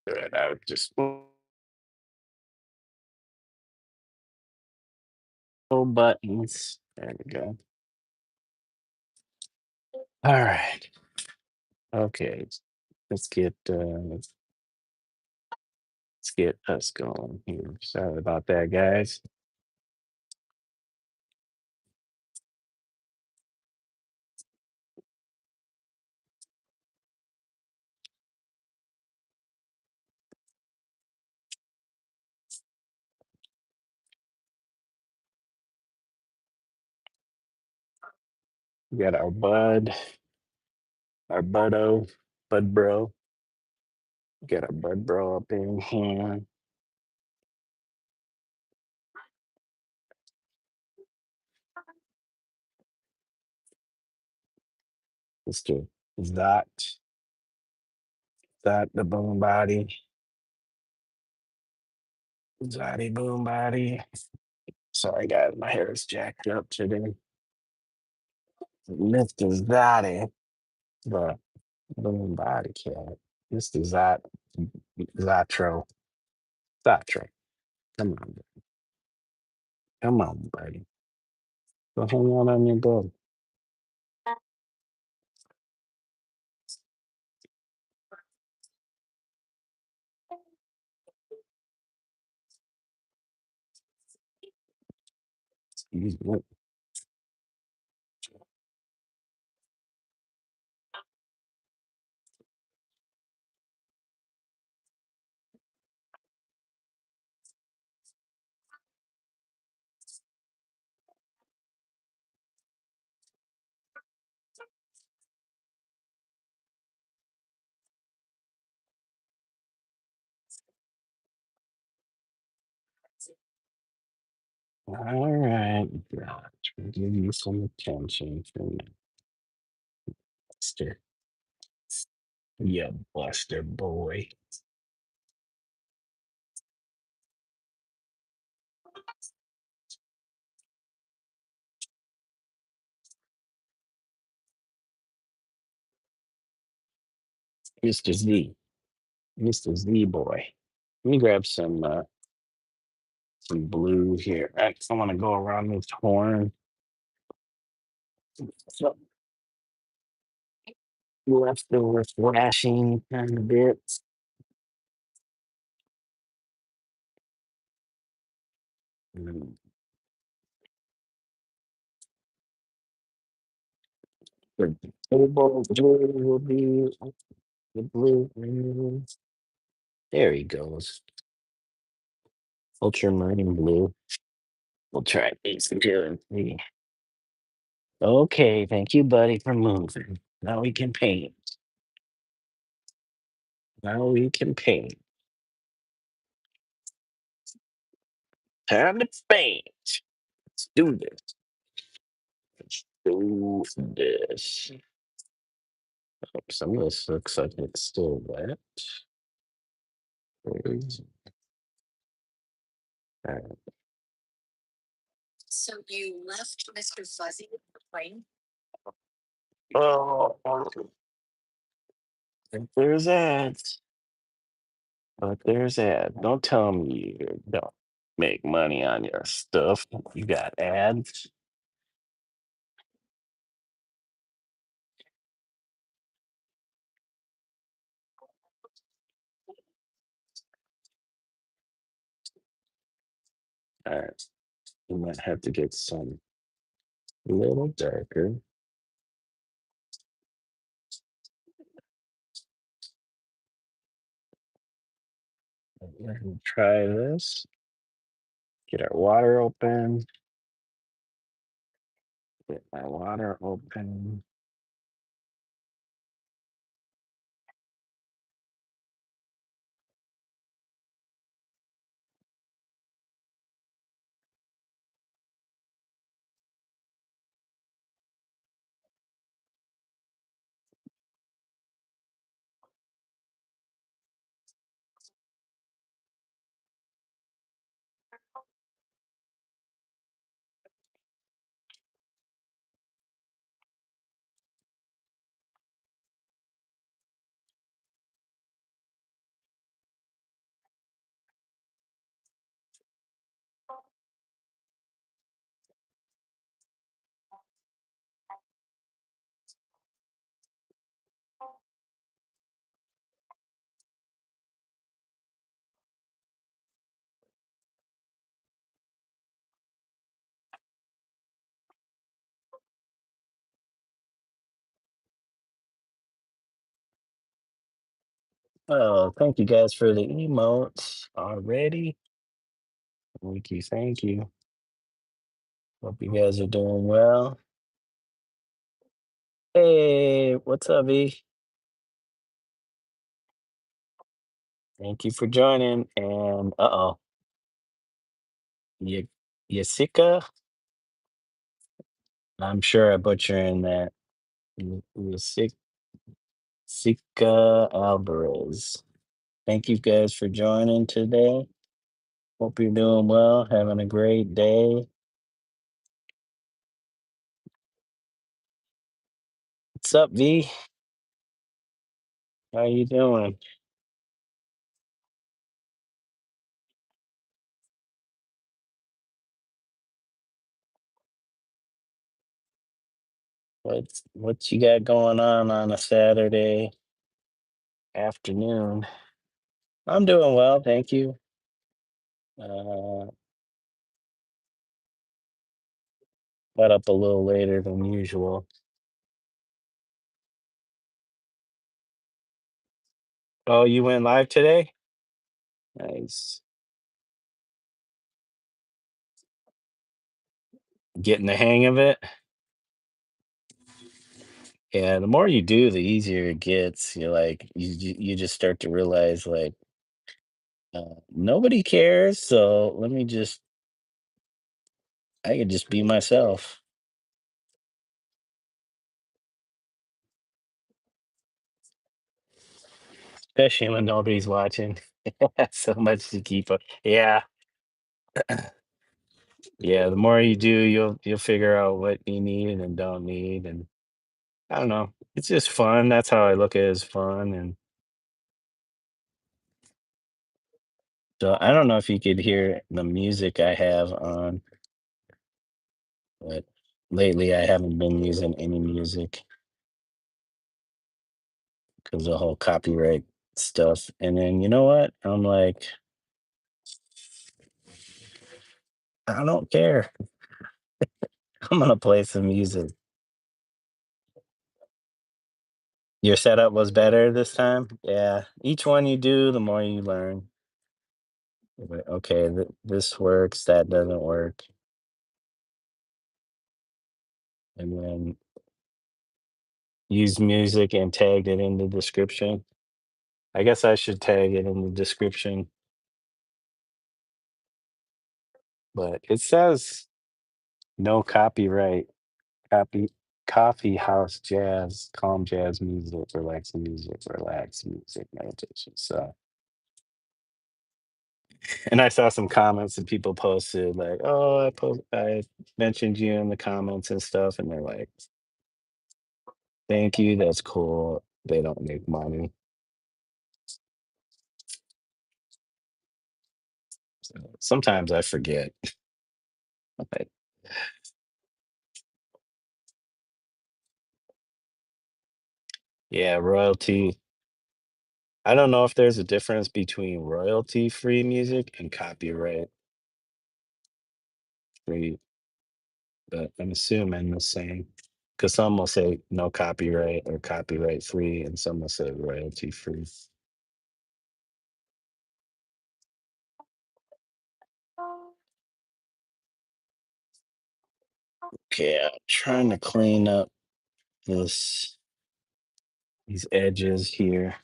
Good. I would just buttons. There we go. All right. Okay. Let's get us going here. Sorry about that, guys. We got our bud bro. Get our bud bro up in here. Mr. That the boom body. Zaddy boom body. Sorry guys, my hair is jacked up today. Mr. Zaddy, the boom body cat. Mr. Zatro. Zatro. Come on, come on, buddy. Go hang out on your bed. Excuse me. All right, God, give you some attention from Buster. Yeah, Buster boy. Mr. Z. Mr. Z boy. Let me grab some blue here. I want to go around this horn. So leftover flashing kind of bits. Mm, The table blue will be the blue. There he goes. Ultramarine blue. We'll try these two and see. Okay, thank you, buddy, for moving. Now we can paint. Now we can paint. Time to paint. Let's do this. Let's do this. Some of this looks like it's still wet. Alright. Oh, there's ads. But there's ads. Don't tell me you don't make money on your stuff. You got ads. All right. We might have to get some a little darker. Let me try this. Get our water open. Get my water open. Oh, thank you guys for the emotes already. Thank you, thank you. Hope you guys are doing well. Hey, what's up, E? Thank you for joining. And Y- Yasika, I'm sure I butchering that. Yasika Alvarez. Thank you guys for joining today. Hope you're doing well, having a great day. What's up, V? How you doing? What you got going on a Saturday afternoon? I'm doing well, thank you. Uh, got up a little later than usual. Oh, you went live today? Nice. Getting the hang of it? Yeah, the more you do, the easier it gets. You're like, you just start to realize like nobody cares, so let me just I could just be myself, especially when nobody's watching. So much to keep up. Yeah, yeah. The more you do, you'll figure out what you need and don't need, and I don't know. It's just fun. That's how I look at it as fun. And so I don't know if you could hear the music I have on, but lately I haven't been using any music because the whole copyright stuff. And then you know what? I'm like, I don't care. I'm gonna play some music. Your setup was better this time? Yeah. Each one you do, the more you learn. Like, okay, this works, that doesn't work. And then use music and tagged it in the description. I guess I should tag it in the description, but it says no copyright, copy coffee house jazz, calm jazz music, relax music, meditation. So and I saw some comments and people posted like, "Oh, I mentioned you in the comments and stuff," and they're like, "Thank you, that's cool. They don't make money." So sometimes I forget. But yeah, royalty. I don't know if there's a difference between royalty-free music and copyright-free, but I'm assuming the same. Because some will say no copyright or copyright-free, and some will say royalty-free. Okay, I'm trying to clean up this these edges here.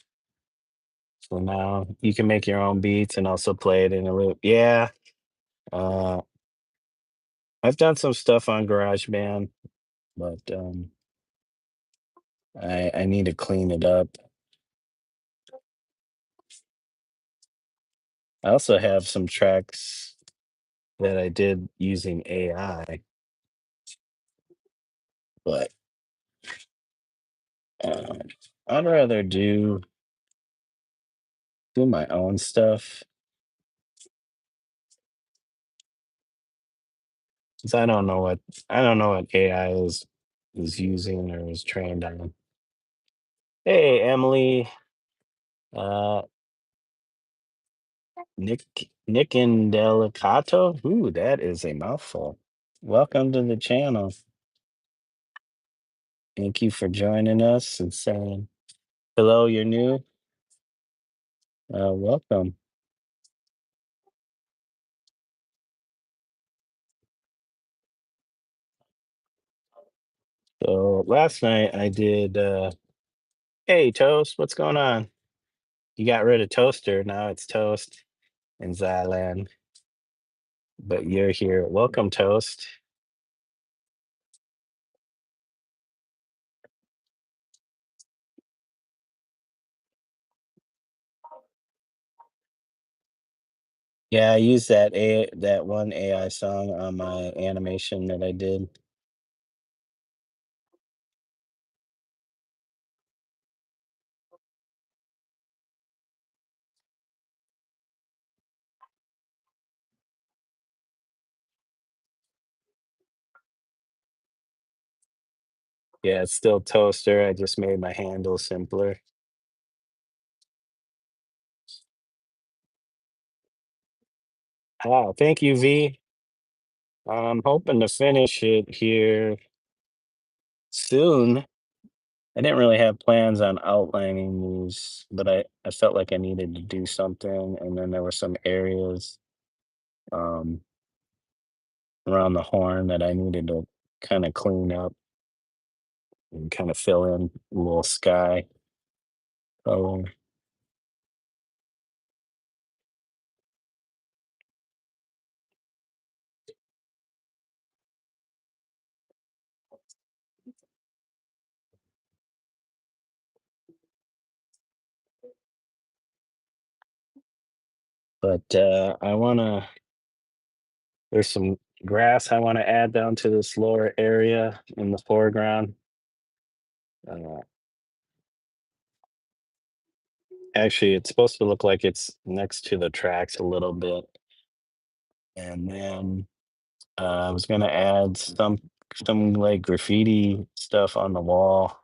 So now you can make your own beats and also play it in a loop. Yeah, uh, I've done some stuff on GarageBand, but I need to clean it up. I also have some tracks that I did using AI, but um, I'd rather do my own stuff because I don't know what AI is using or is trained on. Hey, Emily, uh, Nick and Delicato. Ooh, that is a mouthful. Welcome to the channel. Thank you for joining us and saying hello. You're new. Welcome. So last night I did. Hey, Toast, what's going on? You got rid of Toaster. Now it's Toast in Zyland, but you're here. Welcome, Toast. Yeah, I used that one AI song on my animation that I did. Yeah, it's still Toaster. I just made my handle simpler. Thank you, V. I'm hoping to finish it here soon. I didn't really have plans on outlining these, but I felt like I needed to do something. And then there were some areas um, around the horn that I needed to kind of clean up and kind of fill in a little sky color. But there's some grass I want to add down to this lower area in the foreground. Uh, Actually, it's supposed to look like it's next to the tracks a little bit. And then I was gonna add some like graffiti stuff on the wall,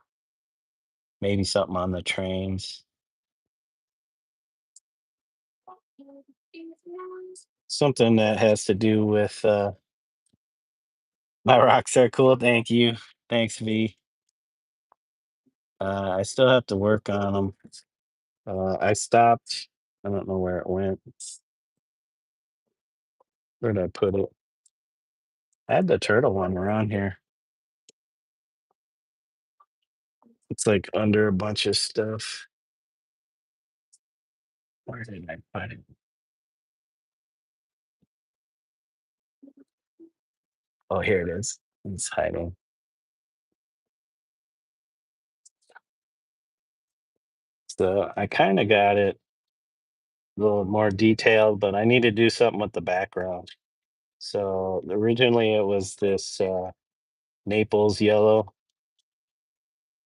maybe something on the trains. Something that has to do with my rocks are cool. Thank you. Thanks, V. I still have to work on them. I stopped. I don't know where it went. Where did I put it? I had the turtle one around here. It's like under a bunch of stuff. Where did I put it? Oh, here it is. It's hiding. So I kind of got it a little more detailed, but I need to do something with the background. So originally it was this Naples yellow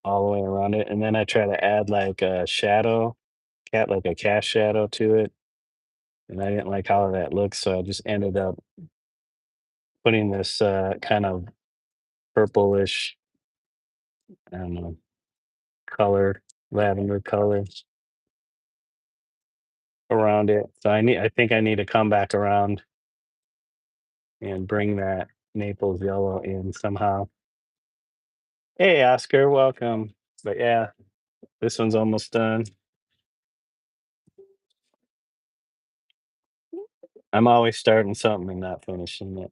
all the way around it, and then I try to add like a shadow, cat like a cast shadow to it, and I didn't like how that looks, so I just ended up putting this kind of purplish, I don't know, color, lavender color around it. So I think I need to come back around and bring that Naples yellow in somehow. Hey, Oscar, welcome. But yeah, this one's almost done. I'm always starting something and not finishing it.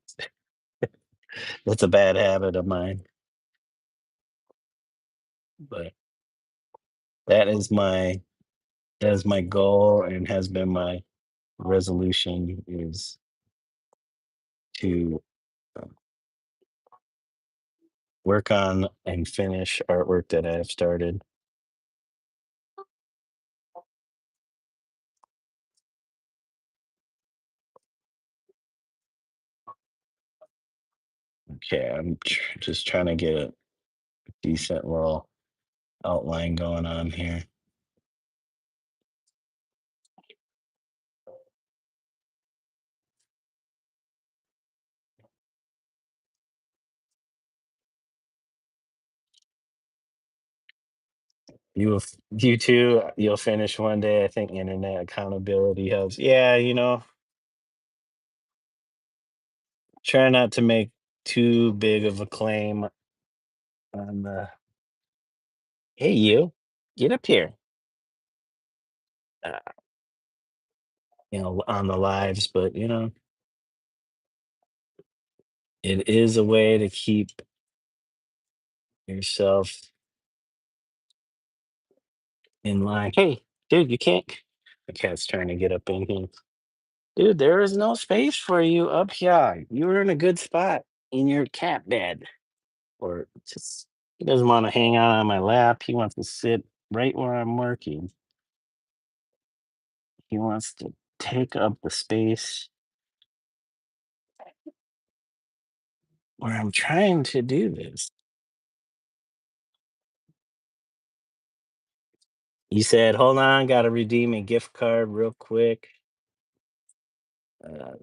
That's a bad habit of mine. But that is my that is my goal and has been my resolution is to uh, work on and finish artwork that I have started. Okay, just trying to get a decent little outline going on here. You too, you'll finish one day. I think internet accountability helps. Yeah, try not to make too big of a claim on the hey you, get up here. on the lives, but it is a way to keep yourself in line. Hey, dude, you can't. The cat's trying to get up in here. Dude, there is no space for you up here. You were in a good spot in your cat bed. Or just, he doesn't want to hang out on my lap. He wants to sit right where I'm working. He wants to take up the space where I'm trying to do this. You said, hold on, got to redeem a gift card real quick. Uh,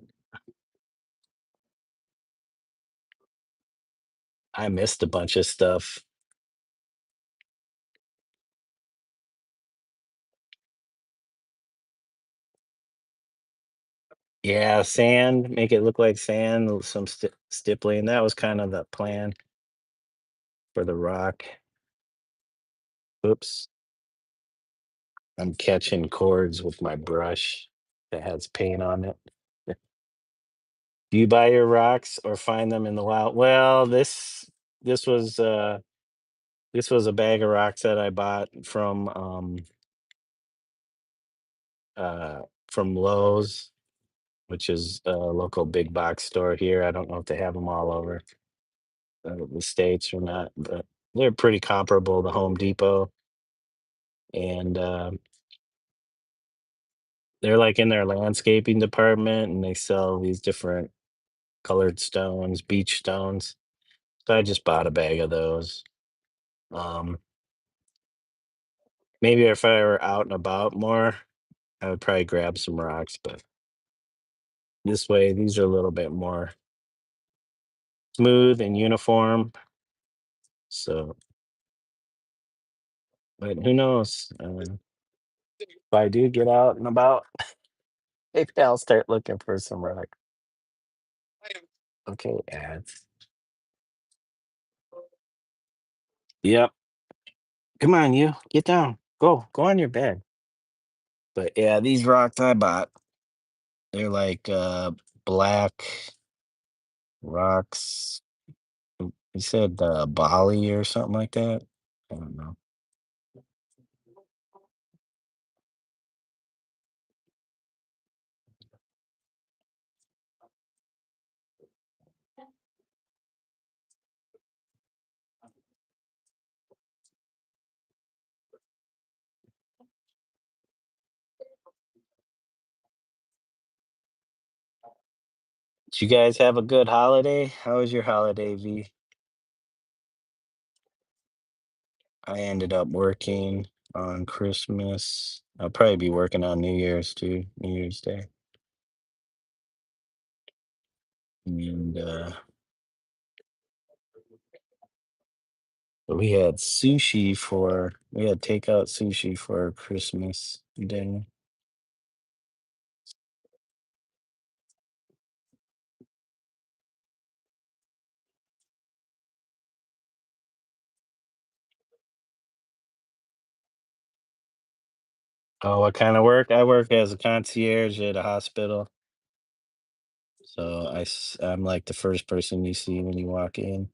I missed a bunch of stuff. Yeah, sand, make it look like sand, some stippling. That was kind of the plan for the rock. Oops, I'm catching cords with my brush that has paint on it. Do you buy your rocks or find them in the wild? Well, this was this was a bag of rocks that I bought uh from Lowe's, which is a local big box store here. I don't know if they have them all over the states or not, but they're pretty comparable to Home Depot, and they're like in their landscaping department, and they sell these different colored stones, beach stones. So I just bought a bag of those. Um, Maybe if I were out and about more, I would probably grab some rocks, but this way, these are a little bit more smooth and uniform. So, but who knows? If I do get out and about, maybe I'll start looking for some rock. Okay, ads. Yep. Come on, you get down. Go on your bed. But yeah, these rocks I bought, they're like black rocks. You said Bali or something like that. I don't know. Did you guys have a good holiday? How was your holiday, V? I ended up working on Christmas. I'll probably be working on New Year's too, New Year's Day. And we had takeout sushi for Christmas dinner. Oh, what kind of work? I work as a concierge at a hospital. So I'm like the first person you see when you walk in.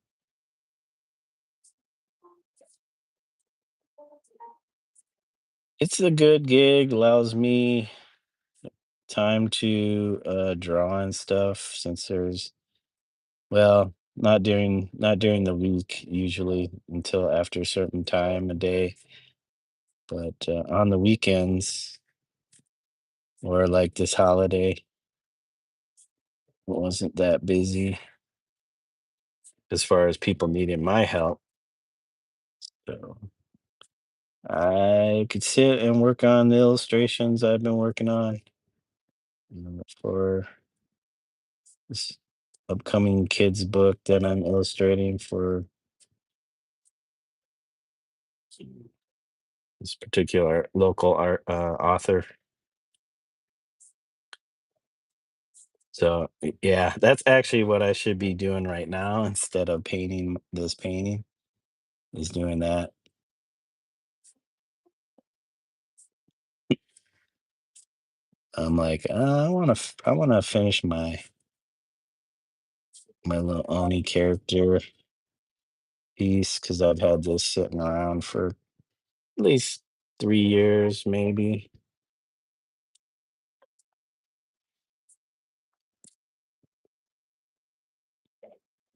It's a good gig, allows me time to draw and stuff since there's well, not during the week usually until after a certain time a day, but on the weekends or like this holiday, it wasn't that busy as far as people needing my help. So I could sit and work on the illustrations I've been working on for this upcoming kids book that I'm illustrating for this particular local art author. So yeah, that's actually what I should be doing right now instead of painting this painting is doing that. I'm like, I wanna finish my little Oni character piece because I've had this sitting around for at least 3 years, maybe.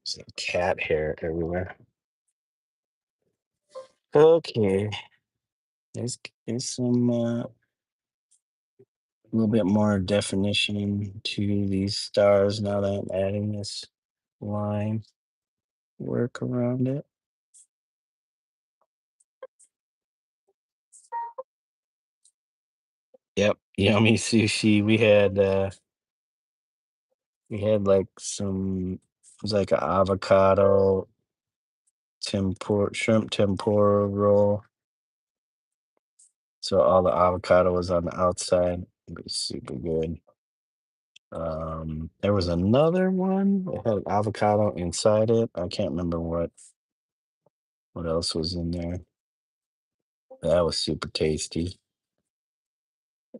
There's like cat hair everywhere. Okay, there's some a little bit more definition to these stars now that I'm adding this line work around it. Yep, yummy sushi. We had like some it was like an avocado tempura shrimp tempura roll. So all the avocado was on the outside. It was super good. There was another one that had avocado inside it. I can't remember what else was in there. That was super tasty.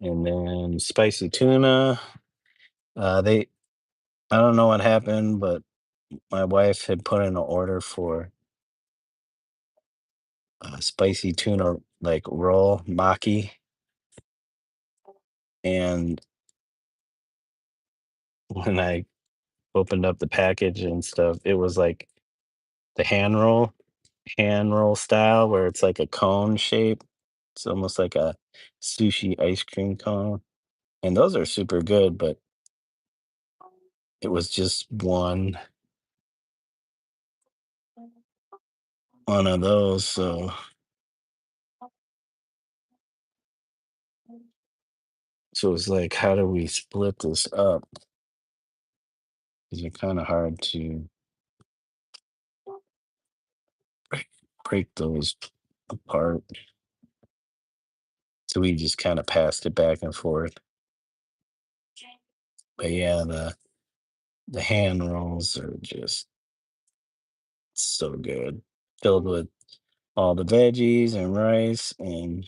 And then spicy tuna. They I don't know what happened, but my wife had put in an order for spicy tuna like roll maki, and when I opened up the package and stuff, it was like the hand roll style where it's like a cone shape. It's almost like a sushi ice cream cone. And those are super good, but it was just one of those. So it's like, how do we split this up? Because it's kind of hard to break, break those apart. So we just kind of passed it back and forth. But yeah, the hand rolls are just so good. Filled with all the veggies and rice and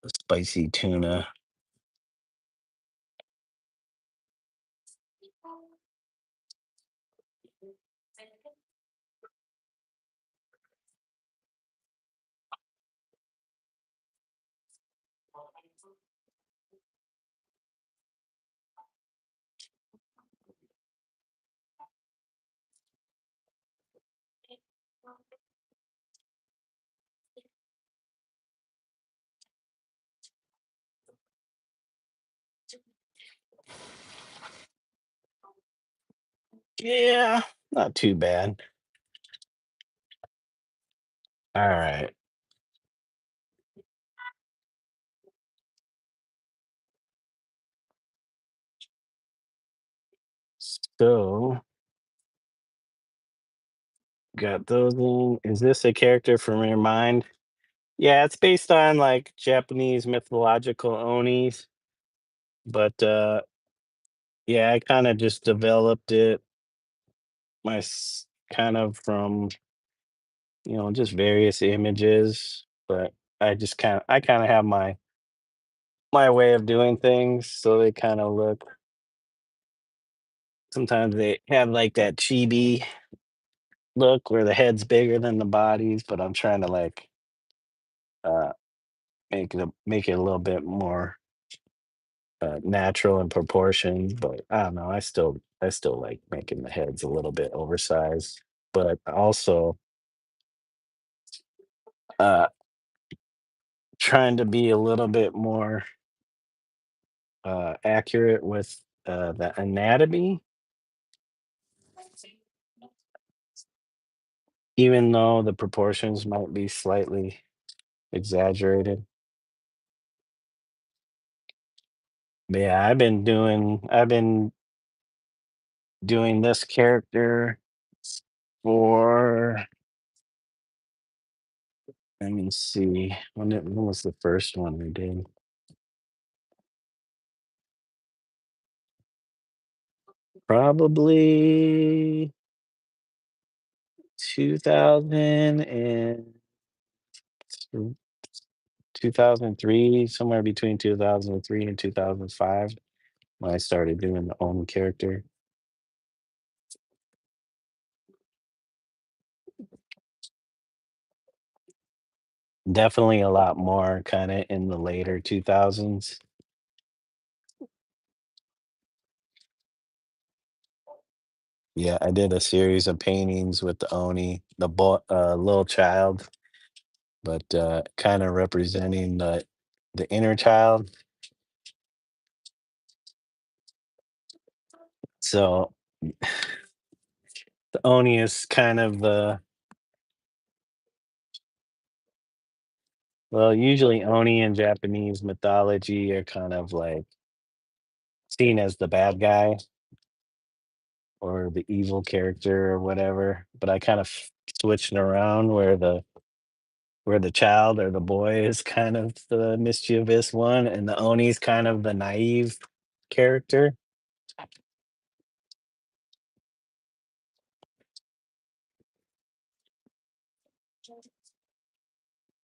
the spicy tuna. Yeah, not too bad. All right. So got those in. Is this a character from your mind? Yeah, it's based on like Japanese mythological onis, but yeah, I kind of just developed it kind of from just various images, but I kind of have my way of doing things, so they kind of look. Sometimes they have like that chibi look where the head's bigger than the bodies, but I'm trying to like uh make it a little bit more natural in proportion. But I don't know. I still like making the heads a little bit oversized, but also uh trying to be a little bit more accurate with the anatomy, even though the proportions might be slightly exaggerated. But yeah, I've been doing this character for, let me see, when was the first one we did? Probably 2002, 2003, somewhere between 2003 and 2005 when I started doing the own character. Definitely a lot more kinda in the later 2000s. Yeah, I did a series of paintings with the Oni, the little child, but, kinda representing the inner child. So, the Oni is kind of the well, usually Oni in Japanese mythology are kind of, like, seen as the bad guy or the evil character or whatever, but I kind of switched it around where the child or the boy is kind of the mischievous one, and the Oni's kind of the naive character.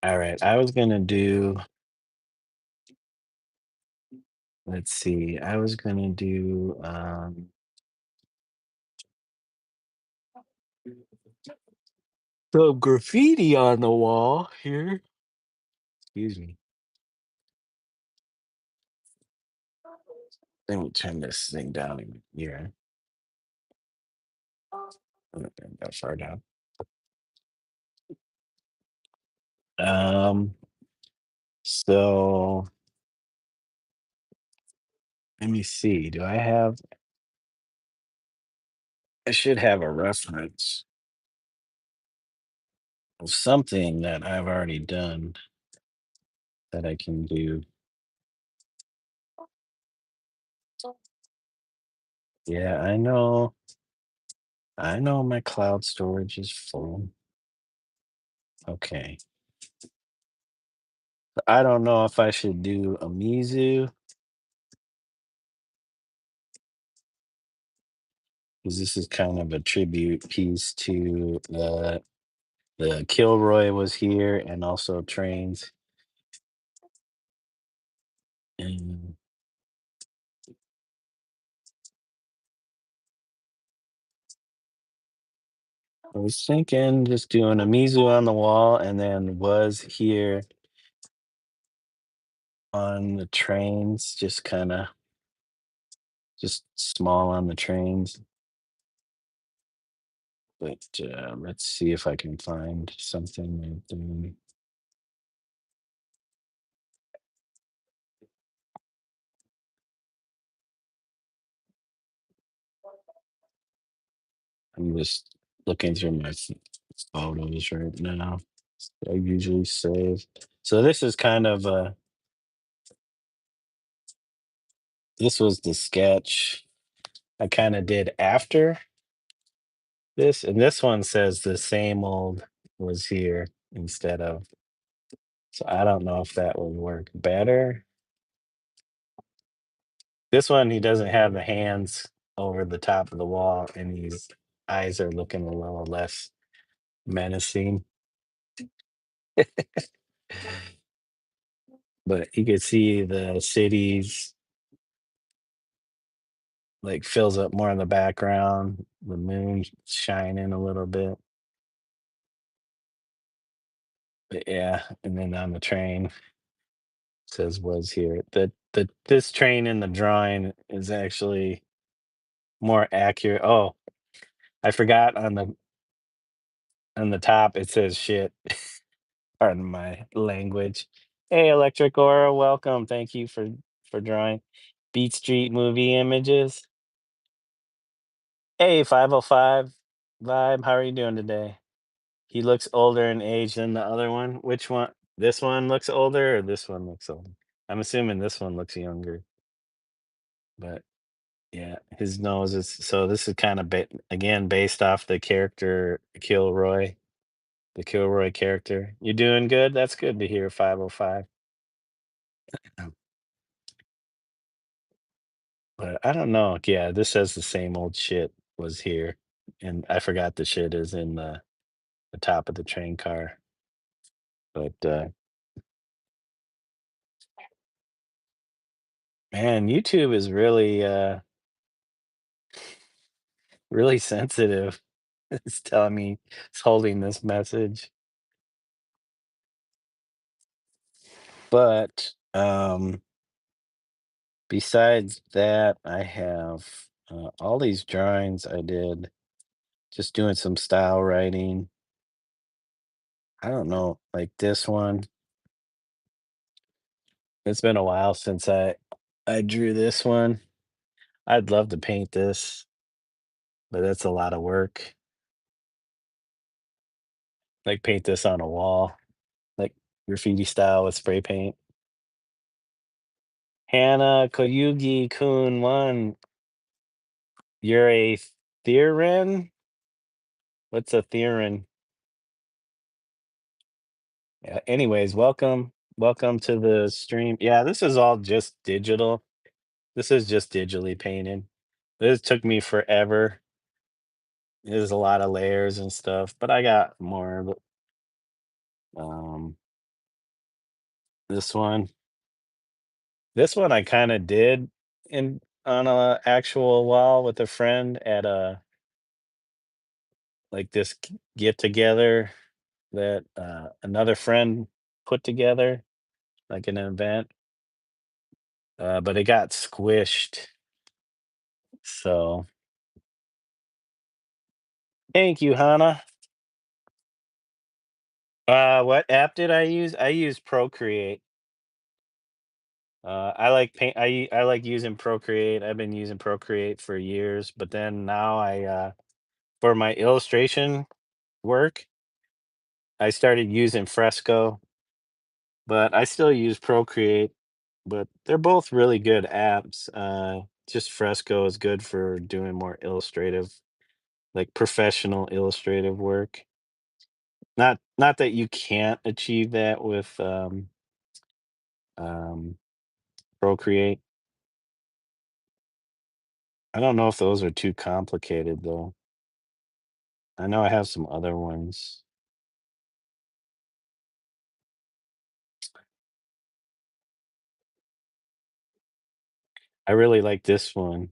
Alright, I was gonna do let's see, I was gonna do, some graffiti on the wall here. Excuse me. Let me turn this thing down even here. Okay, that far down. Um, so let me see. I should have a reference of something that I've already done that I can do. Yeah, I know my cloud storage is full. Okay. I don't know if I should do a Mizu because this is kind of a tribute piece to the Kilroy was here and also trains. And I was thinking just doing a Mizu on the wall and then was here on the trains, just kind of just small on the trains. But let's see if I can find something. I'm just looking through my photos right now. I usually save. So this is kind of this was the sketch I kind of did after this, and this one says the same old was here instead of. So I don't know if that would work better. This one, he doesn't have the hands over the top of the wall, and his eyes are looking a little less menacing. But you could see the cities like fills up more in the background, the moon shining a little bit. But yeah, and then on the train says was here. The this train in the drawing is actually more accurate. Oh, I forgot on the top it says shit. Pardon my language. Hey, Electric Aura, welcome. Thank you for drawing Beat Street movie images. Hey, 505 Vibe, how are you doing today? He looks older in age than the other one. Which one? This one looks older or this one looks older? I'm assuming this one looks younger, but yeah, his nose is so this is kind of again based off the character Kilroy, the Kilroy character. You doing good? That's good to hear, 505. But I don't know. Yeah, this says the same old shit was here. And I forgot the shit is in the top of the train car. But Man, YouTube is really, really sensitive. It's telling me it's holding this message. But, besides that, I have, all these drawings I did just doing some style writing. I don't know, like this one. It's been a while since I drew this one. I'd love to paint this, but that's a lot of work. Like paint this on a wall, like graffiti style with spray paint. Hannah Koyugi Kun 1, you're a Theron? What's a Theron? Yeah, anyways, welcome. Welcome to the stream. Yeah, this is all just digital. This is just digitally painted. This took me forever. There's a lot of layers and stuff, but I got more. Um, this one, this one I kind of did in on a actual wall with a friend at a like this get together that another friend put together, like an event. But it got squished. So thank you, Hannah. What app did I use? I used Procreate. I like paint. I like using Procreate. I've been using Procreate for years, but then now for my illustration work, I started using Fresco, but I still use Procreate. But they're both really good apps. Just Fresco is good for doing more illustrative, like professional illustrative work. Not that you can't achieve that with um, Procreate. I don't know if those are too complicated though. I know I have some other ones. I really like this one.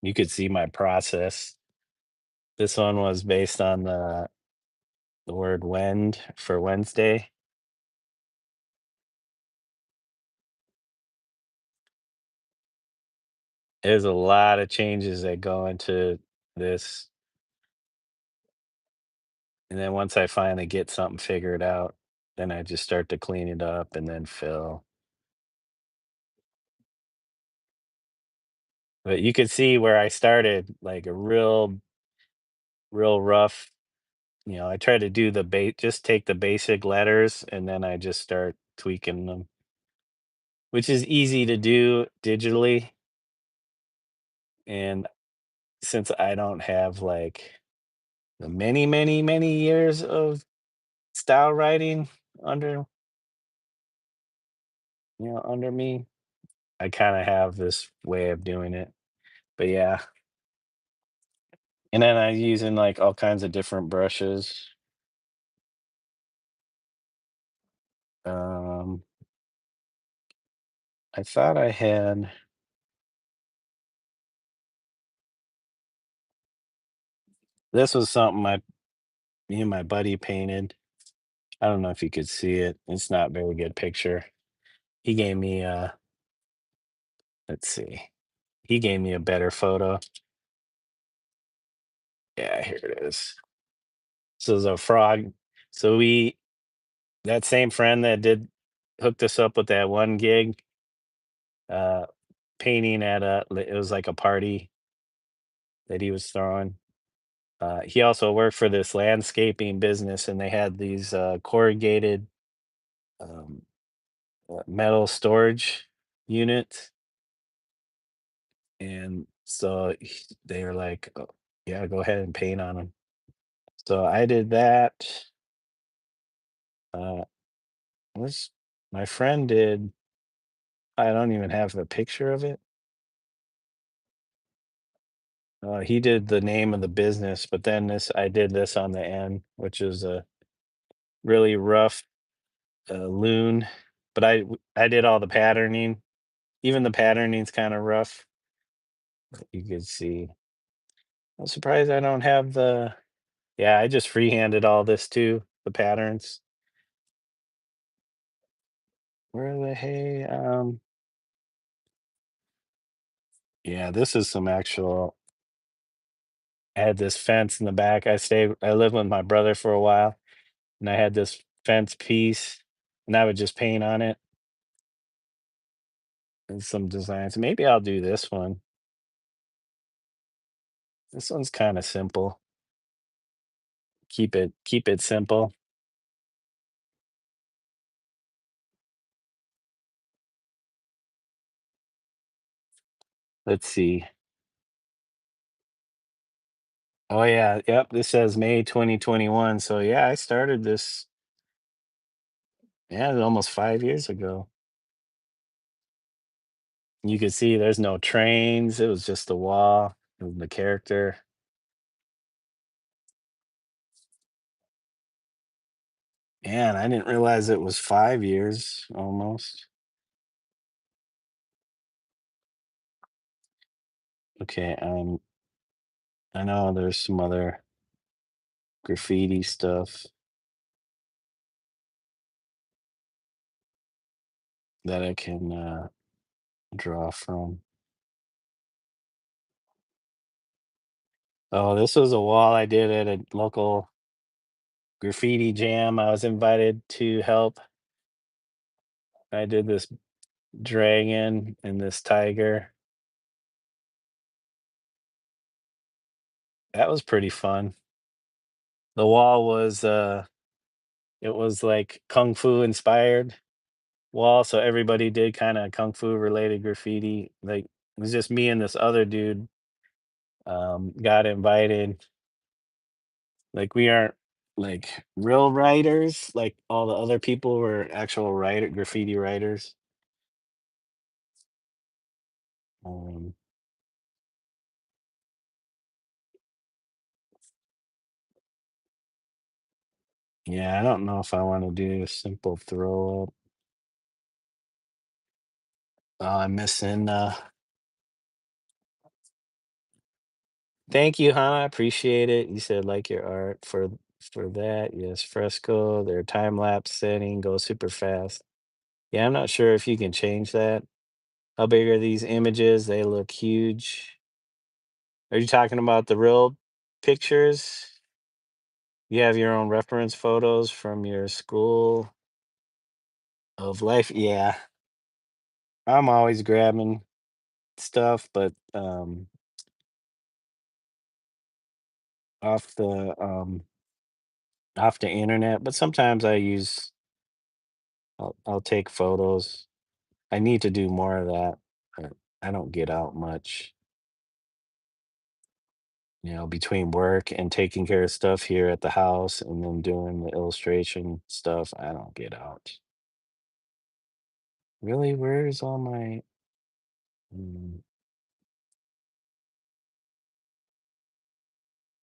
You could see my process. This one was based on the word "wend" for Wednesday. There's a lot of changes that go into this, and then once I finally get something figured out, then I just start to clean it up and then fill. But you could see where I started, like a real rough. I try to do just take the basic letters and then I just start tweaking them, which is easy to do digitally. And since I don't have like the many years of style writing under, under me, I kind of have this way of doing it. But yeah. And then I using like all kinds of different brushes. Um, I thought I had this was something me and my buddy painted. I don't know if you could see it. It's not a very good picture. He gave me let's see. He gave me a better photo. Yeah, here it is. So there's a frog. So that same friend that did hooked us up with that one gig, uh painting it was like a party that he was throwing. He also worked for this landscaping business and they had these corrugated um, metal storage units. And so they were like, "Oh, yeah, go ahead and paint on them." So I did that. Uh, was my friend did. I don't even have a picture of it. He did the name of the business, but then I did this on the end, which is really rough loon, but I did all the patterning. Even the patterning's kind of rough. You could see. I'm surprised I don't have the. Yeah, I just freehanded all this too. The patterns. Where the hey? Yeah, this is some actual. I had this fence in the back. I lived with my brother for a while, and I had this fence piece, and I would just paint on it and some designs. Maybe I'll do this one. This one's kind of simple. Keep it simple. Let's see. Oh yeah, yep. This says May 2021. So yeah, I started this. Yeah, almost 5 years ago. You could see there's no trains. It was just the wall and the character. Man, I didn't realize it was 5 years almost. Okay, I know there's some other graffiti stuff that I can draw from. Oh, this was a wall I did at a local graffiti jam. I was invited to help. I did this dragon and this tiger. That was pretty fun. The wall was it was like kung fu inspired wall, so everybody did kind of kung fu related graffiti. Like it was just me and this other dude got invited. Like we aren't like real writers, like all the other people were actual writer graffiti writers. Um yeah, I don't know if I want to do a simple throw up. Oh, I'm missing thank you, huh? I appreciate it. You said like your art for that. Yes, fresco, their time lapse setting goes super fast. Yeah, I'm not sure if you can change that. How big are these images? They look huge. Are you talking about the real pictures? You have your own reference photos from your school of life? Yeah. I'm always grabbing stuff, but off the off the internet, but sometimes I'll take photos. I need to do more of that. I don't get out much, between work and taking care of stuff here at the house and then doing the illustration stuff. I don't get out. Really? Where's mm,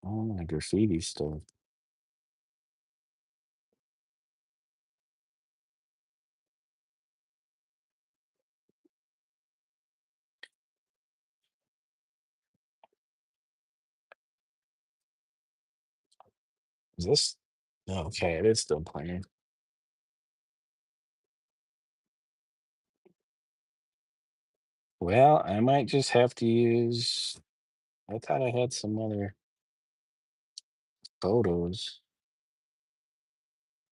all my graffiti stuff? Is this? Okay, it is still playing. Well, I might just have to use. I thought I had some other photos,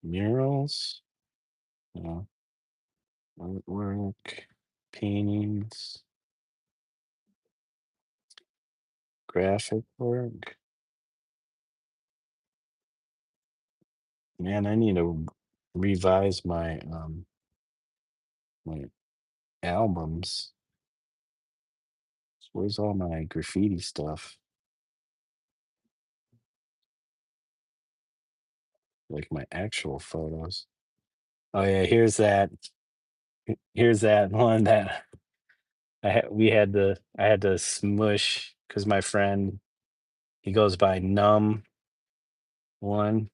murals, uh, artwork, paintings, graphic work. Man, I need to revise my albums. Where's all my graffiti stuff? Like my actual photos. Oh yeah, here's that one that I had to smush because my friend he goes by Numb One.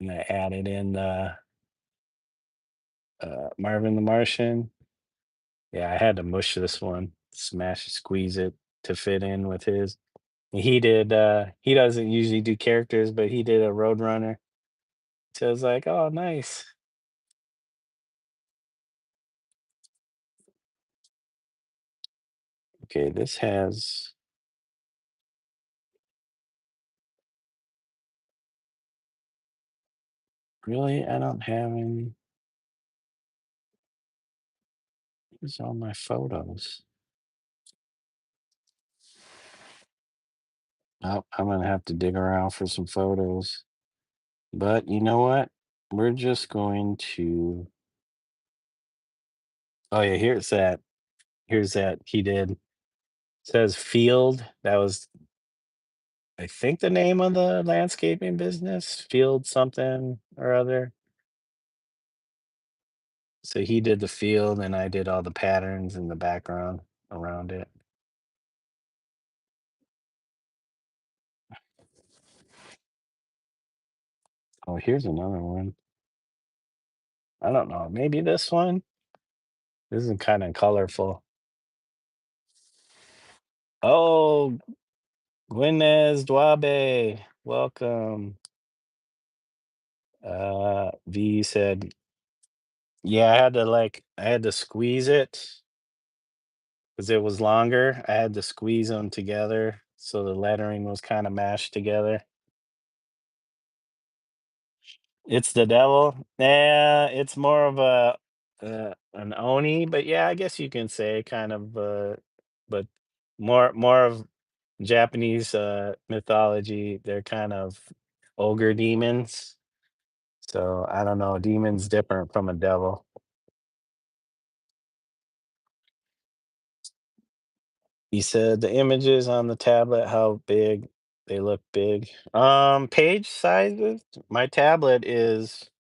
and I added in the Marvin the Martian. Yeah, I had to mush this one, smash, squeeze it to fit in with his. He did. He doesn't usually do characters, but he did a Roadrunner. So I was like, oh, nice. Okay, this has really. I don't have any. These are all my photos. Oh, I'm gonna have to dig around for some photos. But you know what? We're just going to. Oh yeah, here's that. Here's that he did. Says Field. That was, I think, the name of the landscaping business. Field something or other. So he did the field, and I did all the patterns in the background around it. Oh, here's another one. I don't know. Maybe this one. This is kind of colorful. Oh, Gwynez Dwabe, welcome. V said, yeah, I had to squeeze it because it was longer. I had to squeeze them together so the lettering was kind of mashed together. It's the devil. Yeah, it's more of a an oni, but yeah, I guess you can say kind of but more of Japanese mythology. They're kind of ogre demons. So I don't know, demon's different from a devil. He said the images on the tablet, how big they look big. Page sizes. My tablet is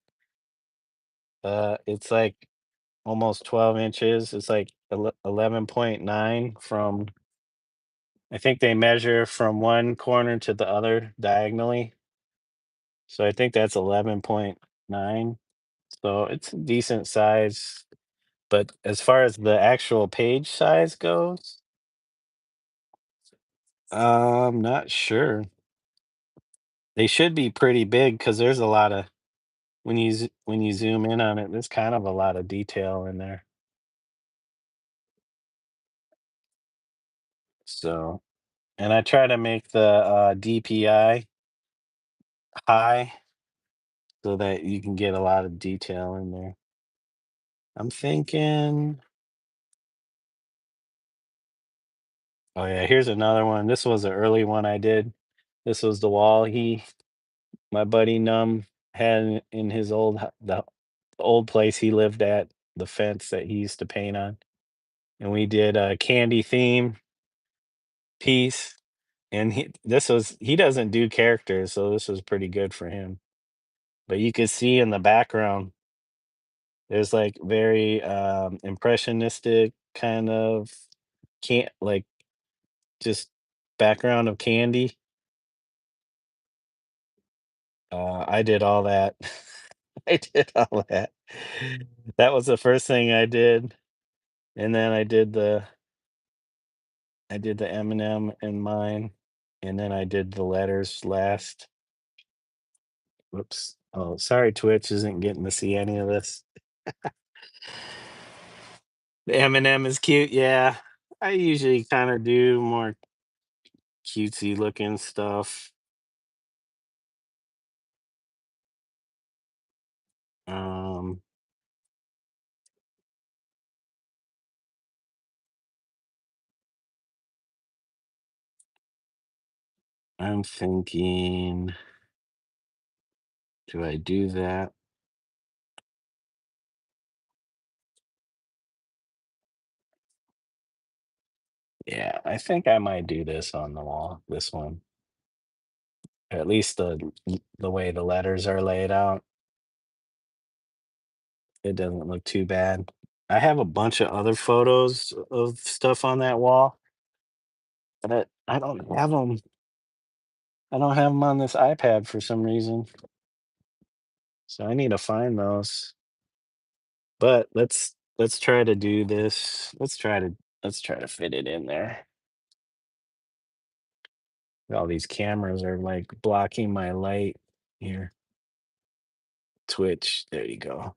it's like almost 12 inches. It's like 11.9 from, I think they measure from one corner to the other diagonally. So I think that's 11.9. So it's a decent size. But as far as the actual page size goes, I'm not sure. They should be pretty big because there's a lot of, when you zoom in on it, there's kind of a lot of detail in there. So, and I try to make the DPI high so that you can get a lot of detail in there. I'm thinking, oh yeah, here's another one. This was an early one I did. This was the wall my buddy Num had in his the old place he lived at, the fence that he used to paint on. And we did a candy theme piece. And he doesn't do characters, so this was pretty good for him. But you could see in the background, there's like very impressionistic kind of can't like just background of candy. I did all that. I did all that. That was the first thing I did, and then I did the M&M in mine, and then I did the letters last. Whoops. Oh, sorry, Twitch isn't getting to see any of this. The M&M is cute. Yeah, I usually kind of do more cutesy looking stuff. Um, I'm thinking, do I do that? Yeah, I think I might do this on the wall. This one, at least the way the letters are laid out, it doesn't look too bad. I have a bunch of other photos of stuff on that wall, but I don't have them. I don't have them on this iPad for some reason. So I need to find those. But let's try to do this. Let's try to fit it in there. All these cameras are like blocking my light here. Twitch. There you go.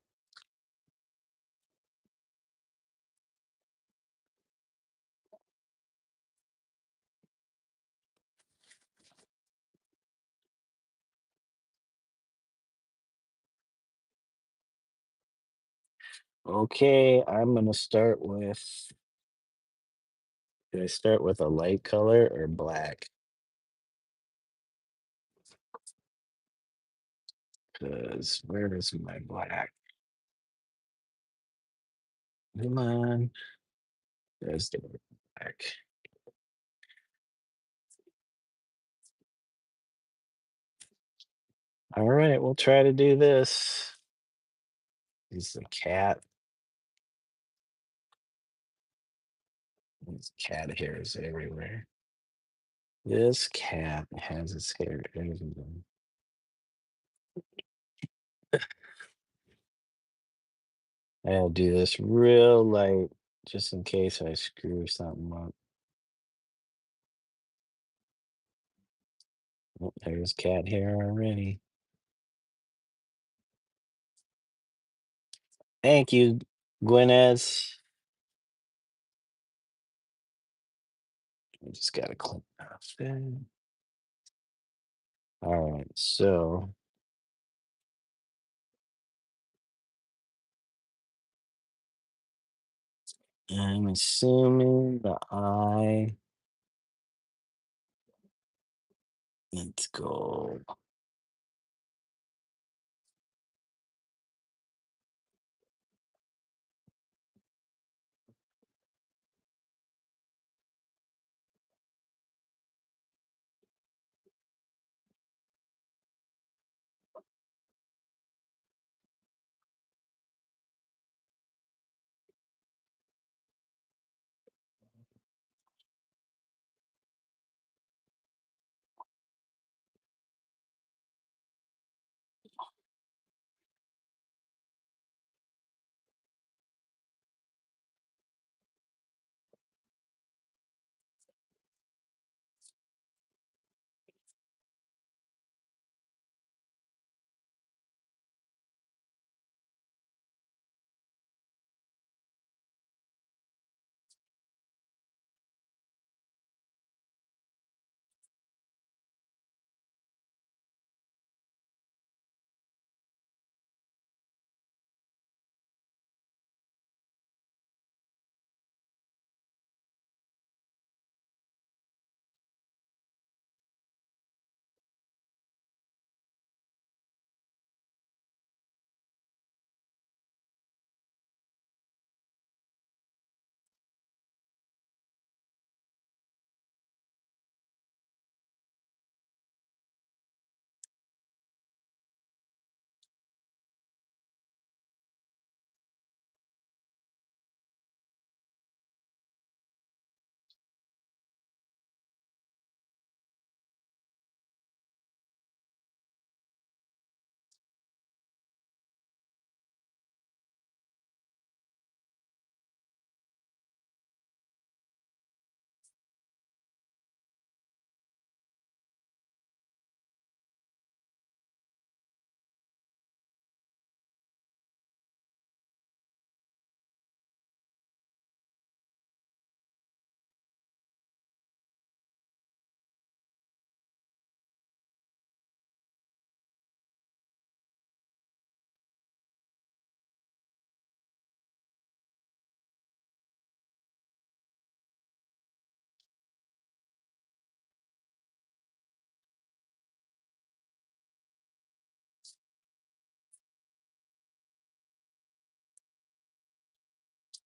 Okay, I'm gonna start with. Do I start with a light color or black? Because where is my black? Come on. There's the black. All right, we'll try to do this. This is a cat. There's cat hairs everywhere. This cat has its hair everywhere. I'll do this real light just in case I screw something up. Oh, there's cat hair already. Thank you, Gwyneth. I just gotta clean off there. All right, so I'm assuming the eye. Let's go.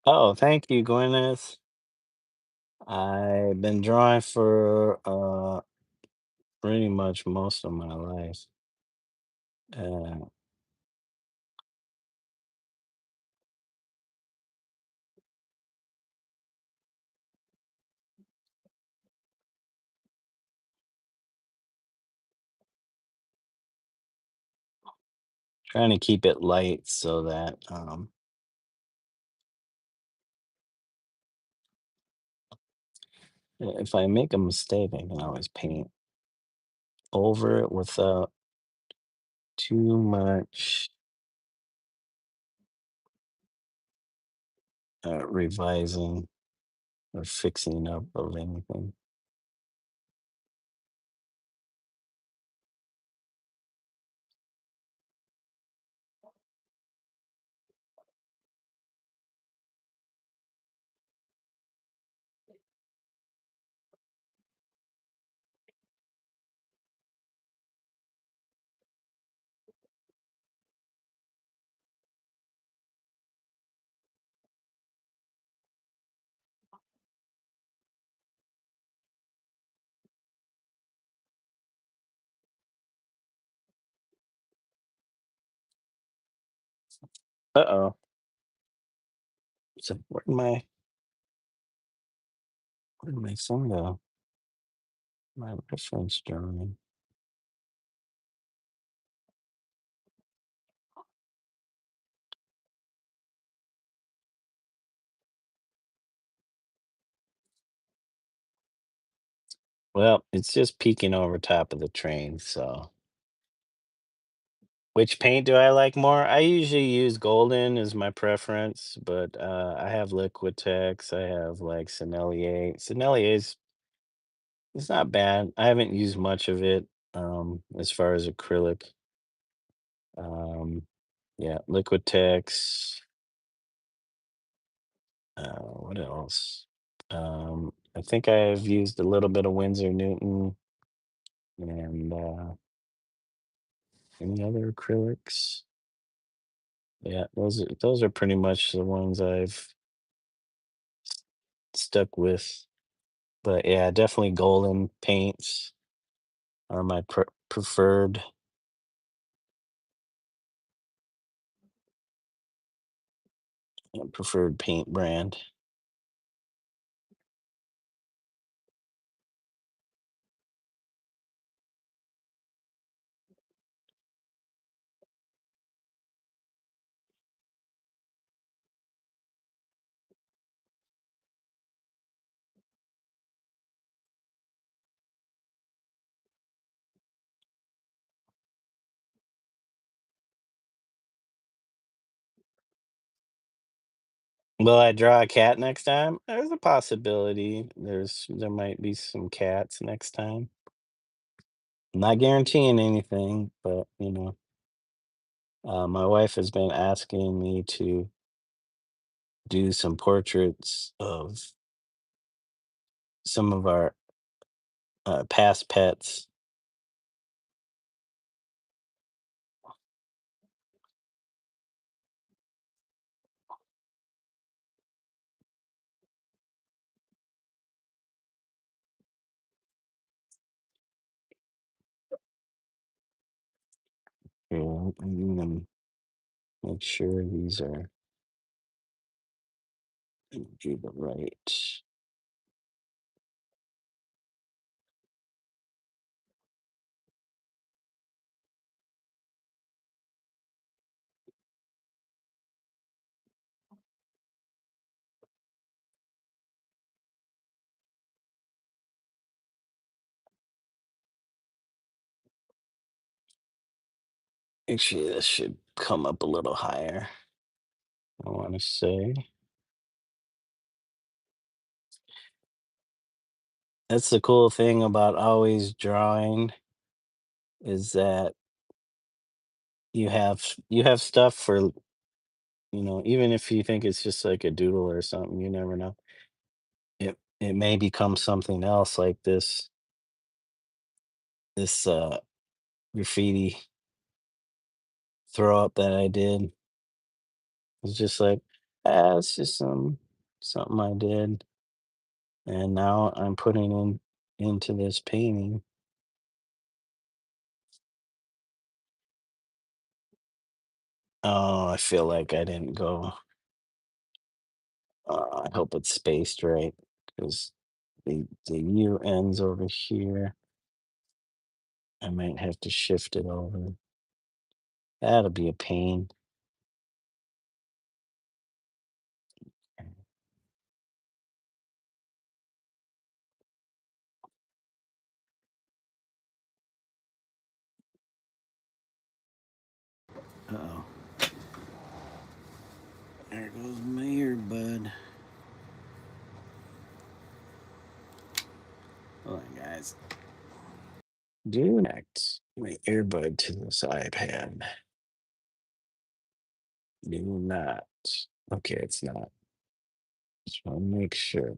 Oh, thank you, Gwyneth. I've been drawing for pretty much most of my life. Uh, Trying to keep it light so that if I make a mistake, I can always paint over it without too much revising or fixing up of anything. Uh-oh. So where'd my phone go? My reference drawing. Well, it's just peeking over top of the train, so which paint do I like more? I usually use golden as my preference, but I have Liquitex, I have like Sennelier. Sennelier's it's not bad. I haven't used much of it as far as acrylic. Um yeah, Liquitex, what else? I think I've used a little bit of Winsor Newton and any other acrylics. Yeah, those are pretty much the ones I've stuck with. But yeah, definitely golden paints are my preferred paint brand. Will I draw a cat next time? There's a possibility. There might be some cats next time. I'm not guaranteeing anything, but my wife has been asking me to do some portraits of some of our past pets. Yeah, I'm gonna make sure these are do the right. Actually, this should come up a little higher. I want to say that's the cool thing about always drawing is that you have stuff for even if you think it's just like a doodle or something, you never know. It may become something else like this graffiti throw up that I did. It's just like, it's just something I did, and now I'm putting into this painting. Oh, I feel like I didn't go. I hope it's spaced right because the year ends over here. I might have to shift it over. That'll be a pain. Uh-oh. There goes my earbud. Hold on, guys. Do connect my earbud to this iPad. Do not. Okay, it's not. Just want to make sure.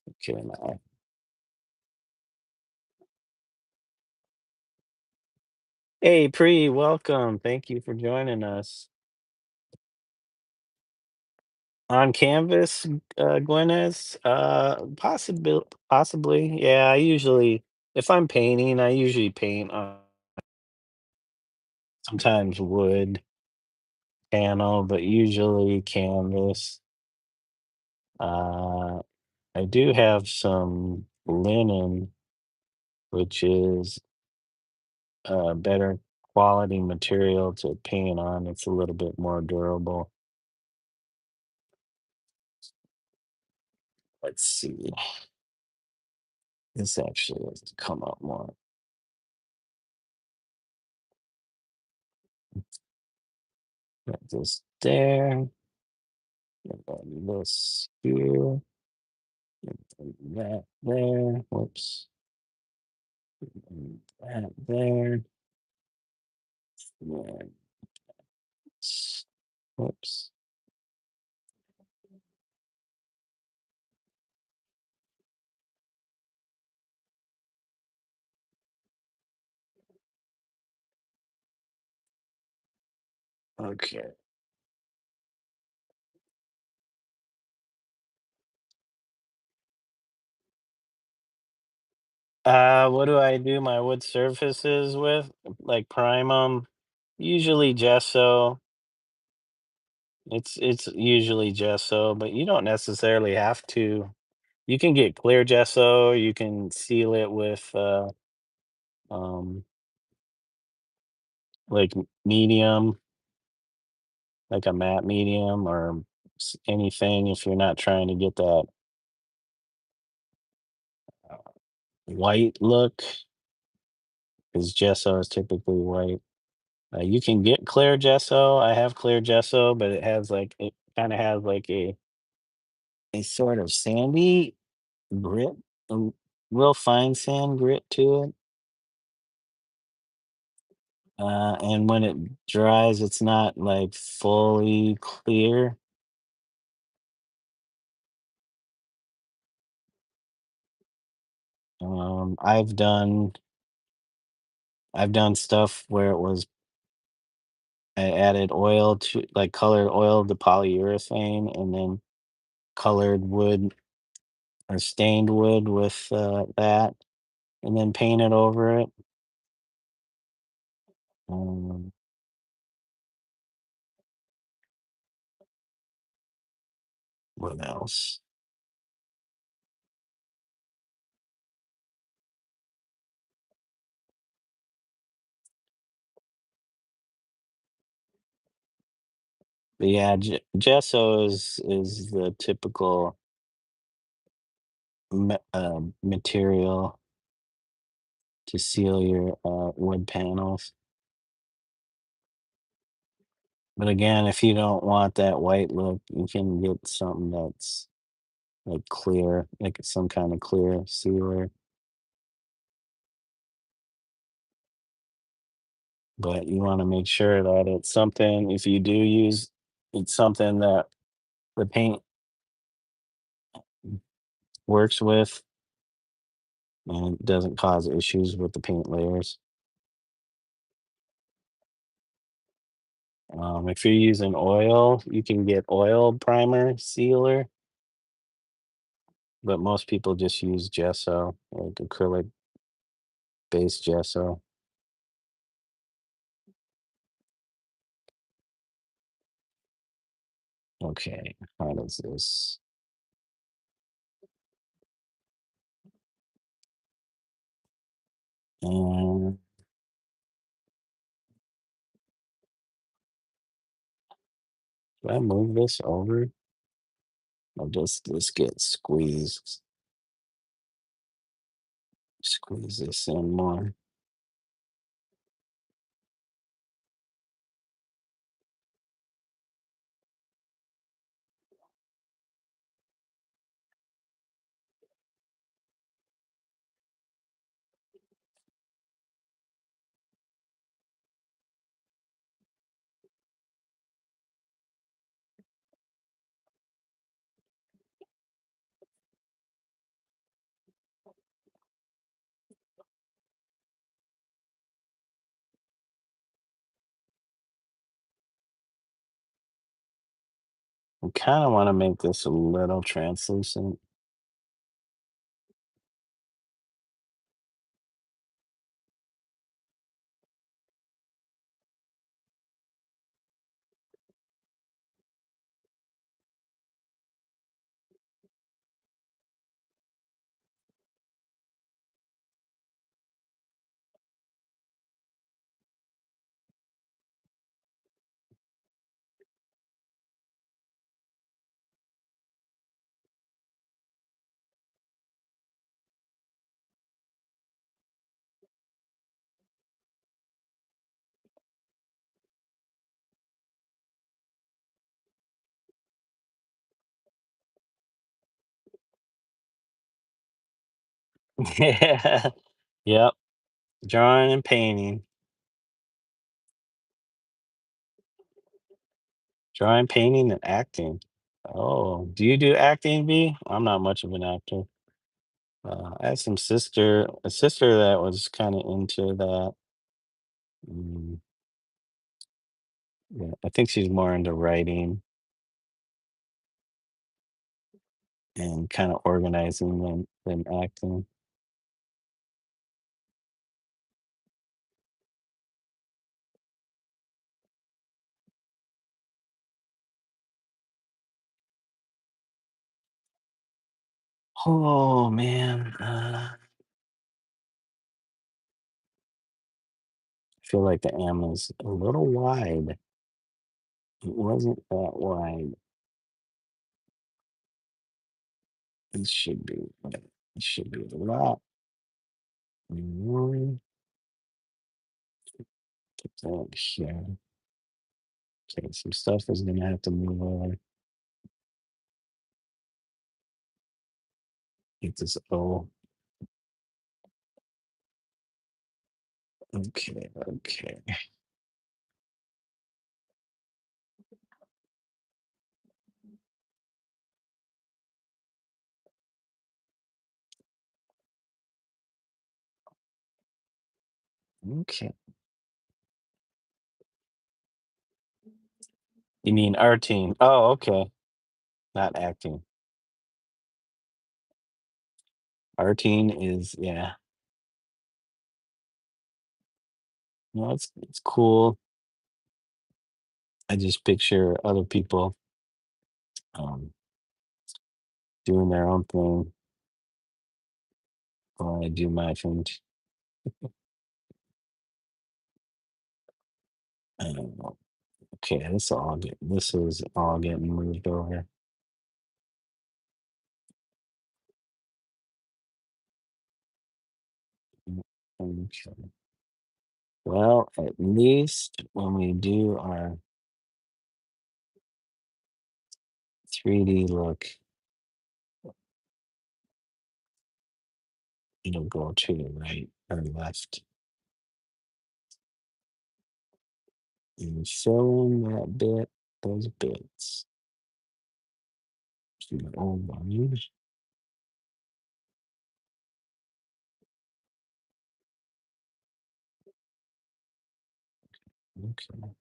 Okay, now. Hey, Pre, welcome. Thank you for joining us. On canvas, Gwenez? Possibly. Yeah, I usually, if I'm painting, I usually paint on sometimes wood panel, but usually canvas. Uh, I do have some linen, which is a better quality material to paint on. It's a little bit more durable. Let's see. This actually has to come up more. Got this there. Got this here. And that there. Whoops. And that there. Yeah. Whoops. Okay. What do I do my wood surfaces with? Like prime them? Usually gesso. It's usually gesso, but you don't necessarily have to. You can get clear gesso. You can seal it with um like medium, like a matte medium or anything if you're not trying to get that uh, white look, because gesso is typically white. You can get clear gesso. I have clear gesso, but it kind of has like a sort of sandy grit, a real fine sand grit to it. And when it dries, it's not like fully clear. Um, I've done I've done stuff where I added oil to like colored oil to polyurethane and then colored wood or stained wood with that and then painted over it. Um, what else? But yeah, gesso is the typical material to seal your wood panels. But again, if you don't want that white look, you can get something that's like clear, like some kind of clear sealer. But you want to make sure that it's something, if you do use, it's something that the paint works with and doesn't cause issues with the paint layers. If you're using oil, you can get oil primer sealer, but most people just use gesso, like acrylic based gesso. Okay, how does this? Um, Do I move this over? Or just this get squeezed? Squeeze this in more. I kind of want to make this a little translucent. Yeah. Yep. Drawing and painting. Drawing, painting, and acting. Oh, do you do acting, B? I'm not much of an actor. I had a sister that was kind of into that. Mm, yeah, I think she's more into writing and kind of organizing than acting. Oh man, I feel like the M is a little wide. It wasn't that wide. It should be. It should be a lot more. Put that here. Okay, some stuff is gonna have to move over. Get this O. Okay, okay, okay. You mean arting? Oh, okay. Not acting. Arting is yeah. No, it's cool. I just picture other people um doing their own thing while I do my thing. I don't know. Okay, this is all getting moved over. Okay. Well, at least when we do our 3D look, it'll go to the right or left. And fill in that bit, those bits. To the old one. Okay.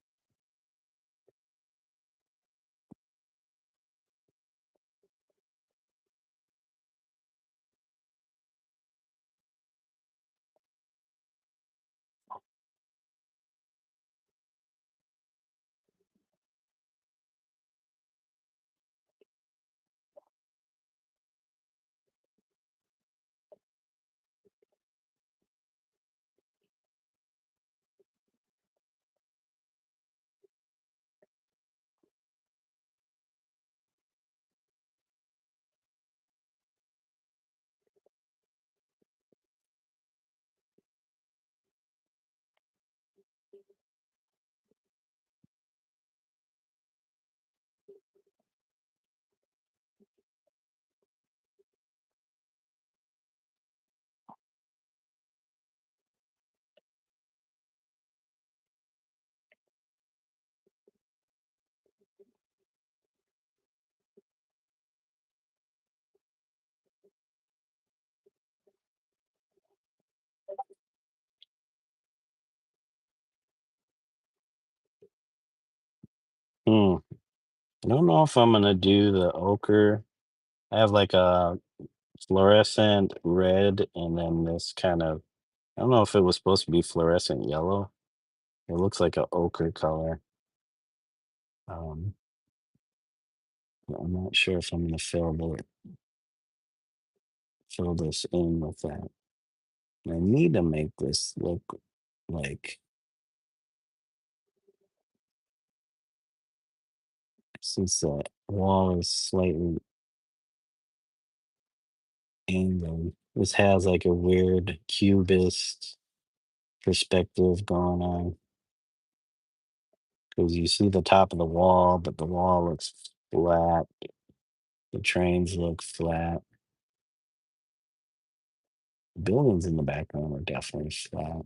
Hmm. I don't know if I'm gonna do the ochre. I have like a fluorescent red and then this kind of, I don't know if it was supposed to be fluorescent yellow. It looks like a ochre color. Um, but I'm not sure if I'm gonna fill this in with that. I need to make this look like, since the wall is slightly angled, this has like a weird cubist perspective going on. Because you see the top of the wall, but the wall looks flat. The trains look flat. The buildings in the background are definitely flat.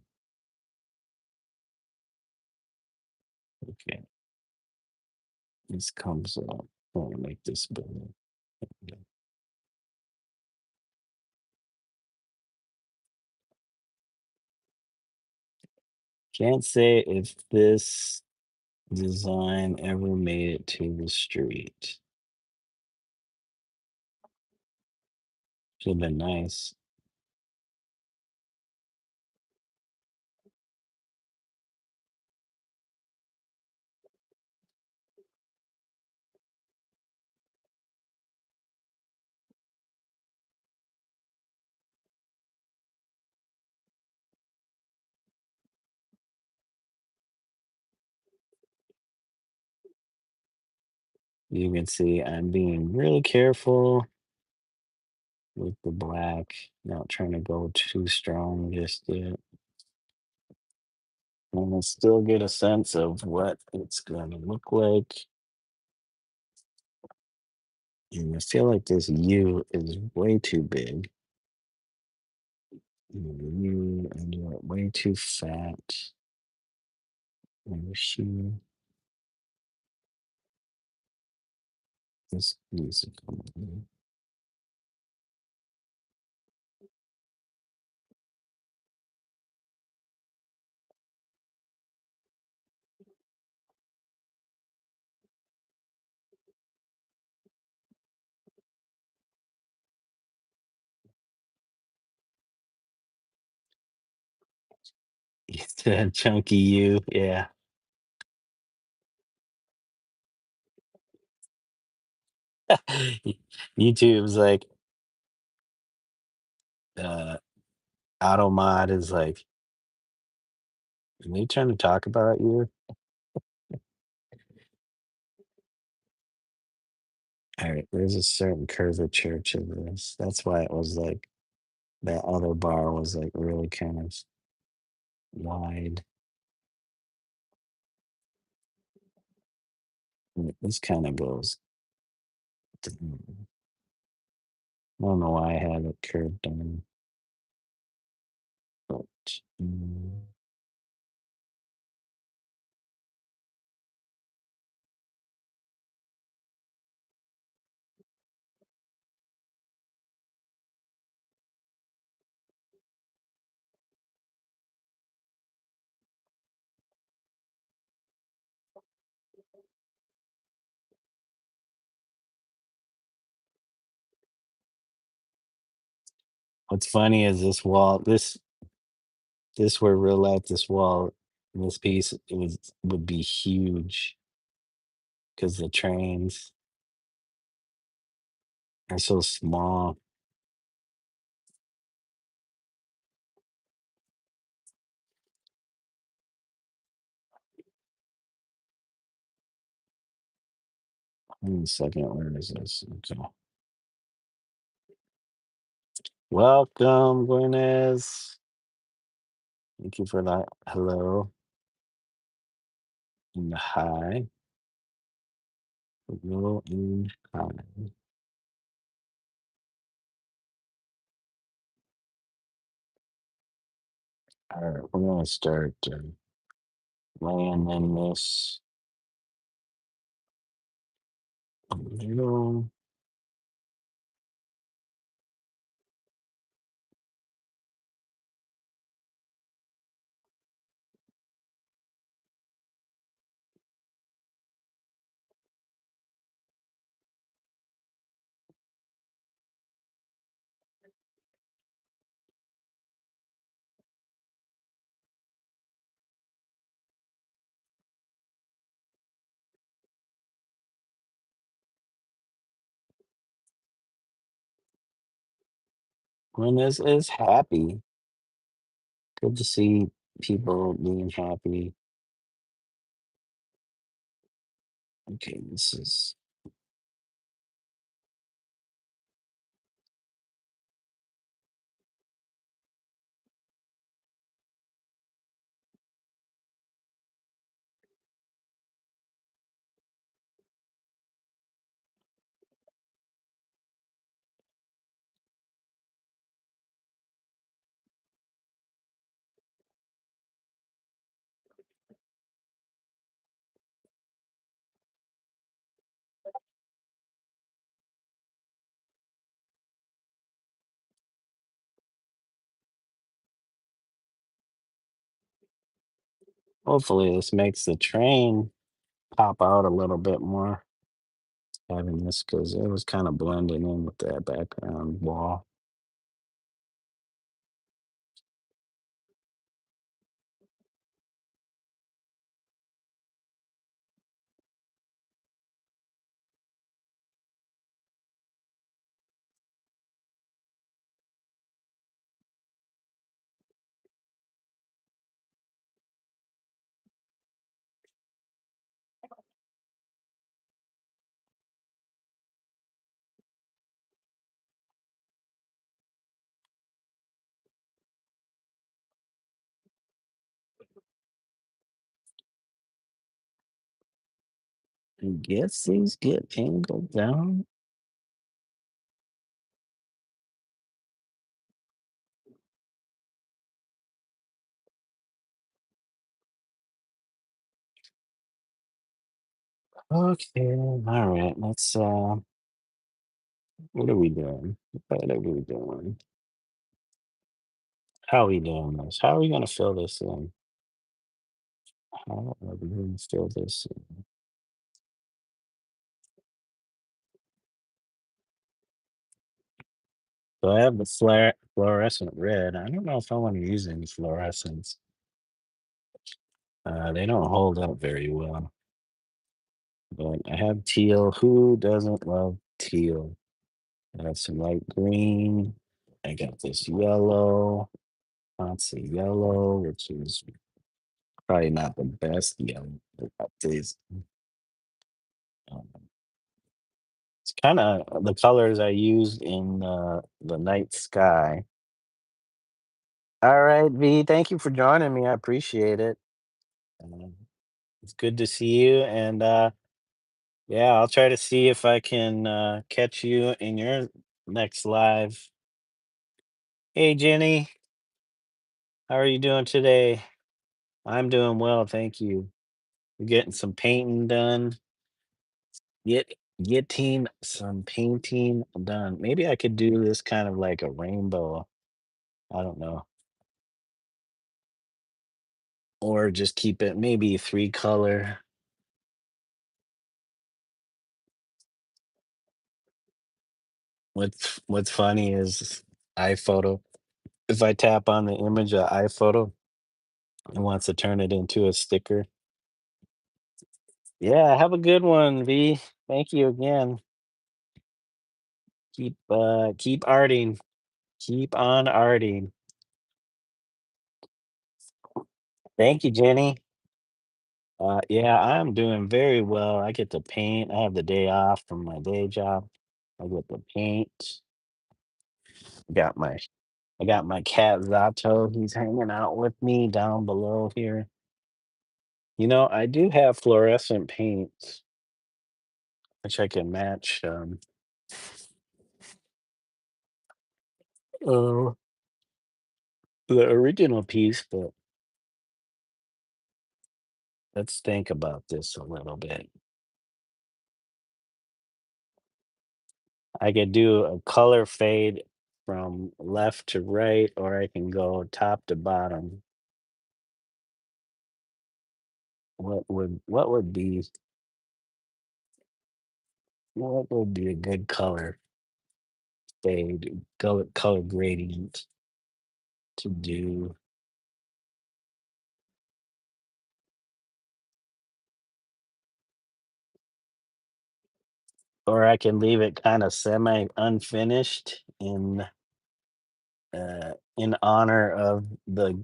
Okay, this comes up. I want to make this building. Can't say if this design ever made it to the street. Should have been nice. You can see I'm being really careful with the black, not trying to go too strong just yet. And I still get a sense of what it's going to look like. And I feel like this U is way too big. You and you're way too fat. And she, this needs to come in. It's a chunky U, yeah. YouTube's like, uh, Automod is like, are they trying to talk about you? All right, there's a certain curvature to this. That's why it was like that other bar was like really kind of wide. And this kind of goes. I don't know why I had it curved down, but what's funny is this wall. This were real life. This wall, this piece, would be huge because the trains are so small. Hold on a second, where is this? Okay. Welcome, Gwenez. Thank you for that. Hello and hi. Hello and hi. All right, we're gonna start laying in this a little. when this is happy. Good to see people being happy. Okay, this is hopefully this makes the train pop out a little bit more. Having this because it was kind of blending in with that background wall. I guess these get angled down. Okay, all right. Let's what are we doing? What are we doing? How are we doing this? How are we gonna fill this in? How are we gonna fill this in? So I have the fluorescent red. I don't know if I want to use any fluorescents. They don't hold up very well. But I have teal. Who doesn't love teal? I have some light green. I got this yellow. Lots of yellow, which is probably not the best yellow. But that is, um, it's kind of the colors I used in the night sky. All right, V. Thank you for joining me. I appreciate it. Um, it's good to see you, and yeah, I'll try to see if I can catch you in your next live. Hey, Jenny, how are you doing today? I'm doing well, thank you. We're getting some painting done. Get getting some painting done. Maybe I could do this kind of like a rainbow. I don't know, or just keep it maybe three color. What's funny is iPhoto. If I tap on the image of iPhoto, it wants to turn it into a sticker. Yeah, have a good one, V. Thank you again. Keep arting. Keep on arting. Thank you, Jenny. Yeah, I'm doing very well. I get to paint. I have the day off from my day job. I get to paint. Got my I got my cat Zato. He's hanging out with me down below here. I do have fluorescent paints, which I can match uh, the original piece, but let's think about this a little bit. I could do a color fade from left to right, or I can go top to bottom. What would be a good color fade, color gradient to do? Or I can leave it kind of semi unfinished in in honor of the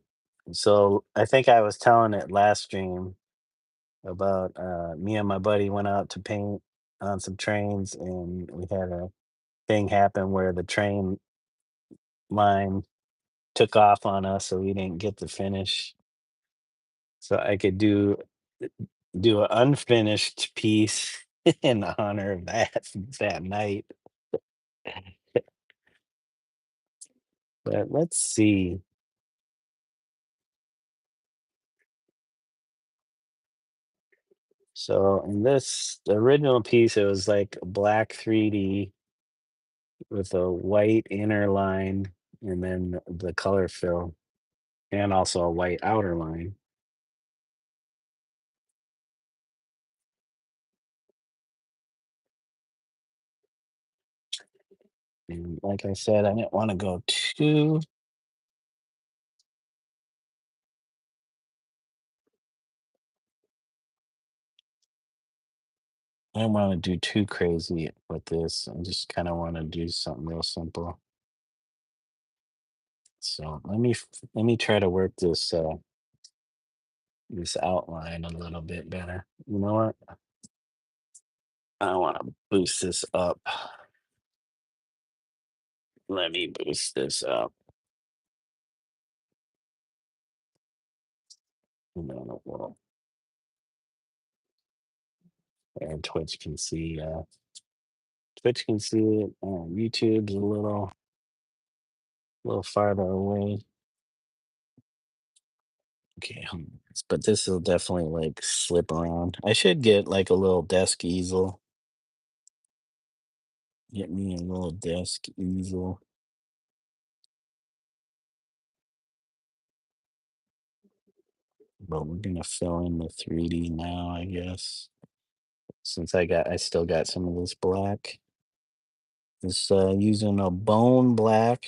so I think I was telling it last stream about me and my buddy went out to paint on some trains and we had a thing happen where the train line took off on us so we didn't get to finish. So I could do an unfinished piece in honor of that night. But let's see. So in this the original piece, it was like black 3D with a white inner line and then the color fill and also a white outer line. And like I said, I didn't want to go too I don't want to do too crazy with this. I just kind of want to do something real simple. So let me try to work this outline a little bit better. You know what? I want to boost this up. Let me boost this up. And then it will, and Twitch can see it. YouTube's a little farther away. Okay, but this will definitely like slip around. I should get like a little desk easel. Get me a little desk easel. But we're gonna fill in the 3D now, I guess. Since I still got some of this black. It's using a bone black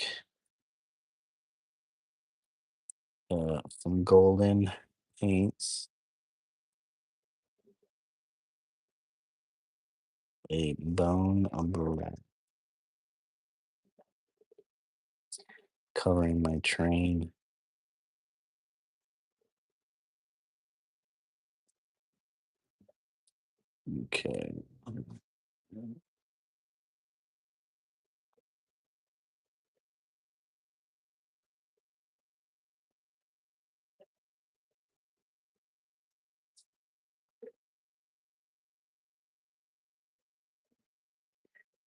from Golden Paints. A bone black covering my train. Okay.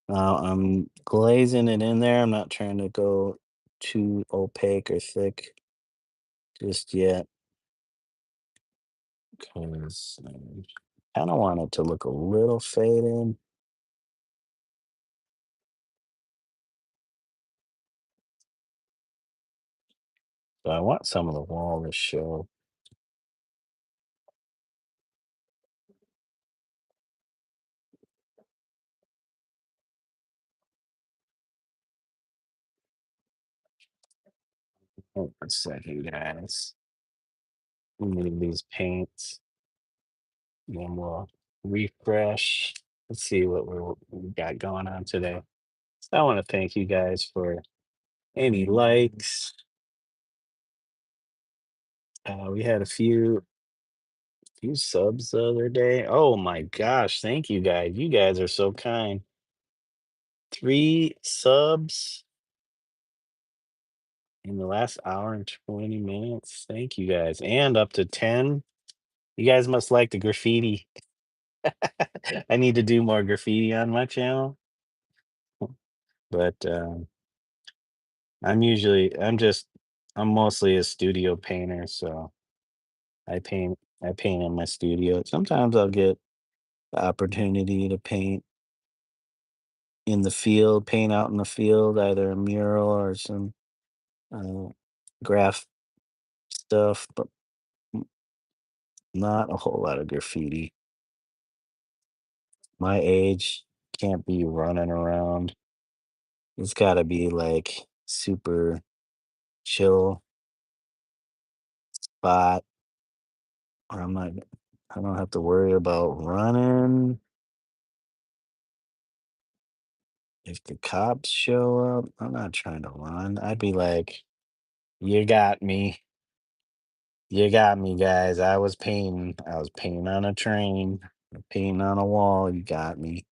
Now I'm glazing it in there. I'm not trying to go too opaque or thick just yet because I kind of want it to look a little faded. So I want some of the wall to show. Hold on a second, guys. Need these paints. Then we'll refresh. Let's see what we got going on today. So I want to thank you guys for any likes. We had a few subs the other day. Oh my gosh, thank you guys. You guys are so kind. 3 subs in the last hour and 20 minutes. Thank you guys. And up to 10. You guys must like the graffiti. I need to do more graffiti on my channel. But I'm mostly a studio painter, so I paint in my studio. Sometimes I'll get the opportunity to paint in the field, paint out in the field, either a mural or some uh, graph stuff, but not a whole lot of graffiti. My age can't be running around. It's got to be like super chill spot where I don't have to worry about running. If the cops show up, I'm not trying to run. I'd be like, "You got me. You got me, guys. I was painting. I was painting on a train, painting on a wall. You got me.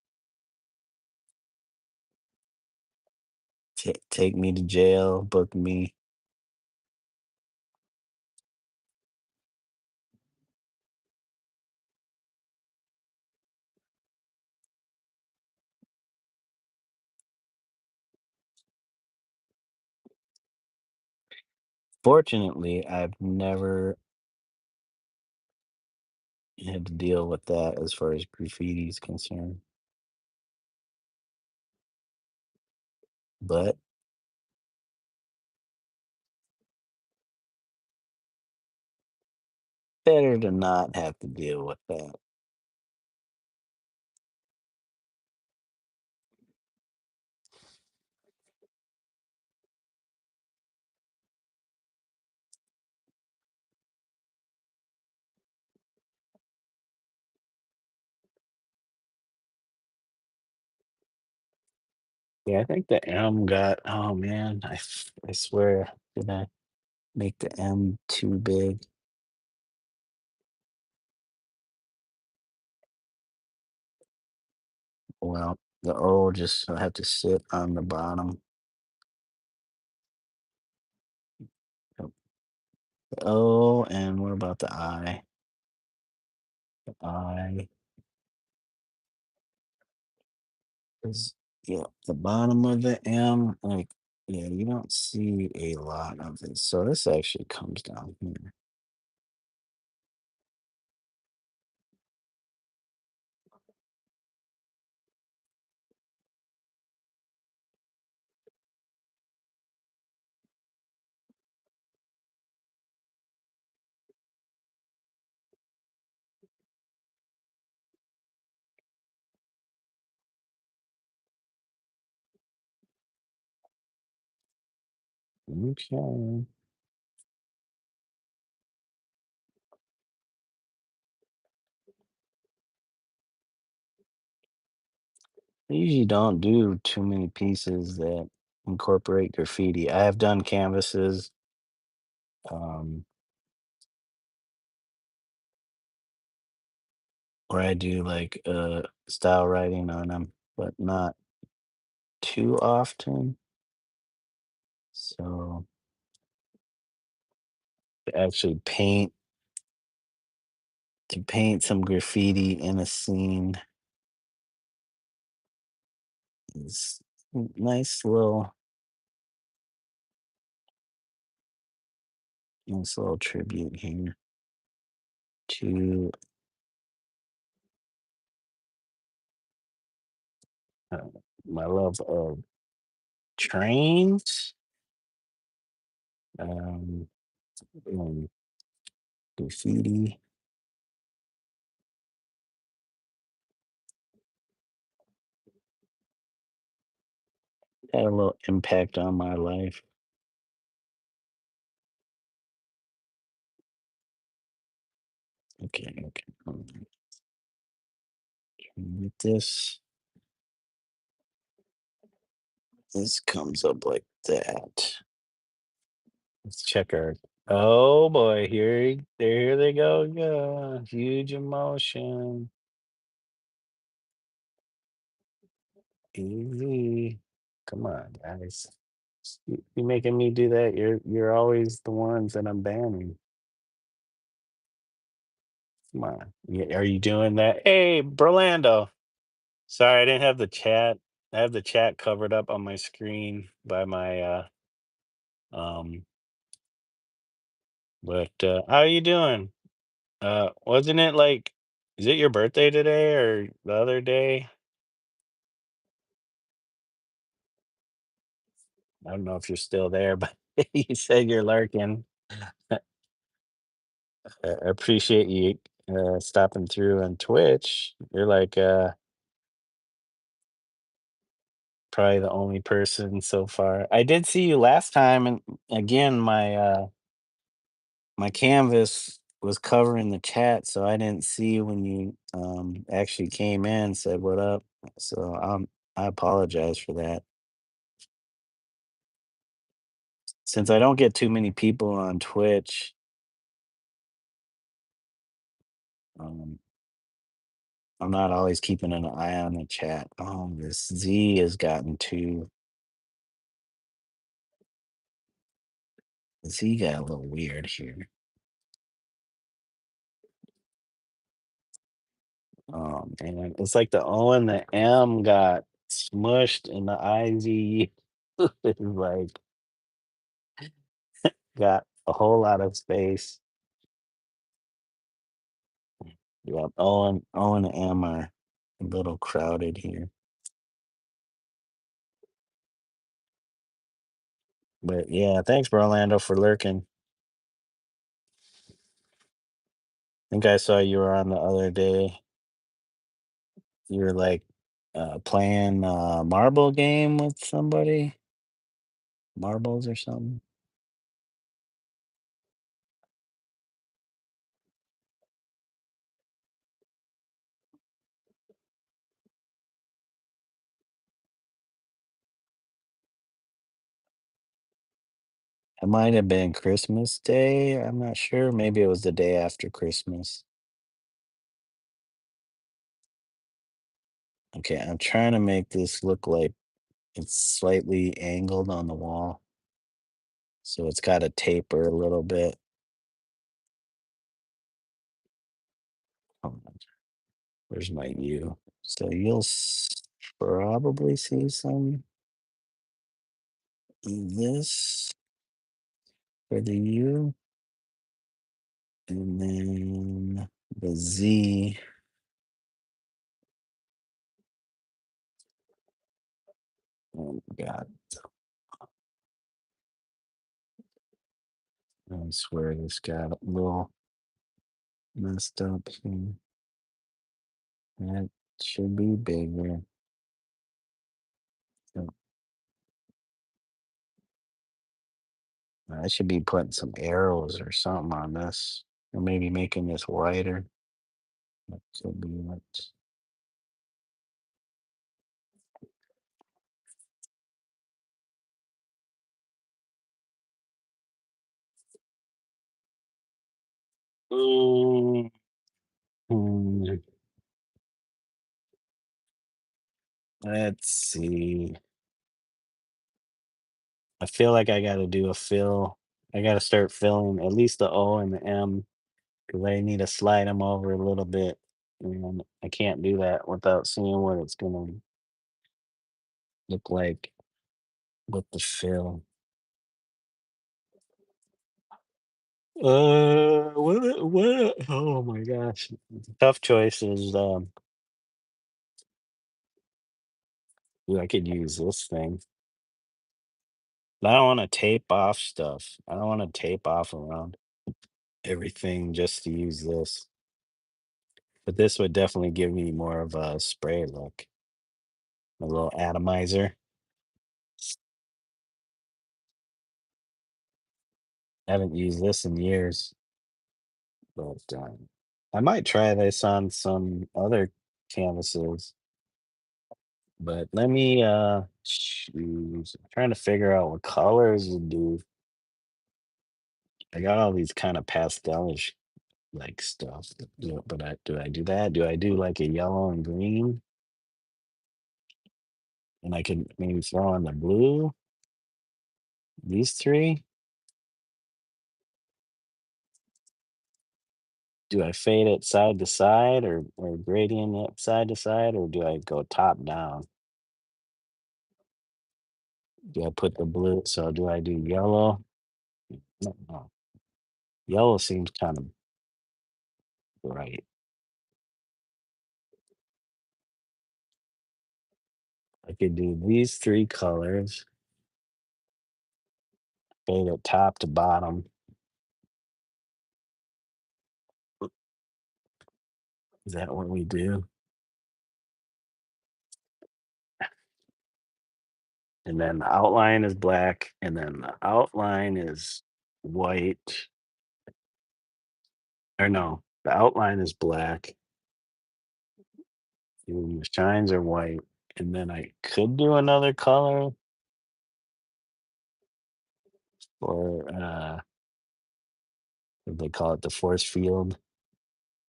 Take me to jail. Book me." Fortunately, I've never had to deal with that as far as graffiti is concerned. But better to not have to deal with that. Yeah, I think the M got. Oh man, I swear, did I make the M too big? Well, the O just have to sit on the bottom. Yep. The O, and what about the I? The I is, yeah, the bottom of the M. Like, yeah, you don't see a lot of it. So this actually comes down here. Okay. I usually don't do too many pieces that incorporate graffiti. I have done canvases, um, where I do like style writing on them, but not too often. So to actually paint some graffiti in a scene is nice little tribute here to uh, my love of trains, um, and graffiti. Had a little impact on my life. Okay, okay. With this, this comes up like that. Let's check our. Oh boy, here they go again. Huge emotion. Easy. Come on, guys. You making me do that. You're always the ones that I'm banning. Come on. Are you doing that? Hey, Berlando. Sorry, I didn't have the chat. I have the chat covered up on my screen by my um but how you doing? Wasn't it like, is it your birthday today or the other day? I don't know if you're still there, but you said you're lurking. I appreciate you stopping through on Twitch. You're like probably the only person so far. I did see you last time, and again my canvas was covering the chat, so I didn't see when you actually came in, said what up. So I apologize for that. Since I don't get too many people on Twitch, um, I'm not always keeping an eye on the chat. Oh, this Z has gotten too. Z got a little weird here. And it's like the O and the M got smushed, and the IZ is like got a whole lot of space. Yep, O and M are a little crowded here. But yeah, thanks, Orlando, for lurking. I think I saw you were on the other day. You were like playing a marble game with somebody, marbles or something. It might have been Christmas Day. I'm not sure. Maybe it was the day after Christmas. Okay, I'm trying to make this look like it's slightly angled on the wall. So it's got to taper a little bit. Hold on. Where's my U? So you'll probably see some of this for the U. And then the Z. Oh my God. I swear this got a little messed up here. That should be bigger. Yep. I should be putting some arrows or something on this. Or maybe making this wider. That should be what. Mm, hmm, let's see. I feel like I got to do a fill. I got to start filling at least the O and the M because I need to slide them over a little bit. And I can't do that without seeing what it's going to look like with the fill. What? Oh my gosh. Tough choices. Ooh, I could use this thing. But I don't want to tape off stuff. I don't want to tape off around everything just to use this. But this would definitely give me more of a spray look. A little atomizer. I haven't used this in years, but I might try this on some other canvases. But let me choose. I'm trying to figure out what colors to do. I got all these kind of pastelish like stuff. But do I do that? Do I do like a yellow and green? And I can maybe throw on the blue. These three. Do I fade it side to side or gradient it side to side, or do I go top down? Do I put the blue? So do I do yellow? No. Yellow seems kind of bright. I could do these three colors, fade it top to bottom. Is that what we do? And then the outline is black, and then the outline is white. Or no, the outline is black. And the shines are white, And then I could do another color for what they call it, the force field,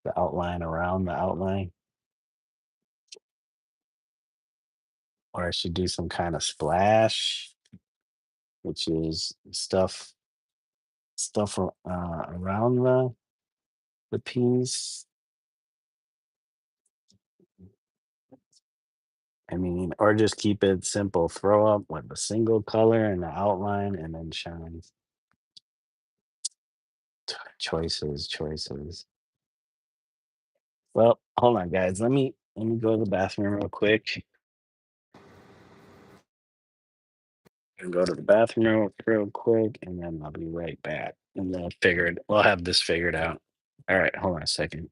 the outline around the outline. Or I should do some kind of splash, which is stuff around the piece. I mean, or just keep it simple. Throw up with a single color and the outline, and then shine. Choices, choices. Well, hold on, guys. Let me go to the bathroom real quick. And go to the bathroom real quick, and then I'll be right back. And then we'll have this figured out. All right, hold on a second.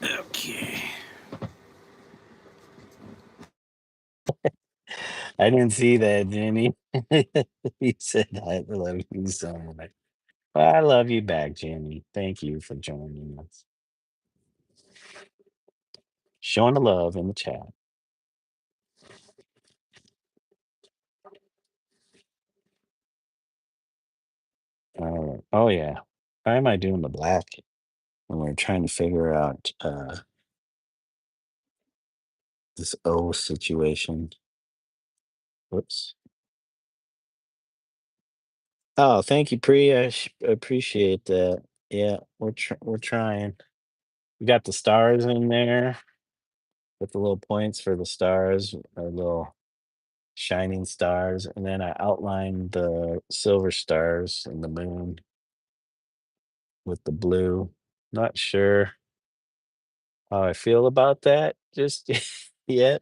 Okay. I didn't see that, Jenny. You said I love you so much. Well, I love you back, Jenny. Thank you for joining us. Showing the love in the chat. Oh yeah. Why am I doing the black when we're trying to figure out this O situation? Whoops. Oh, thank you, Pri. Appreciate that. Yeah, we're trying. We got the stars in there with the little points for the stars, or little shining stars, and then I outlined the silver stars and the moon with the blue. Not sure how I feel about that just yet.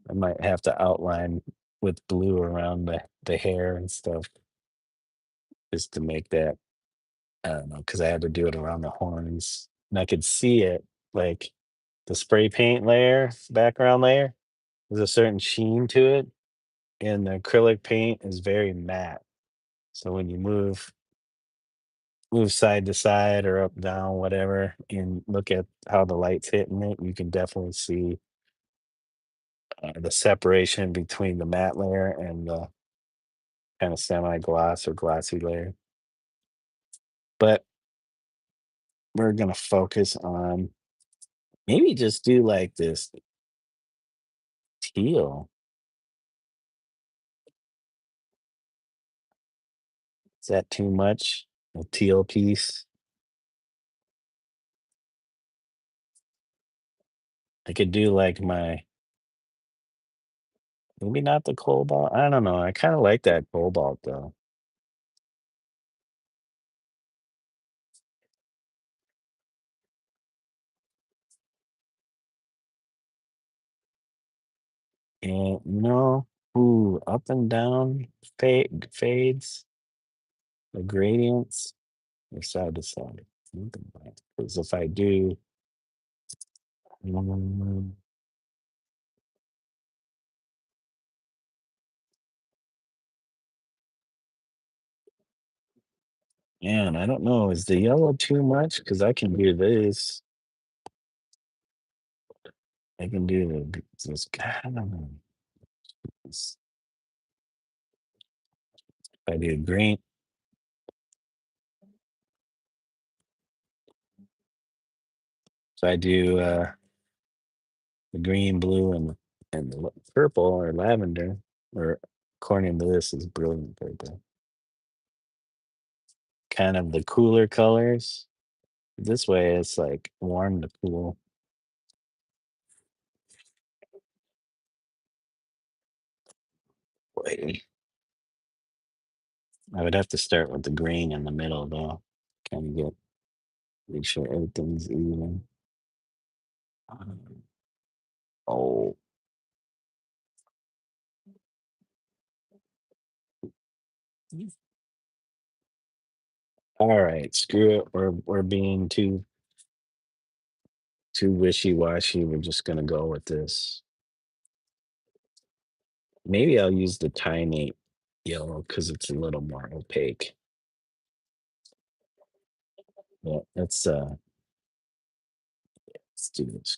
I might have to outline with blue around the hair and stuff just to make that. I don't know, because I had to do it around the horns, and I could see it, like, the spray paint layer, background layer, there's a certain sheen to it, and the acrylic paint is very matte. So when you move side to side or up, down, whatever, and look at how the light's hitting it, you can definitely see, the separation between the matte layer and the kinda semi-gloss or glossy layer. But we're gonna focus on maybe just do, like, this Teal. Is that too much? A teal piece? I could do like my maybe not the cobalt. I don't know. I kind of like that cobalt though. And no, ooh, up and down fades, the gradients, or side to side. Because if I do, mm, man, I don't know. Is the yellow too much? Because I can do this. I can do this. I don't know. If I do green, so I do the green, blue, and the purple or lavender, or according to this is brilliant purple. Kind of the cooler colors. This way, it's like warm to cool. Wait, I would have to start with the green in the middle though. Kind of get make sure everything's even. Um, Oh, all right. Screw it. We're being too wishy washy. We're just gonna go with this. Maybe I'll use the tiny yellow because it's a little more opaque. Yeah, let's do this.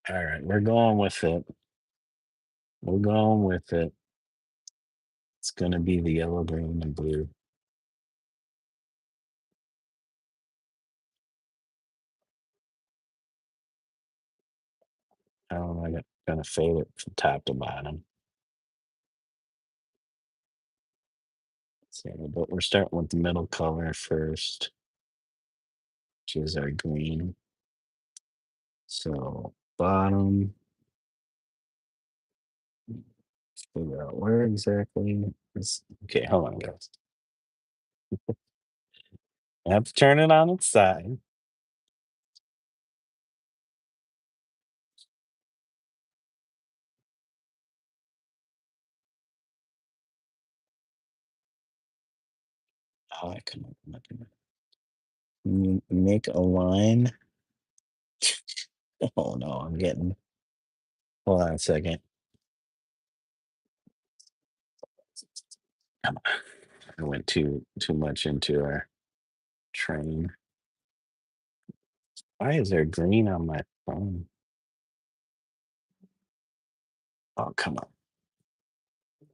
All right, we're going with it. We're going with it. It's gonna be the yellow, green, and blue. I'm gonna fade it from top to bottom. So, but we're starting with the middle color first, which is our green. So bottom, figure out where exactly. Okay, hold on, guys. I have to turn it on its side. Oh, I couldn't. Make a line. Oh no, I'm getting. Hold on a second. Come on. I went too much into our train. Why is there green on my phone? Oh, come on.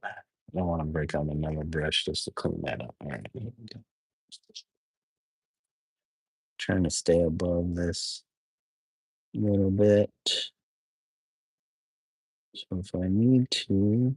I don't want to break out another brush just to clean that up. All right. Here we go. Trying to stay above this a little bit. So if I need to,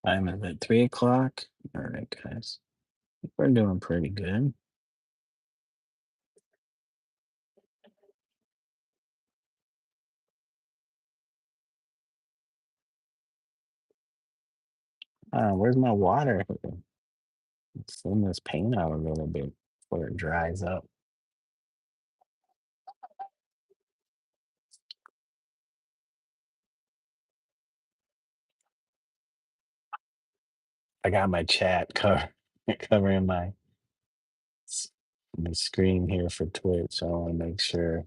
Time is at 3 o'clock. All right, guys. We're doing pretty good. Where's my water? Let's thin this paint out a little bit before it dries up. I got my chat covering my screen here for Twitch. So I want to make sure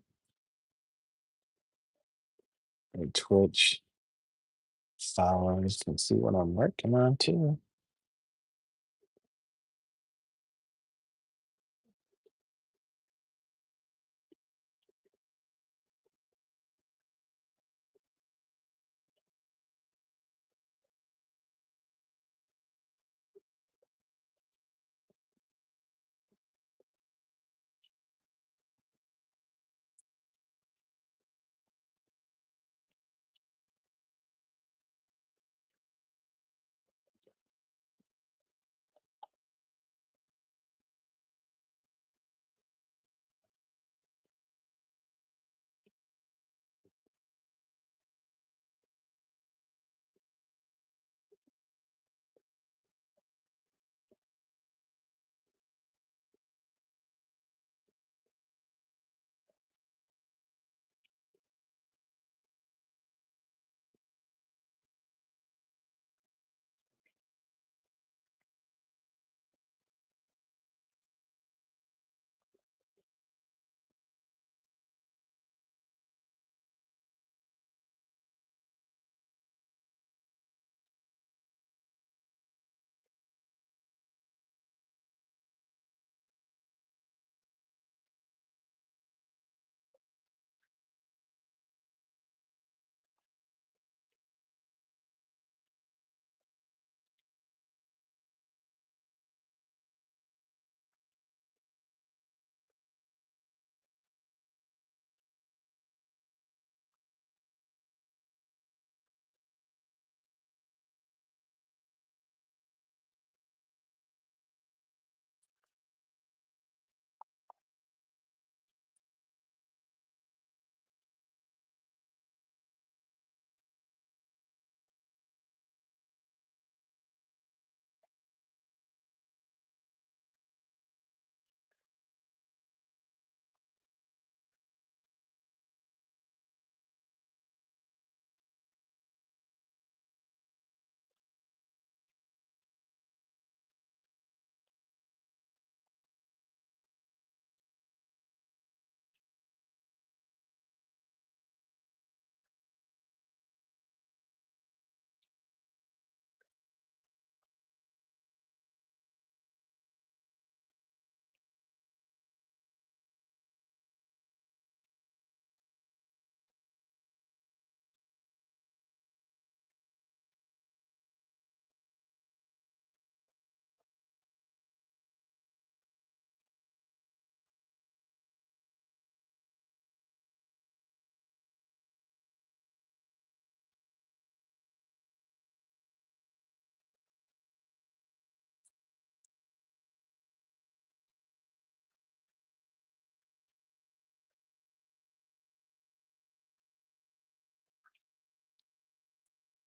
my Twitch followers can see what I'm working on too.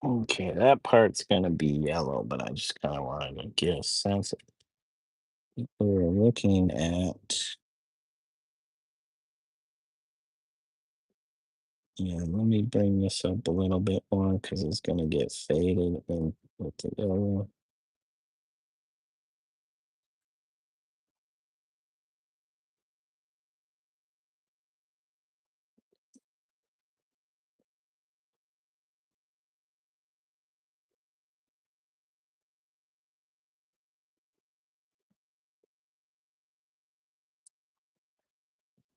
Okay, that part's gonna be yellow, but I just kind of wanted to get a sense of what we're looking at. Yeah, let me bring this up a little bit more because it's gonna get faded in with the yellow.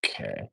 Okay.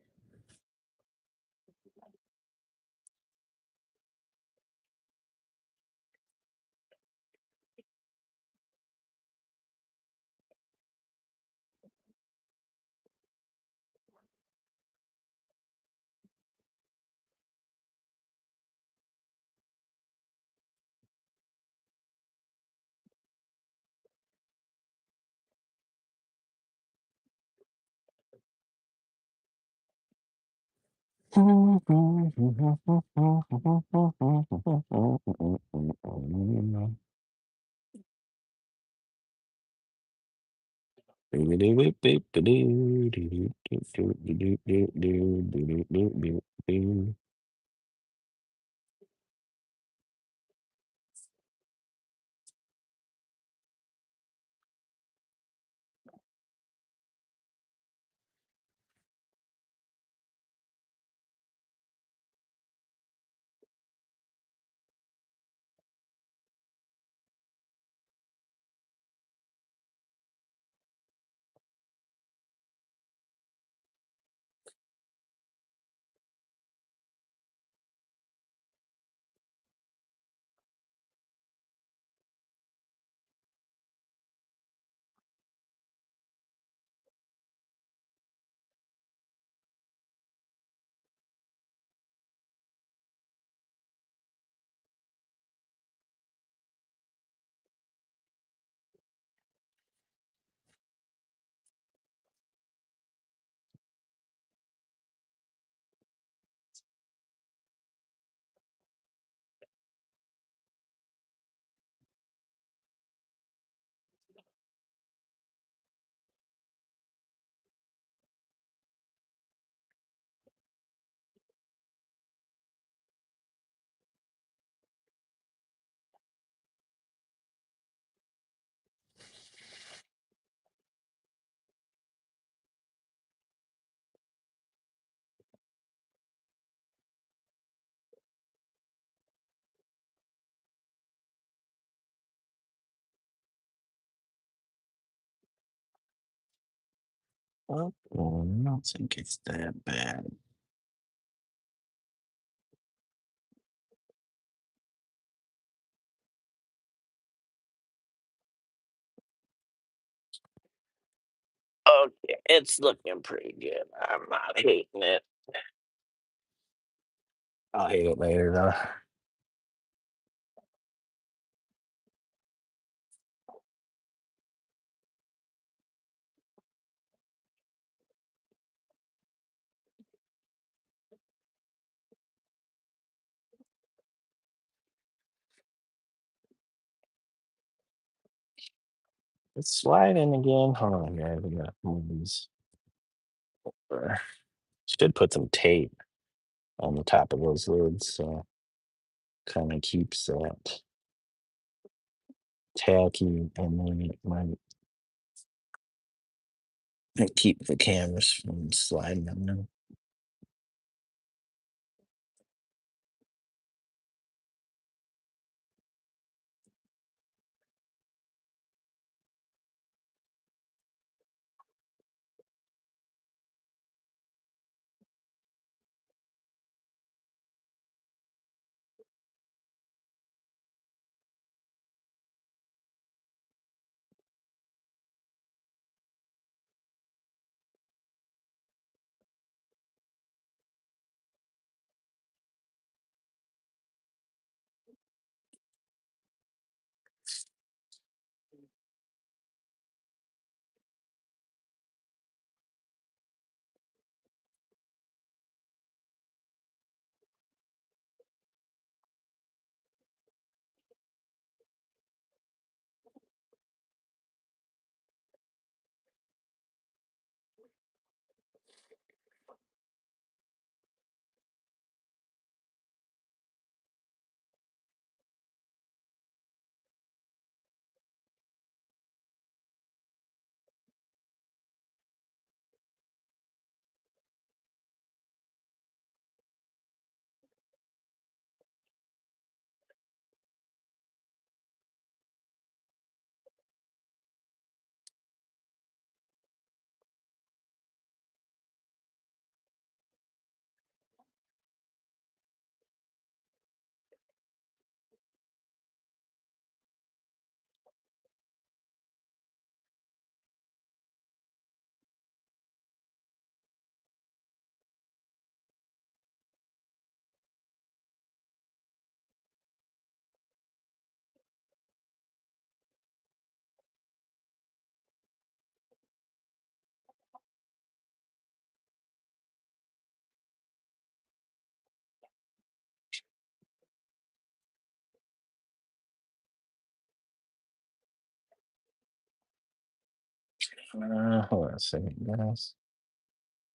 Oh, I don't think it's that bad. Okay, it's looking pretty good. I'm not hating it. I'll hate it later though. It's sliding again. Hold on, guys. We got movies. Should put some tape on the top of those lids, so kind of keeps that tacky, and then it might keep the cameras from sliding on them. Hold on a second, guys.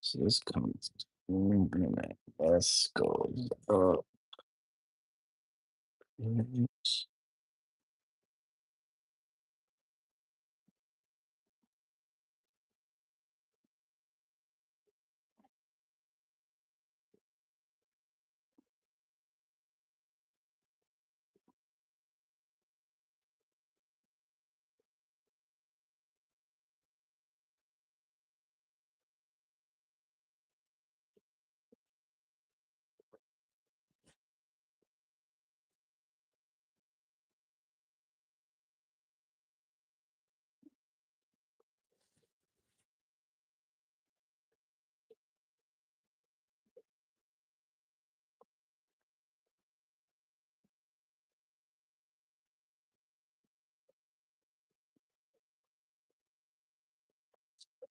So this comes. Let's go up.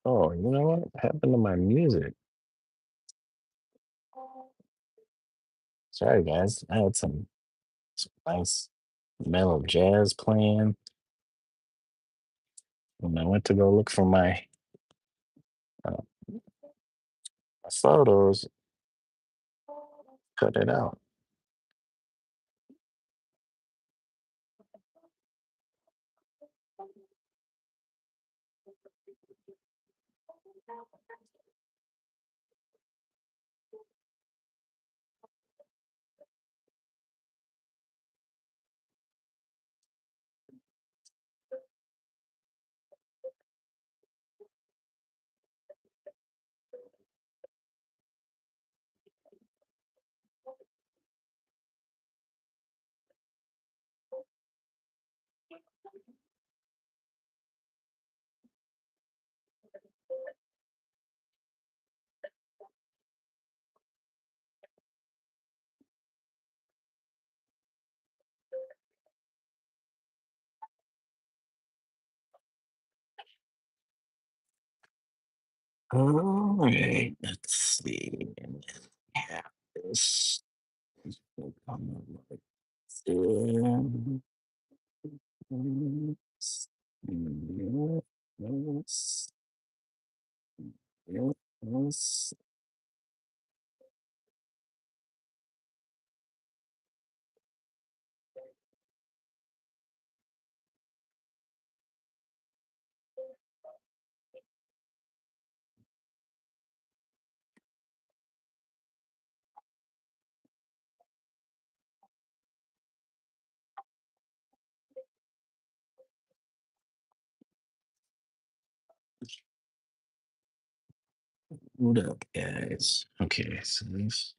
Oh, you know what happened to my music? Sorry, guys. I had some nice mellow jazz playing. When I went to go look for uh, my photos, cut it out. All right, let's see. Yeah, this. will come up like this. Yes, yes. What up, guys? Okay, so this.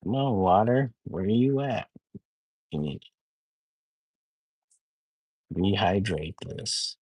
Come on, water. Where are you at? You need to rehydrate this.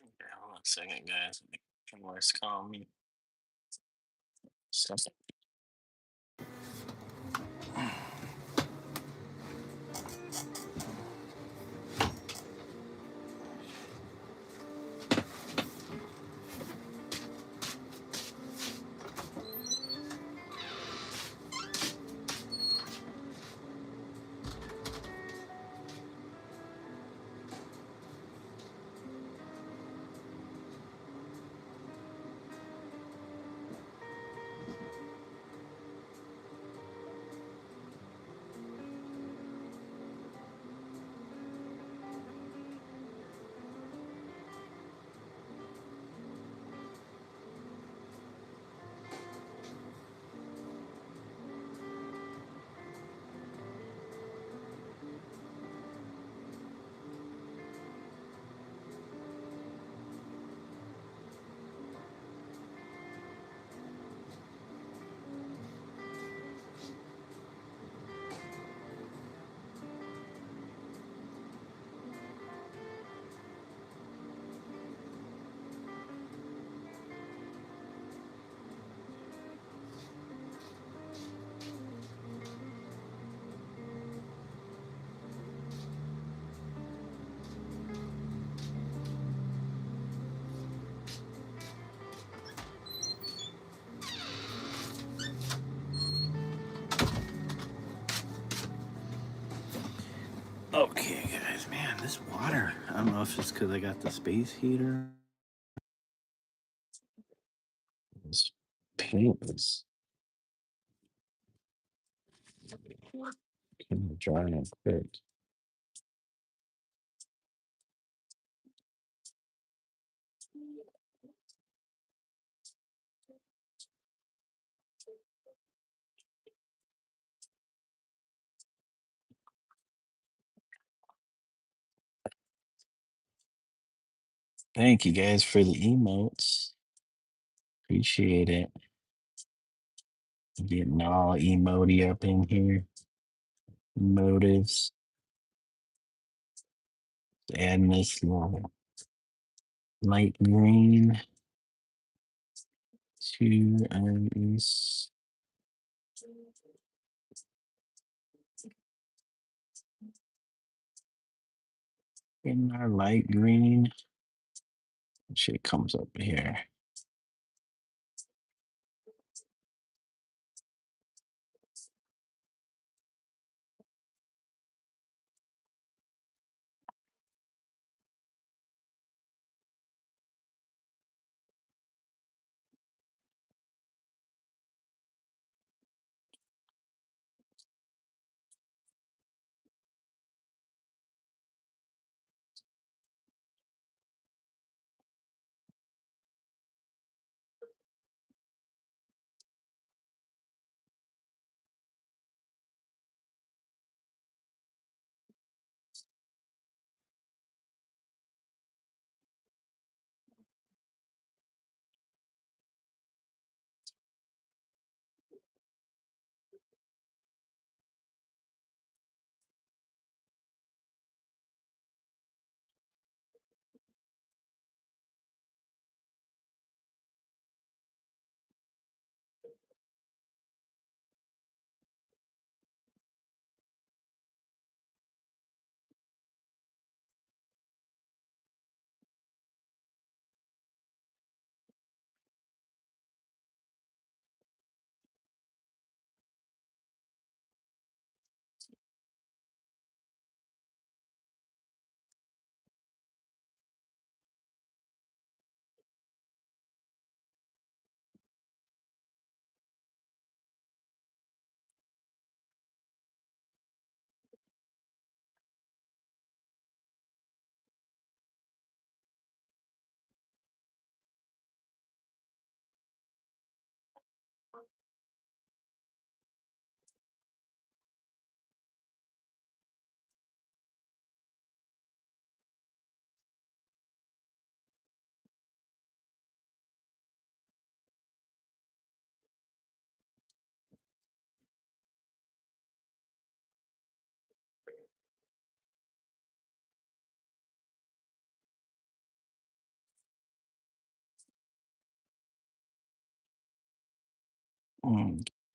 Okay, hold on a second, guys. Voice call me. Second. Okay, guys, man, this water. I don't know if it's because I got the space heater This paint is drying up quick. Thank you guys for the emotes. Appreciate it. Getting all emoty up in here. Motives. Adding this little light green to this. In our light green. Shit comes up here.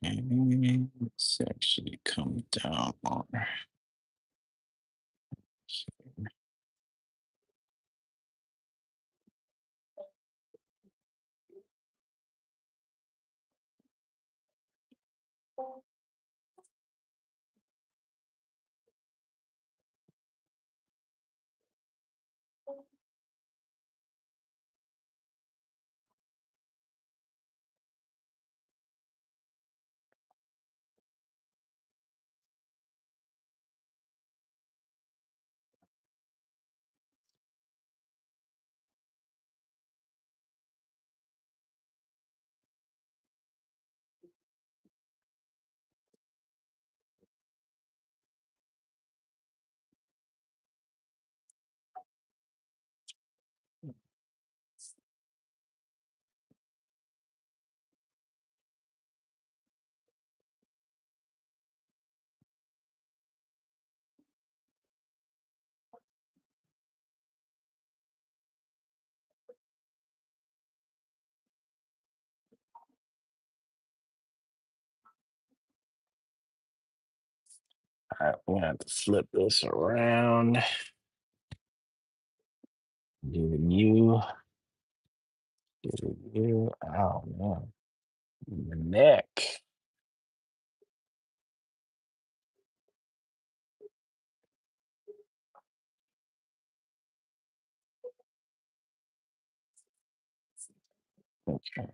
And let's actually come down on. All right, we're gonna have to flip this around. Do you? Do you? Oh man, the neck. Okay.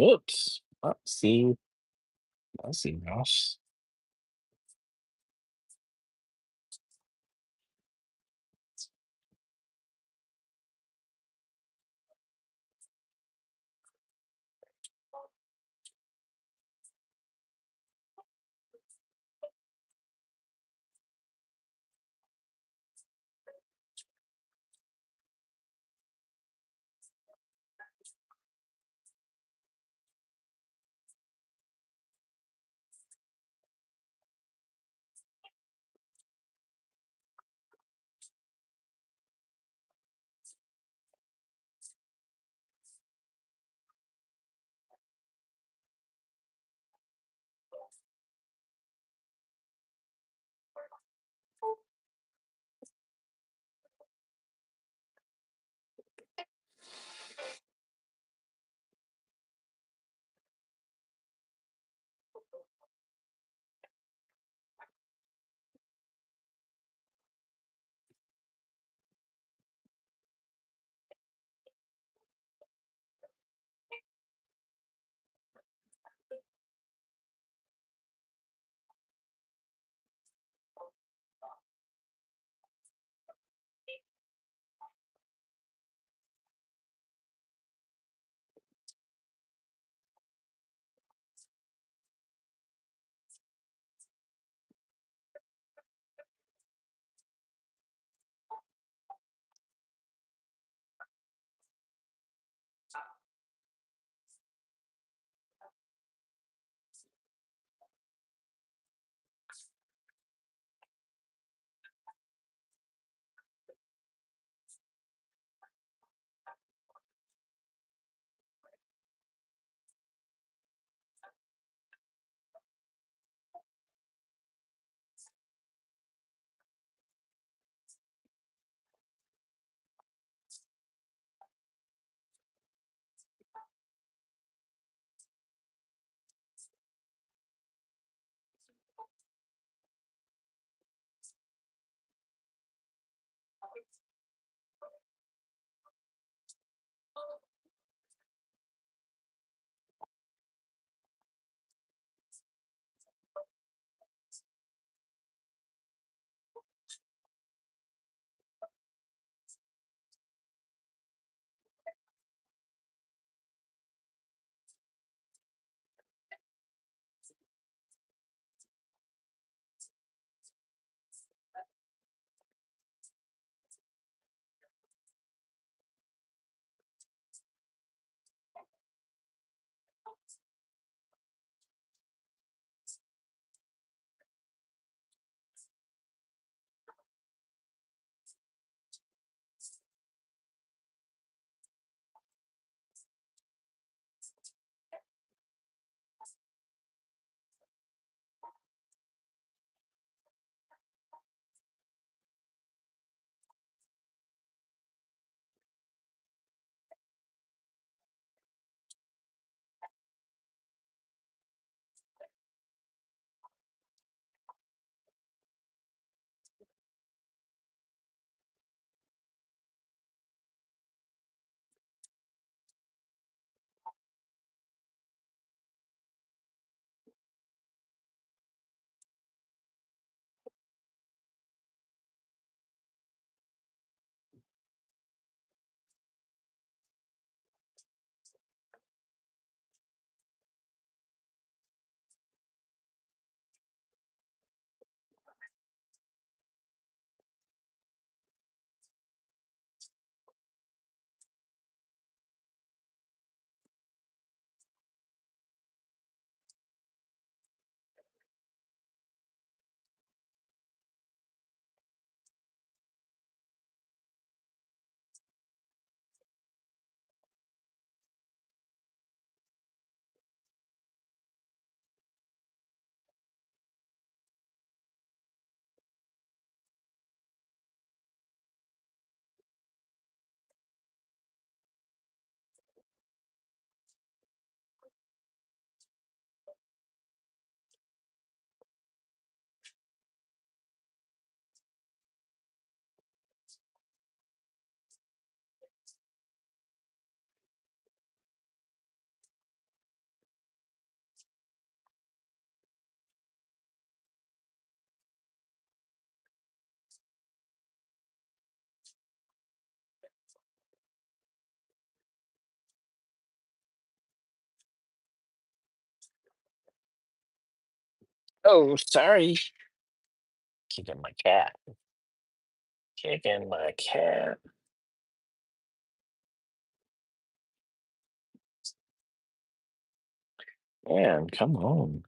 Oops. Oh, see, I see, Josh. Oh, sorry. Kicking my cat. Kicking my cat. Man, come on.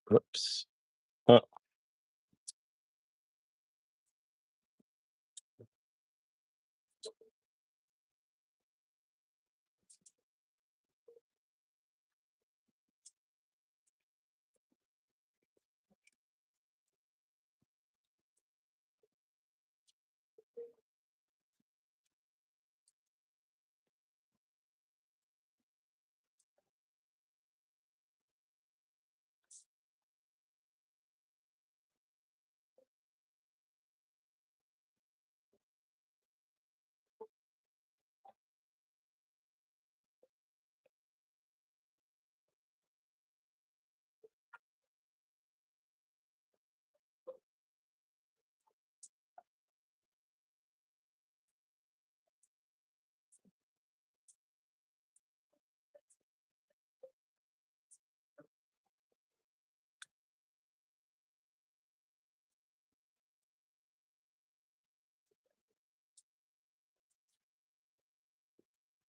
Whoops. Huh.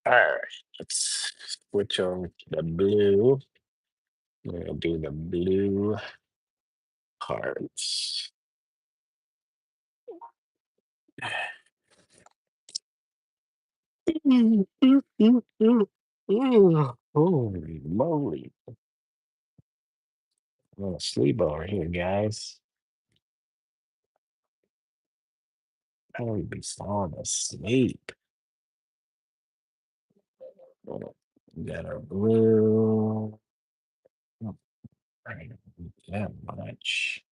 All right. Let's switch over to the blue. We're gonna do the blue parts. Holy moly. I'm gonna sleep over here, guys. I would be falling asleep. We got our blue. Oh, I don't need that much.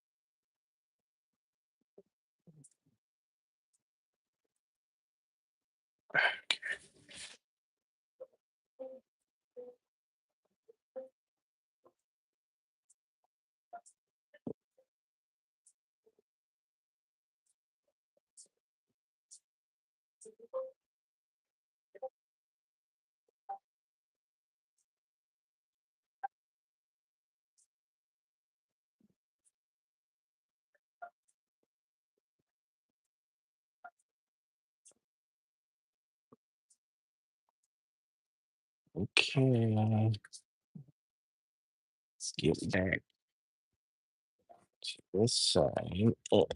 Okay, let's get back to this side. Oh,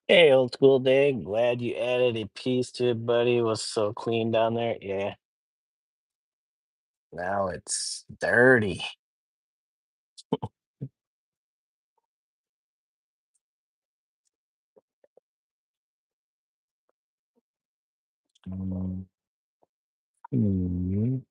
Hey, old school day. Glad you added a piece to it, buddy. It was so clean down there. Yeah. Now it's dirty. Mm, mm.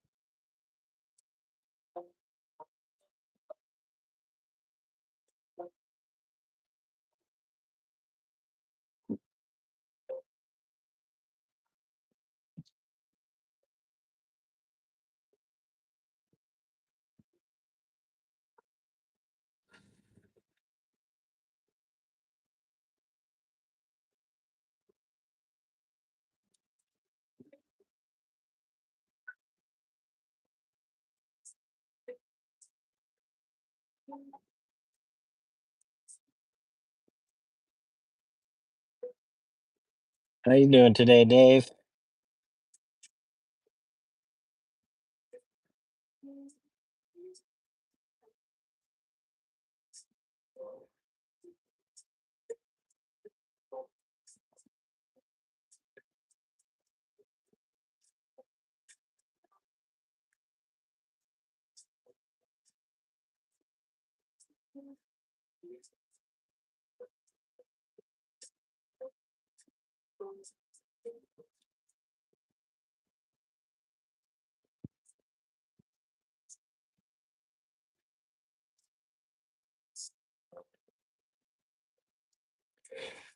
How you doing today, Dave?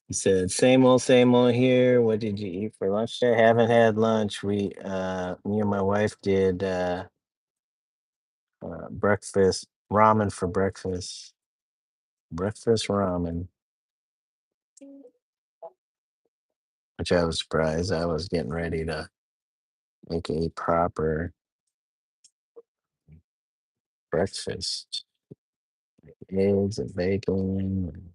He said, same old here. What did you eat for lunch today? Haven't had lunch. Me and my wife did breakfast ramen for breakfast. Breakfast ramen, which I was surprised. I was getting ready to make a proper breakfast, eggs and bacon.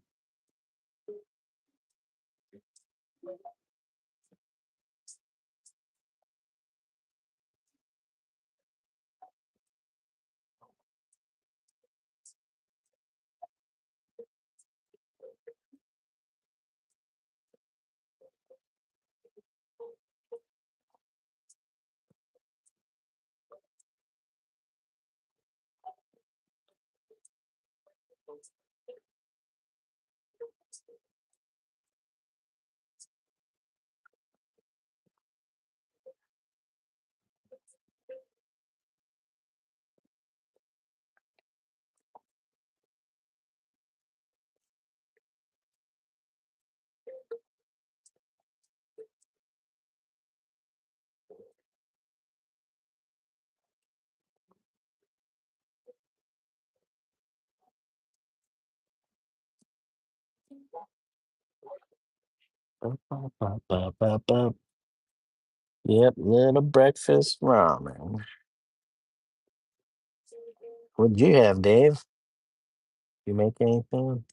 Ba-ba-ba-ba-ba. Yep, little breakfast ramen. What'd you have, Dave? You make anything?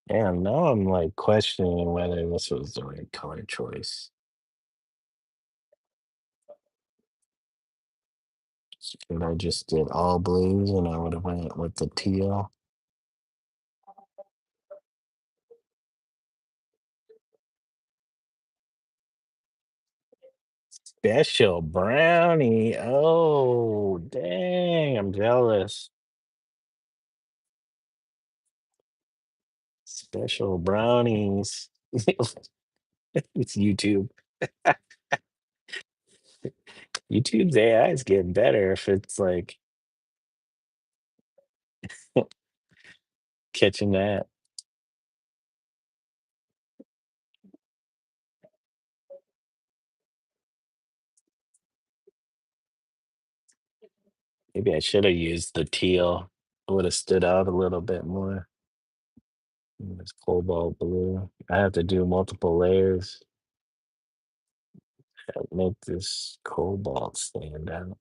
Damn, now I'm like questioning whether this was the right color choice. Should I just did all blues and I would have went with the teal? Special brownie. Oh, dang, I'm jealous. Special brownies. It's YouTube. YouTube's AI is getting better if it's like catching that. Maybe I should have used the teal. It would have stood out a little bit more. It's cobalt blue. I have to do multiple layers that make this cobalt stand out.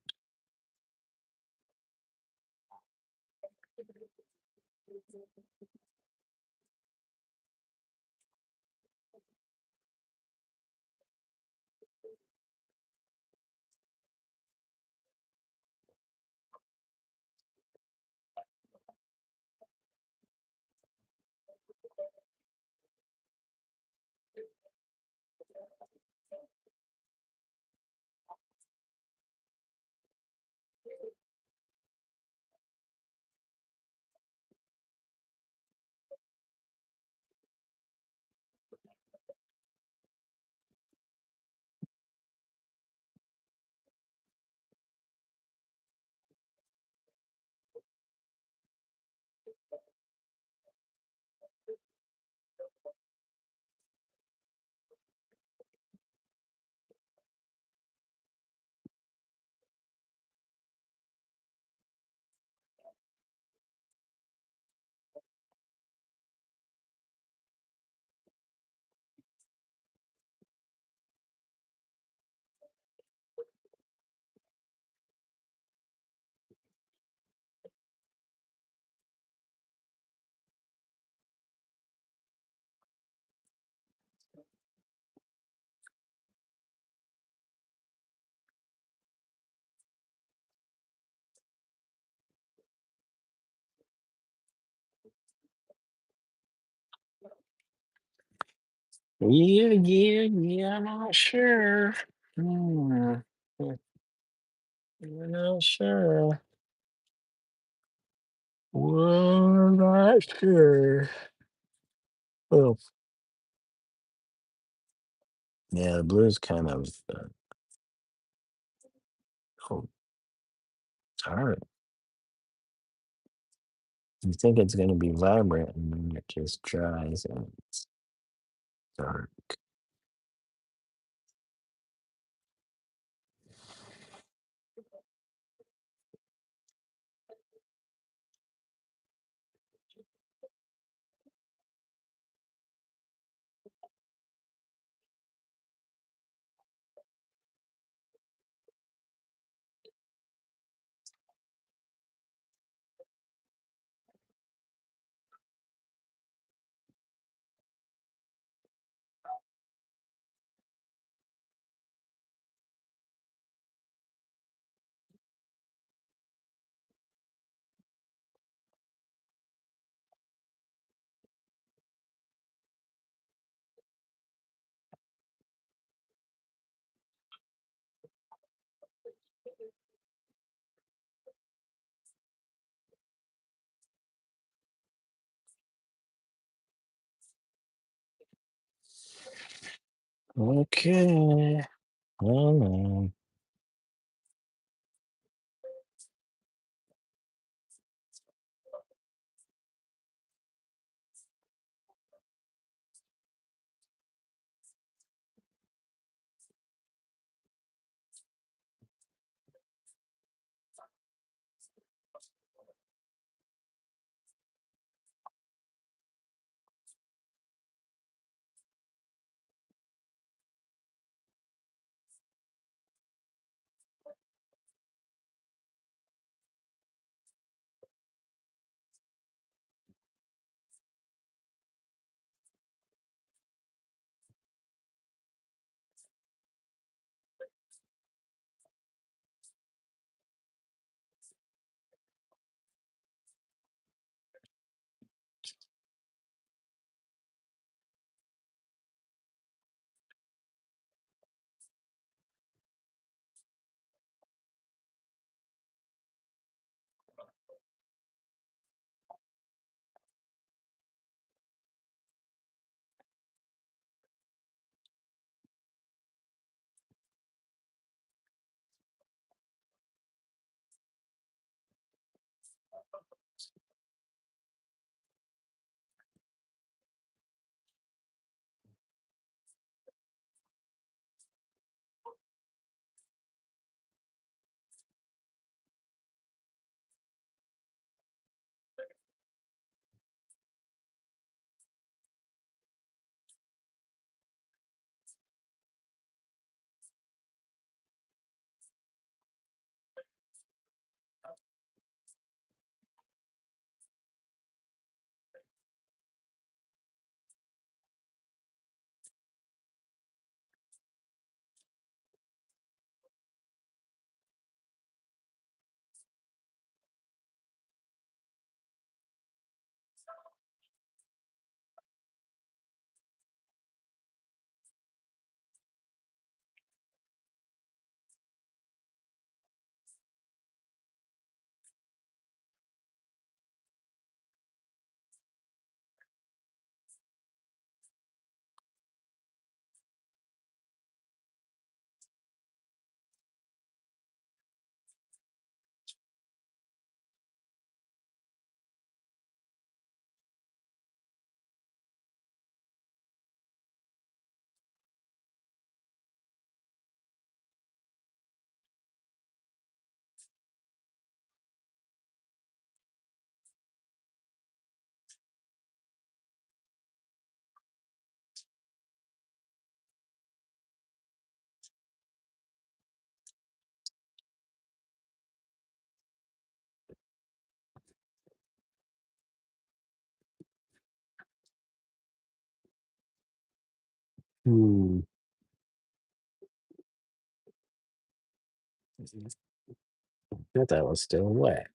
Yeah, yeah, yeah, I'm not sure. Hmm. We're not sure. We're not sure. Oh, yeah, the blue's kind of oh, dark. You think it's gonna be vibrant, and then it just dries and it's dark. Okay. Hold on. Ooh, I thought that was still wet.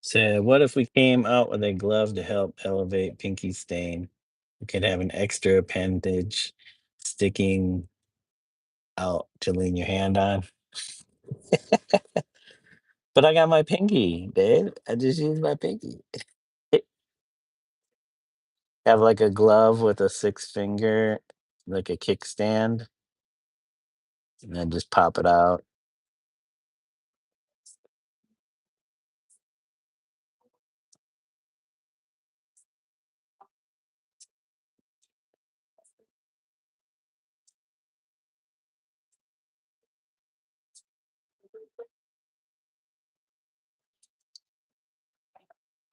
Said, what if we came out with a glove to help elevate pinky stain? We could have an extra appendage sticking out to lean your hand on. But I got my pinky, babe. I just used my pinky. Have like a glove with a six finger, like a kickstand, and then just pop it out.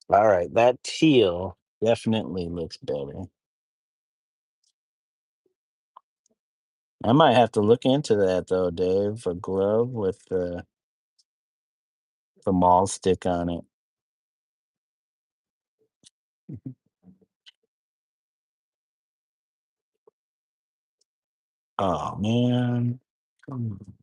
All right, that teal definitely looks better. I might have to look into that though, Dave. A glove with the mall stick on it. Oh man. Come on.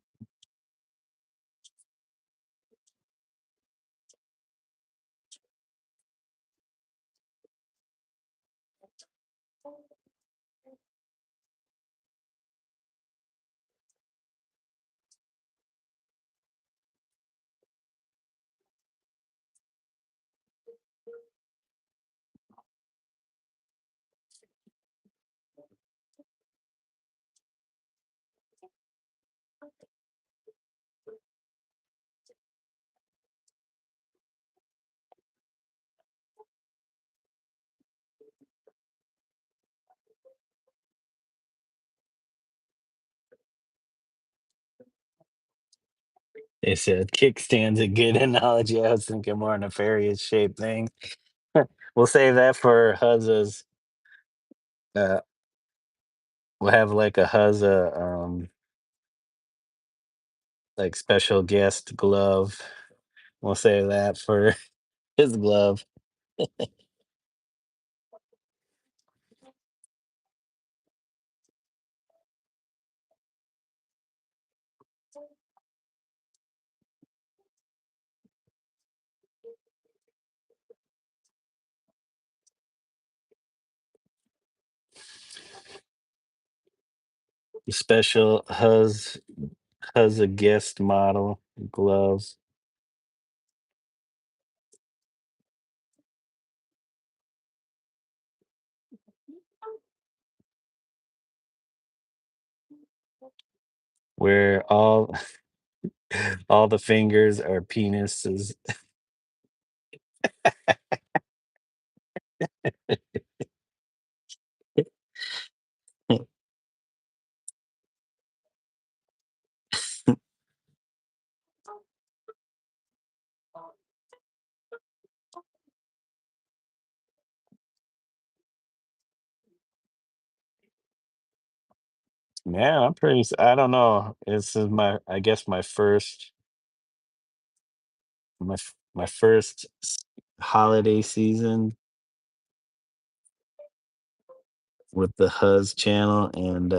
They said kickstand's a good analogy. I was thinking more nefarious shaped thing. We'll save that for Huzza's. Uh, we'll have like a Huzza, like special guest glove. We'll save that for his glove. Special Huzza guest model gloves where all the fingers are penises. Man, I don't know. This is I guess my first holiday season with the Huz channel, and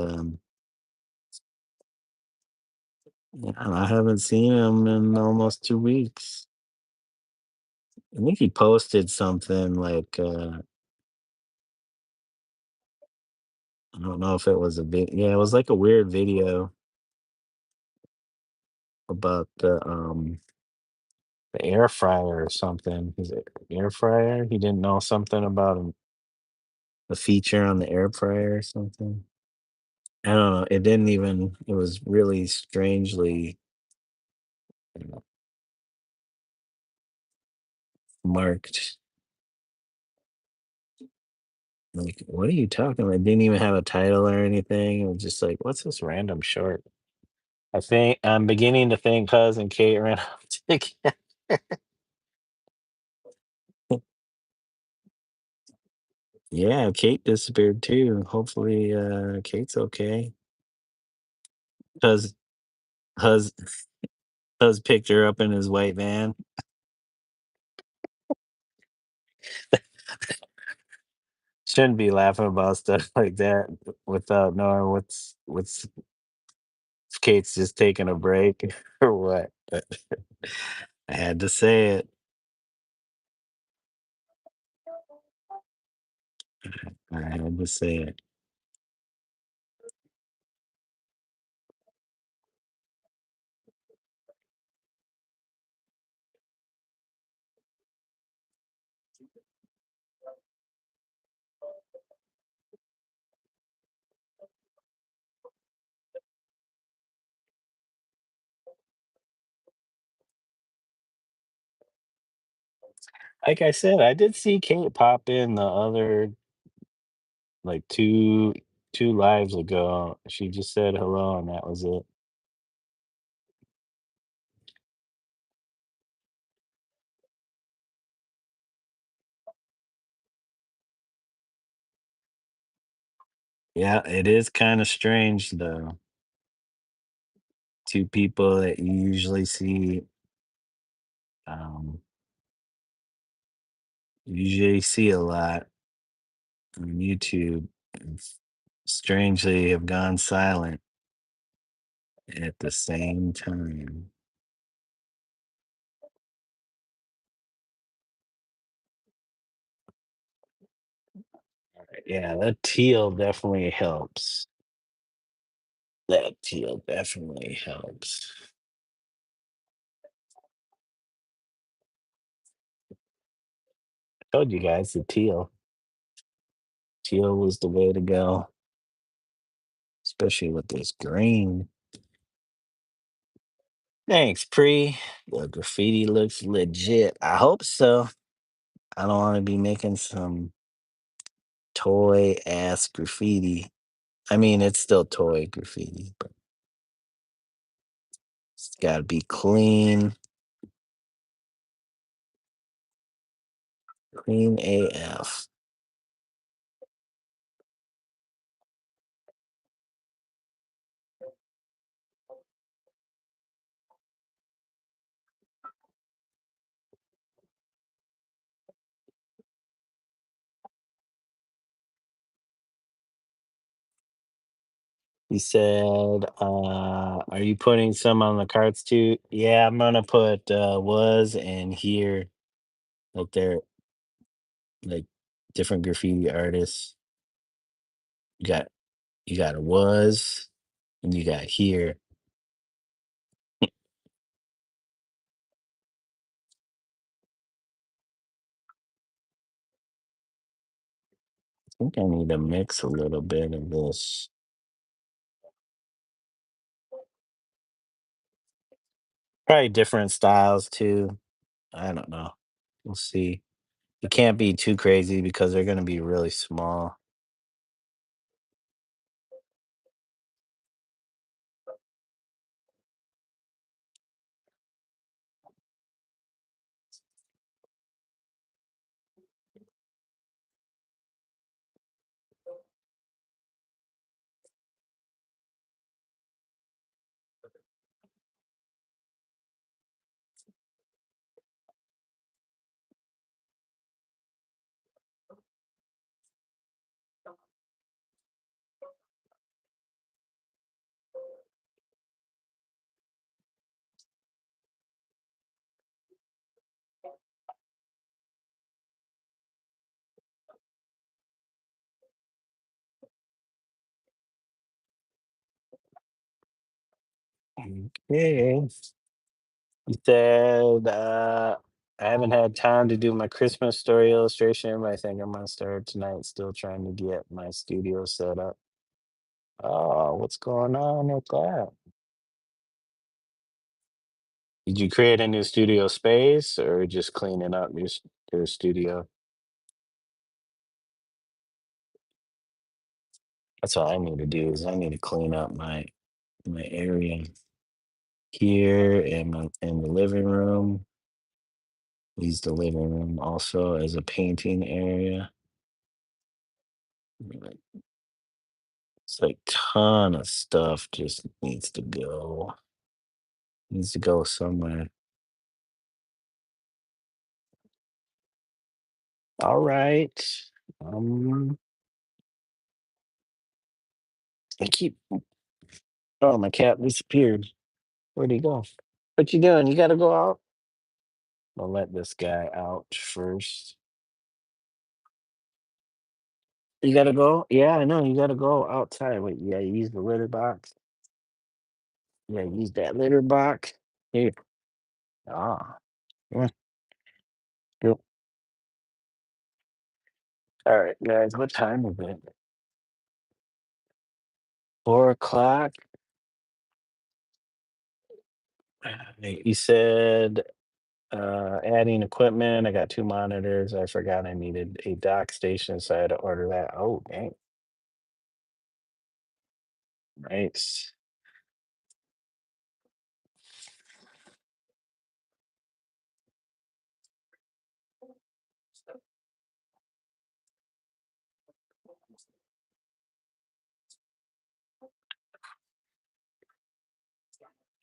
yeah, I haven't seen him in almost 2 weeks. I think he posted something like I don't know if it was a yeah, it was like a weird video about the air fryer or something. Is it air fryer? He didn't know something about a feature on the air fryer or something. I don't know. It didn't even. It was really strangely uh, marked. Like, what are you talking about? It didn't even have a title or anything. It was just like, what's this random short? I think I'm beginning to think cousin Kate ran out to get. Yeah, Kate disappeared too. Hopefully, Kate's okay. Cause Huz Huz picked her up in his white van. Shouldn't be laughing about stuff like that without knowing what's if Kate's just taking a break or what. But I had to say it. I had to say it. Like I said, I did see Kate pop in the other like two lives ago. She just said hello and that was it. Yeah, it is kind of strange though. Two people that you um usually see a lot on YouTube and strangely have gone silent at the same time. Yeah, that teal definitely helps. That teal definitely helps. Told you guys the teal. Teal was the way to go, especially with this green. Thanks, Pre. The graffiti looks legit. I hope so. I don't want to be making some toy ass graffiti. I mean, it's still toy graffiti, but it's got to be clean, clean AF. He said, "Are you putting some on the carts too?" Yeah, I'm gonna put was and here, like they're like different graffiti artists. You got you got a was and you got here. I think I need to mix a little bit of this. Probably different styles too. I don't know. We'll see. It can't be too crazy because they're gonna be really small. Okay. You said I haven't had time to do my Christmas story illustration, but I think I'm gonna start tonight. Still trying to get my studio set up. Oh, what's going on with that? Did you create a new studio space or just cleaning up your studio? That's all I need to do is I need to clean up my area here and in the living room. Use the living room also as a painting area. Like, it's like ton of stuff just needs to go. Needs to go somewhere. All right. Um, I keep. Oh, my cat disappeared. Where'd he go? What you doing? You got to go out. I'll let this guy out first. You got to go. Yeah, I know. You got to go outside. Wait, yeah, use the litter box. Yeah, use that litter box. Here. Ah. Come on, go. All right, guys. What time is it? 4 o'clock. You said adding equipment. I got two monitors. I forgot I needed a dock station, so I had to order that. Oh, dang. Nice.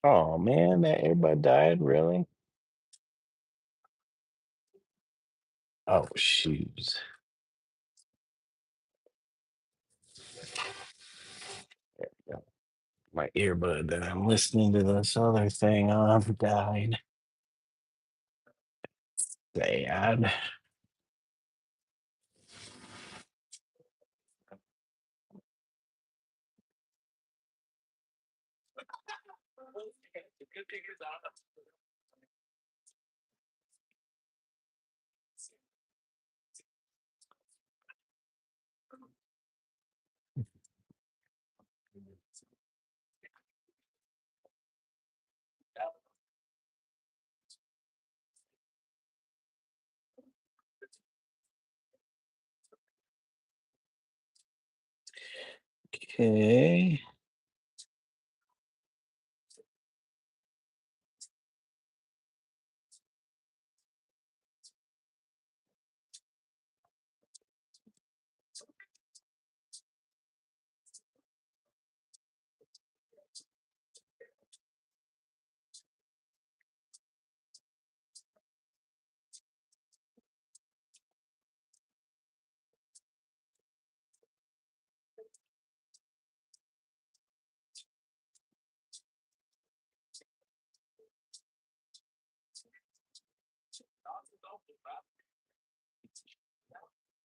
Oh man, that everybody died, really? Oh shoes. Yeah, my earbud that I'm listening to this other thing on died. Sad. Okay.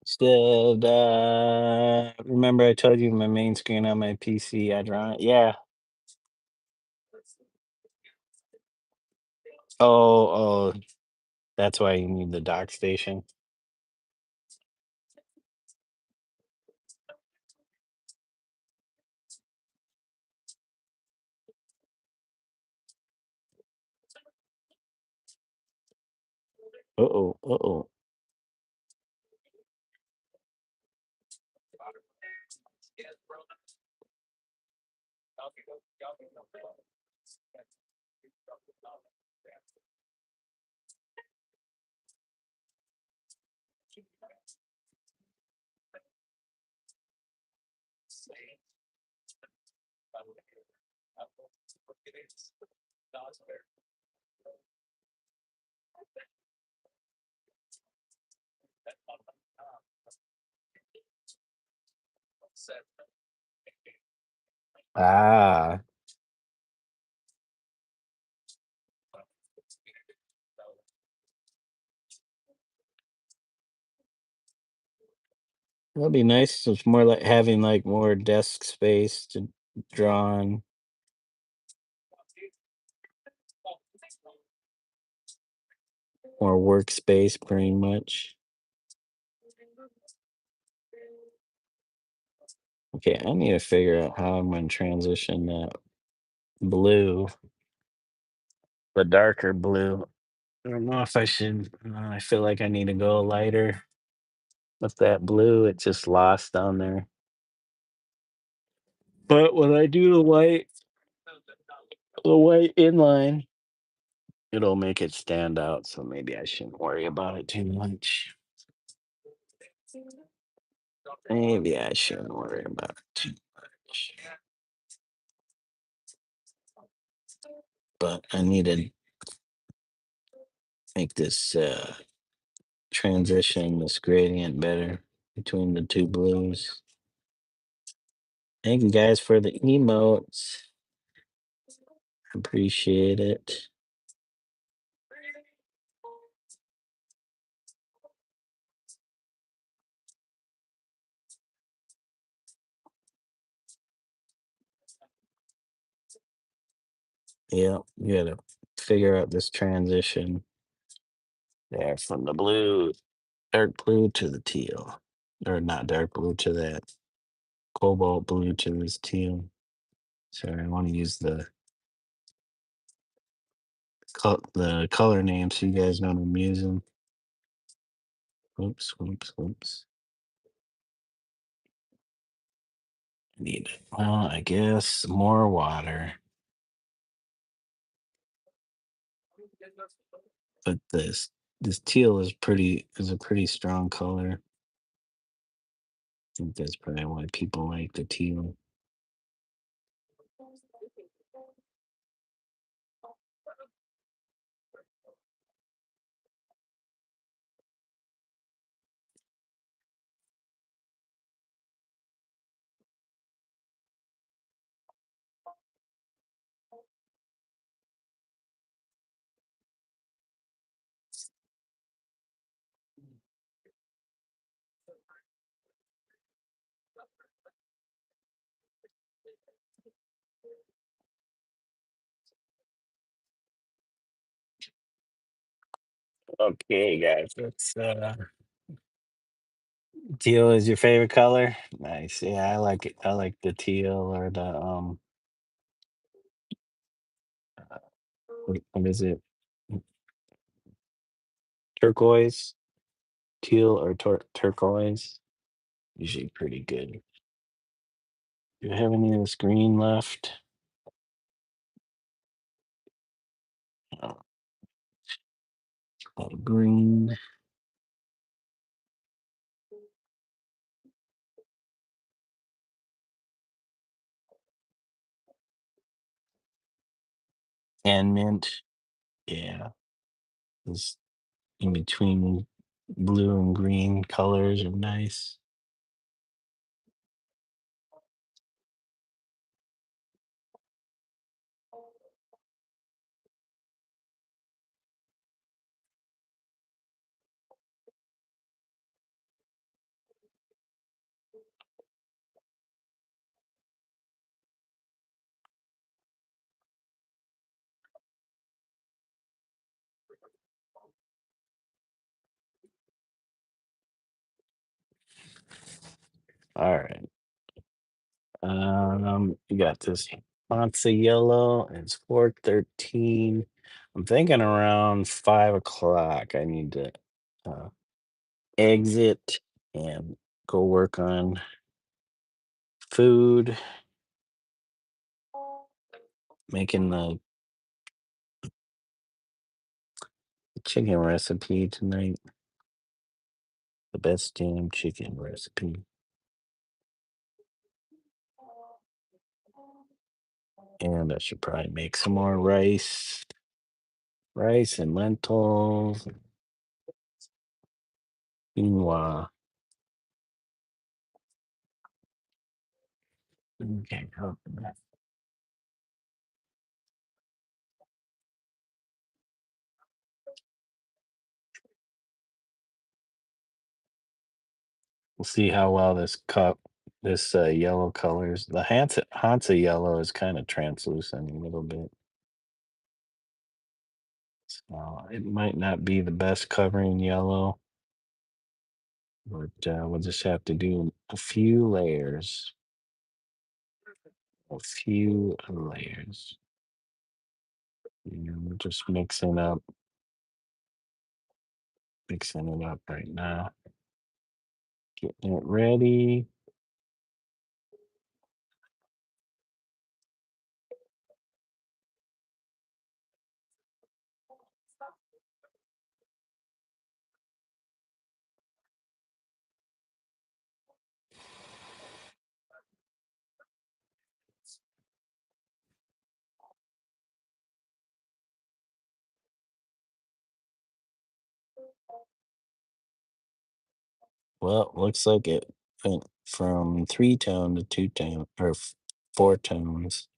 Still, remember I told you my main screen on my PC, I draw it. Yeah. Oh, that's why you need the dock station. Uh-oh, uh-oh. Ah, that'd be nice. It's more like having like more desk space to draw on. more workspace pretty much. Okay, I need to figure out how I'm gonna transition that blue, the darker blue. I don't know if I should. I feel like I need to go lighter with that blue. It just lost down there. But when I do the white inline, it'll make it stand out. So maybe I shouldn't worry about it too much. Maybe I shouldn't worry about it too much. But I need to make this transition, this gradient better between the two blues. Thank you guys for the emotes. Appreciate it. Yeah, you gotta figure out this transition there from the blue, dark blue to the teal. Or not dark blue to that cobalt blue to this teal. Sorry, I want to use the color name so you guys know what I'm using. Whoops, whoops, whoops. Need, well, I guess more water. But this teal is a pretty strong color. I think that's probably why people like the teal. Okay, guys, let's teal is your favorite color? Nice. Yeah, I like it. I like the teal or the what is it? Turquoise? Teal or turquoise? Usually pretty good. Do you have any of this green left? Oh, green and mint. Yeah, this in between blue and green colors are nice. All right. You got this Ponce yellow. It's 4:13. I'm thinking around 5 o'clock. I need to uh, exit and go work on food, making the chicken recipe tonight. The best damn chicken recipe. And I should probably make some more rice and lentils, quinoa. Okay, we'll see how well this yellow colors. The Hansa yellow is kind of translucent a little bit. It might not be the best covering yellow, but we'll just have to do a few layers. A few layers. We're just mixing it up right now. Getting it ready. Well, looks like it went from 3-tone to 2-tone or 4 tones.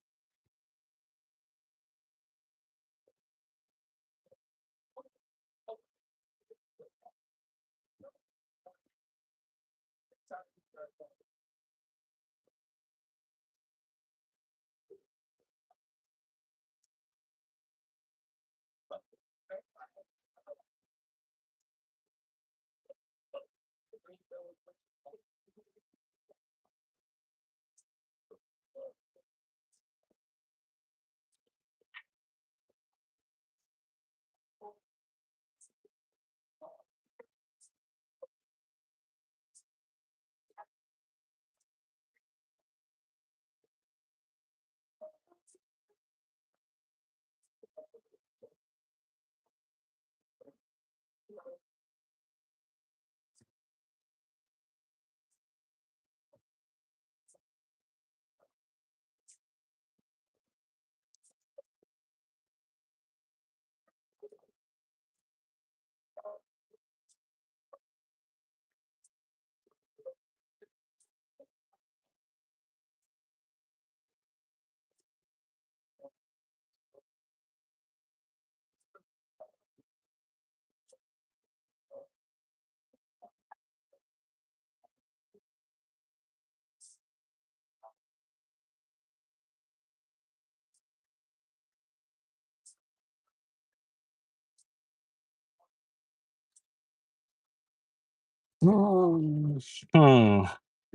Hmm. Hmm.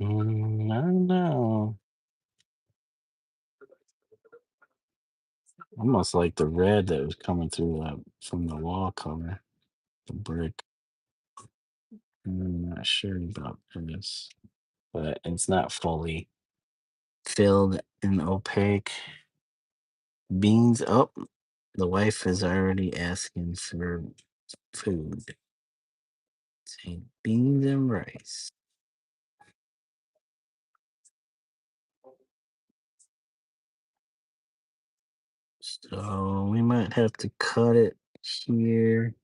I don't know. Almost like the red that was coming through from the wall color, the brick. I'm not sure about this, but it's not fully filled and opaque. Beans up. The wife is already asking for food. Say beans and rice. So we might have to cut it here.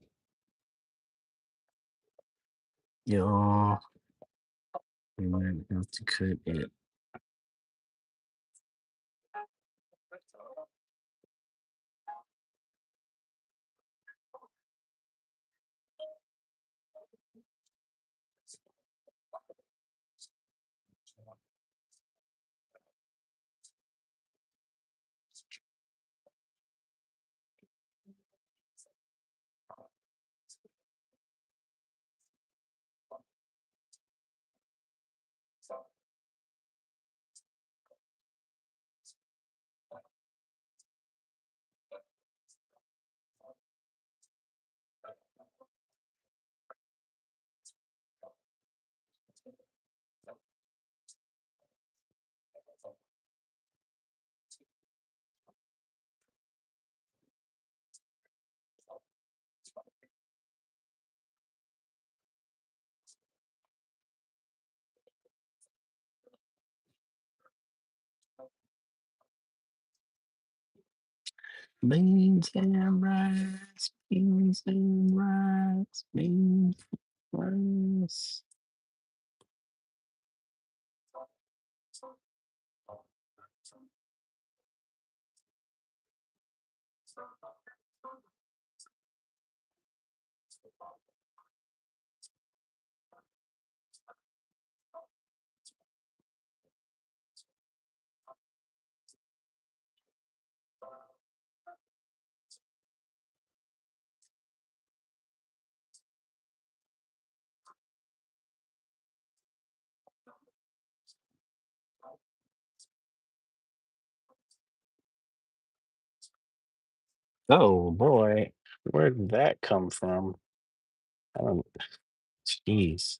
Y'all. We might have to cut it. Beans and rice, beans and rice, beans and rice. Oh boy, where did that come from? I don't. Jeez.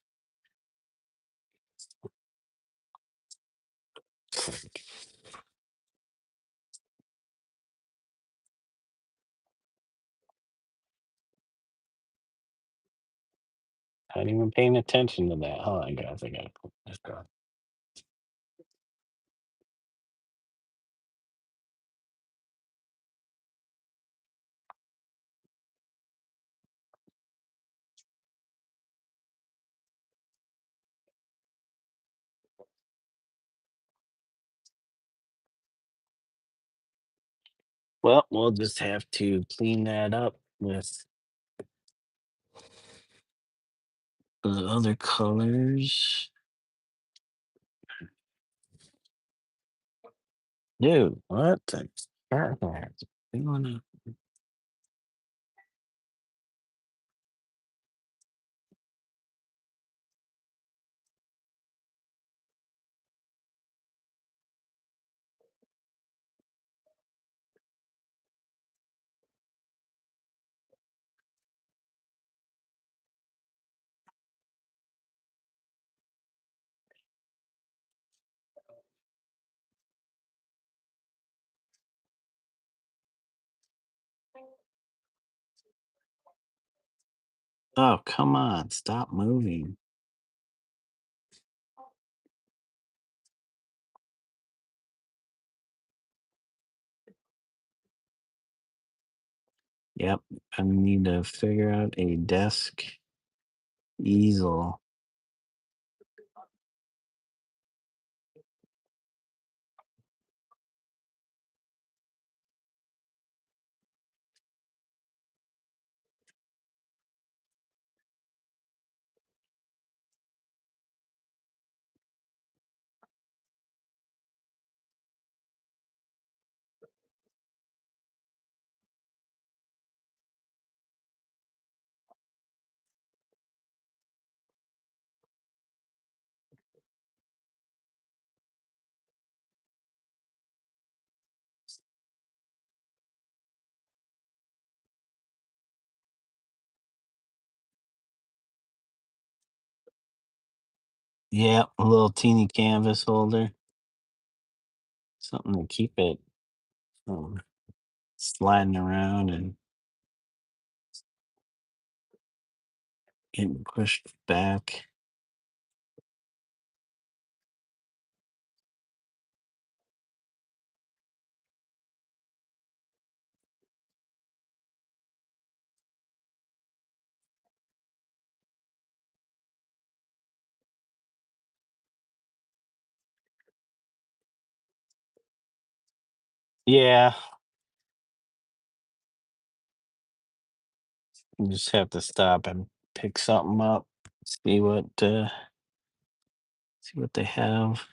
Not even paying attention to that. Hold on, guys. I gotta put this down. Well, we'll just have to clean that up with the other colors. Dude, what the crap? We wanna. Oh, come on! Stop moving. Yep, I need to figure out a desk easel. Yeah, a little teeny canvas holder, something to keep it from sliding around and getting pushed back. Yeah, you just have to stop and pick something up, see what they have.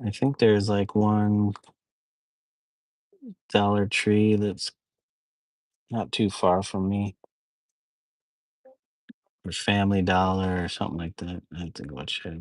I think there's like one Dollar Tree that's not too far from me, or Family Dollar or something like that. I have to go check.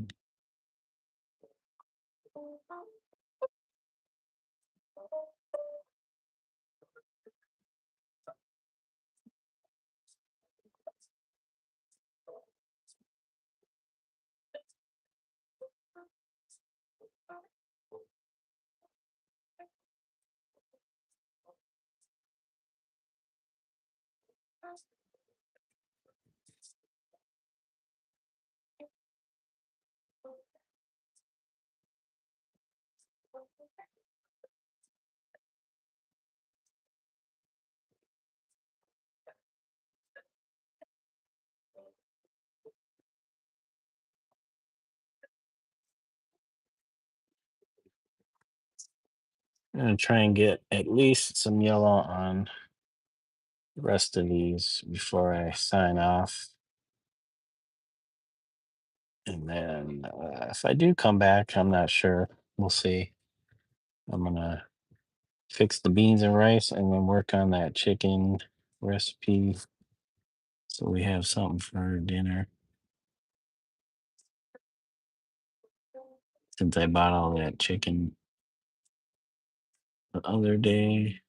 I'm gonna try and get at least some yellow on the rest of these before I sign off. And then if I do come back, I'm not sure. We'll see. I'm gonna fix the beans and rice and then work on that chicken recipe so we have something for dinner. Since I bought all that chicken the other day.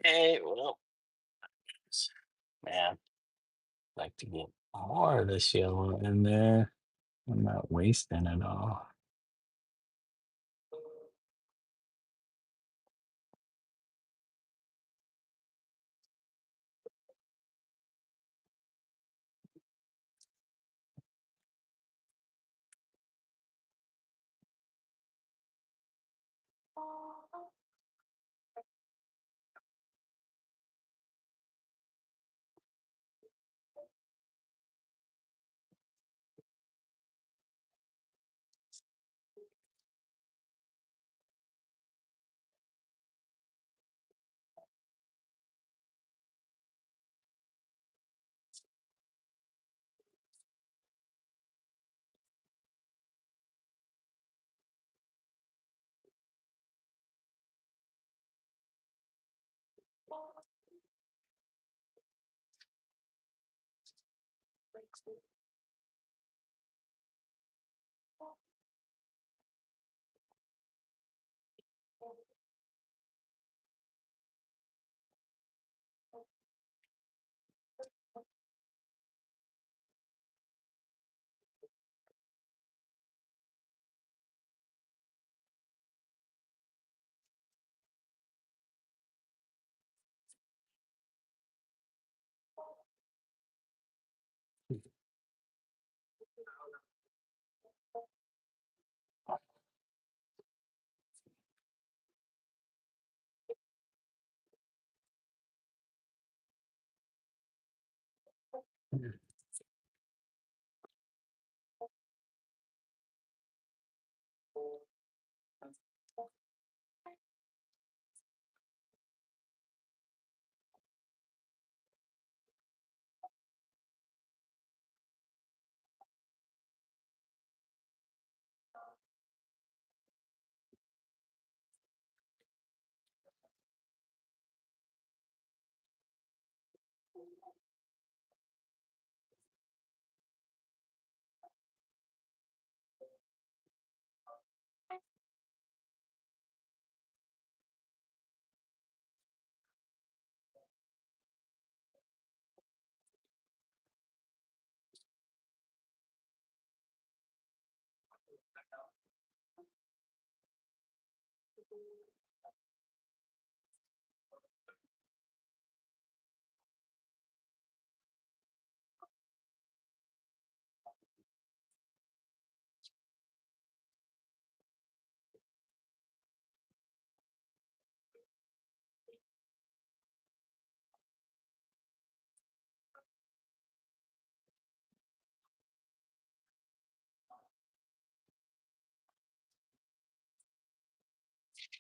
Hey, well, man, like to get more of this yellow in there. I'm not wasting it all.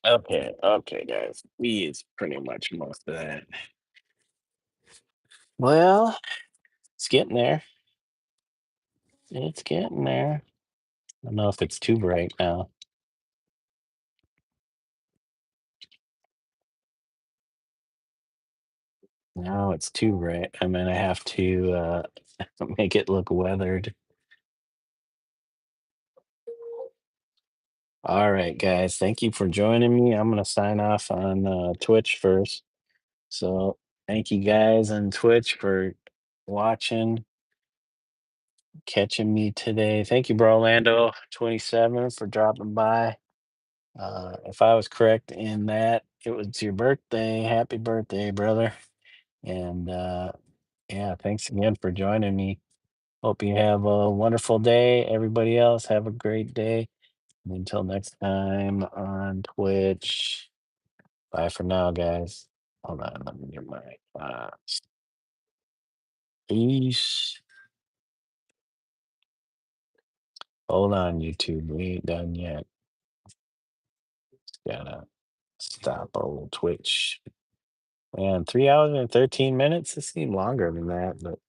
Okay, okay, guys. We is pretty much most of that. Well, it's getting there. It's getting there. I don't know if it's too bright now. No, it's too bright. I mean, I have to make it look weathered. All right, guys. Thank you for joining me. I'm gonna sign off on Twitch first. So thank you guys on Twitch for watching, catching me today. Thank you, bro, Orlando 27 for dropping by. If I was correct in that, it was your birthday. Happy birthday, brother. And yeah, thanks again for joining me. Hope you have a wonderful day. Everybody else, have a great day. And until next time on Twitch. Bye for now, guys. Hold on, let me get my peace. Hold on, YouTube. We ain't done yet. Gotta stop old Twitch. Man, 3 hours and 13 minutes. It seemed longer than that, but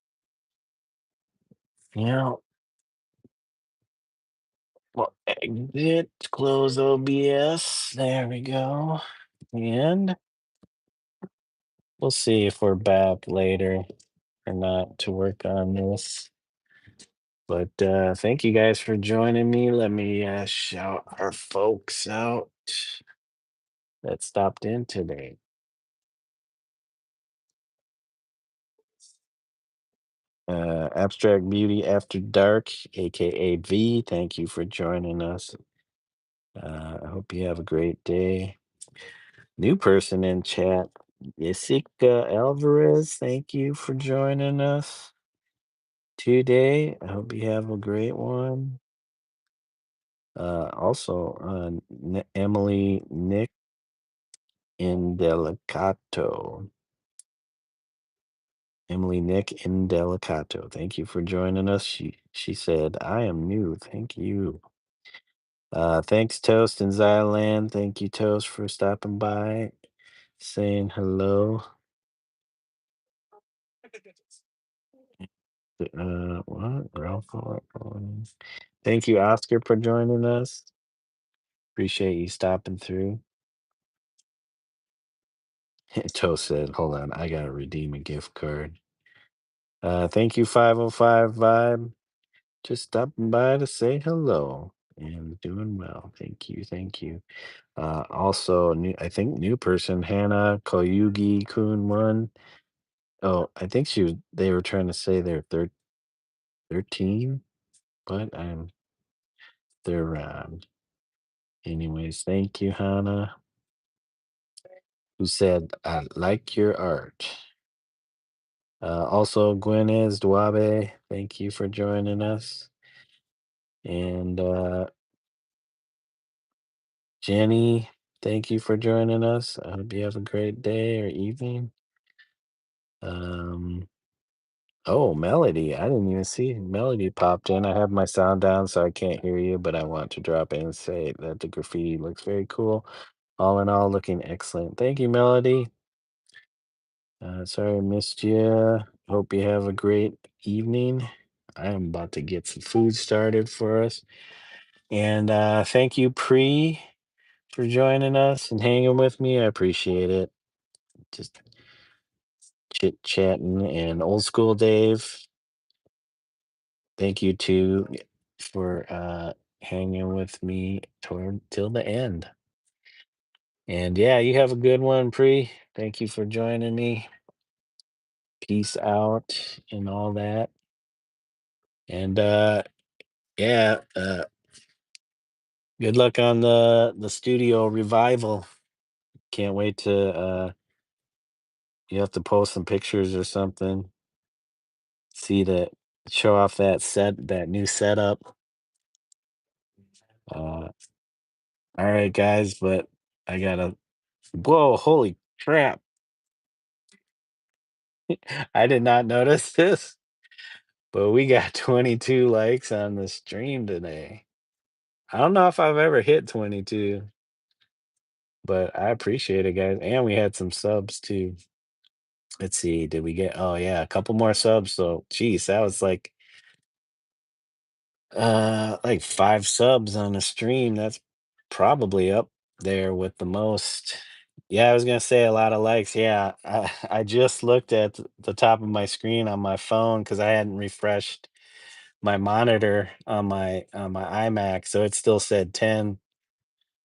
you know, well, exit, close OBS. There we go. And we'll see if we're back later or not to work on this. But thank you guys for joining me. Let me shout our folks out that stopped in today. Abstract Beauty After Dark, aka V. Thank you for joining us. I hope you have a great day. New person in chat, Jessica Alvarez. Thank you for joining us today. I hope you have a great one. Also, Emily Nick Indelicato. Emily Nick Indelicato. Thank you for joining us. She said, I am new. Thank you. Thanks, Toast and Zyland. Thank you, Toast, for stopping by, saying hello. What? Thank you, Oscar, for joining us. Appreciate you stopping through. Toast said, hold on, I gotta redeem a gift card. Thank you, 505 Vibe. Just stopping by to say hello and doing well. Thank you, thank you. Also, I think new person, Hannah Koyugi Kun one. Oh, I think they were trying to say they're 13, but they're anyways, thank you, Hannah, who said, I like your art. Also, Gwynez Dwabe, thank you for joining us. And Jenny, thank you for joining us. I hope you have a great day or evening. Um, oh, Melody, I didn't even see Melody popped in. I have my sound down, so I can't hear you, but I want to drop in and say that the graffiti looks very cool. All in all, looking excellent. Thank you, Melody. Sorry I missed you. Hope you have a great evening. I am about to get some food started for us. And thank you, Pre, for joining us and hanging with me. I appreciate it. Just chit chatting. And old school Dave, thank you too for hanging with me till the end. And yeah, you have a good one, Pre. Thank you for joining me. Peace out and all that. And yeah, good luck on the studio revival. Can't wait to you have to post some pictures or something. See that show off that new setup. Uh all right guys, but I gotta whoa, holy crap. I did not notice this, but we got 22 likes on the stream today. I don't know if I've ever hit 22, but I appreciate it, guys. And we had some subs too. Let's see, did we get oh yeah, a couple more subs. So geez, that was like 5 subs on a stream. That's probably up there with the most. Yeah, I was gonna say a lot of likes. Yeah, I just looked at the top of my screen on my phone because I hadn't refreshed my monitor on my iMac, so it still said 10.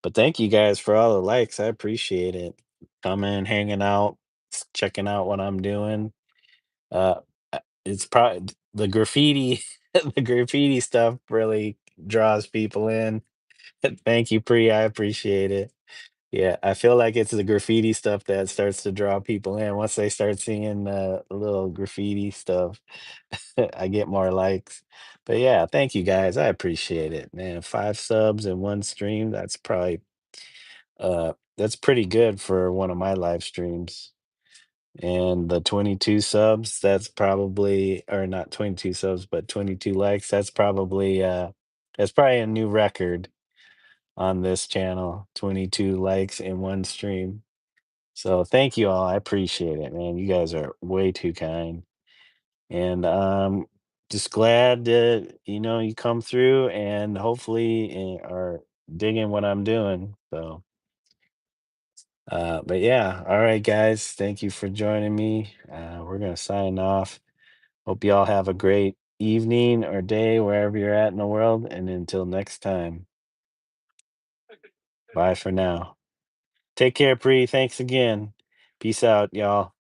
But thank you guys for all the likes. I appreciate it. Coming, hanging out, checking out what I'm doing. Uh, it's probably the graffiti, the graffiti stuff really draws people in. Thank you, Pri. I appreciate it. Yeah, I feel like it's the graffiti stuff that starts to draw people in. Once they start seeing the little graffiti stuff, I get more likes. But yeah, thank you guys. I appreciate it, man. 5 subs in one stream. That's pretty good for one of my live streams. And the 22 subs, that's probably or not 22 subs, but 22 likes. That's probably a new record on this channel. 22 likes in one stream. So thank you all. I appreciate it, man. You guys are way too kind. And just glad that you come through and hopefully are digging what I'm doing. So but yeah, all right, guys. Thank you for joining me. We're gonna sign off. Hope you all have a great evening or day wherever you're at in the world. And until next time, bye for now. Take care, Bree. Thanks again. Peace out, y'all.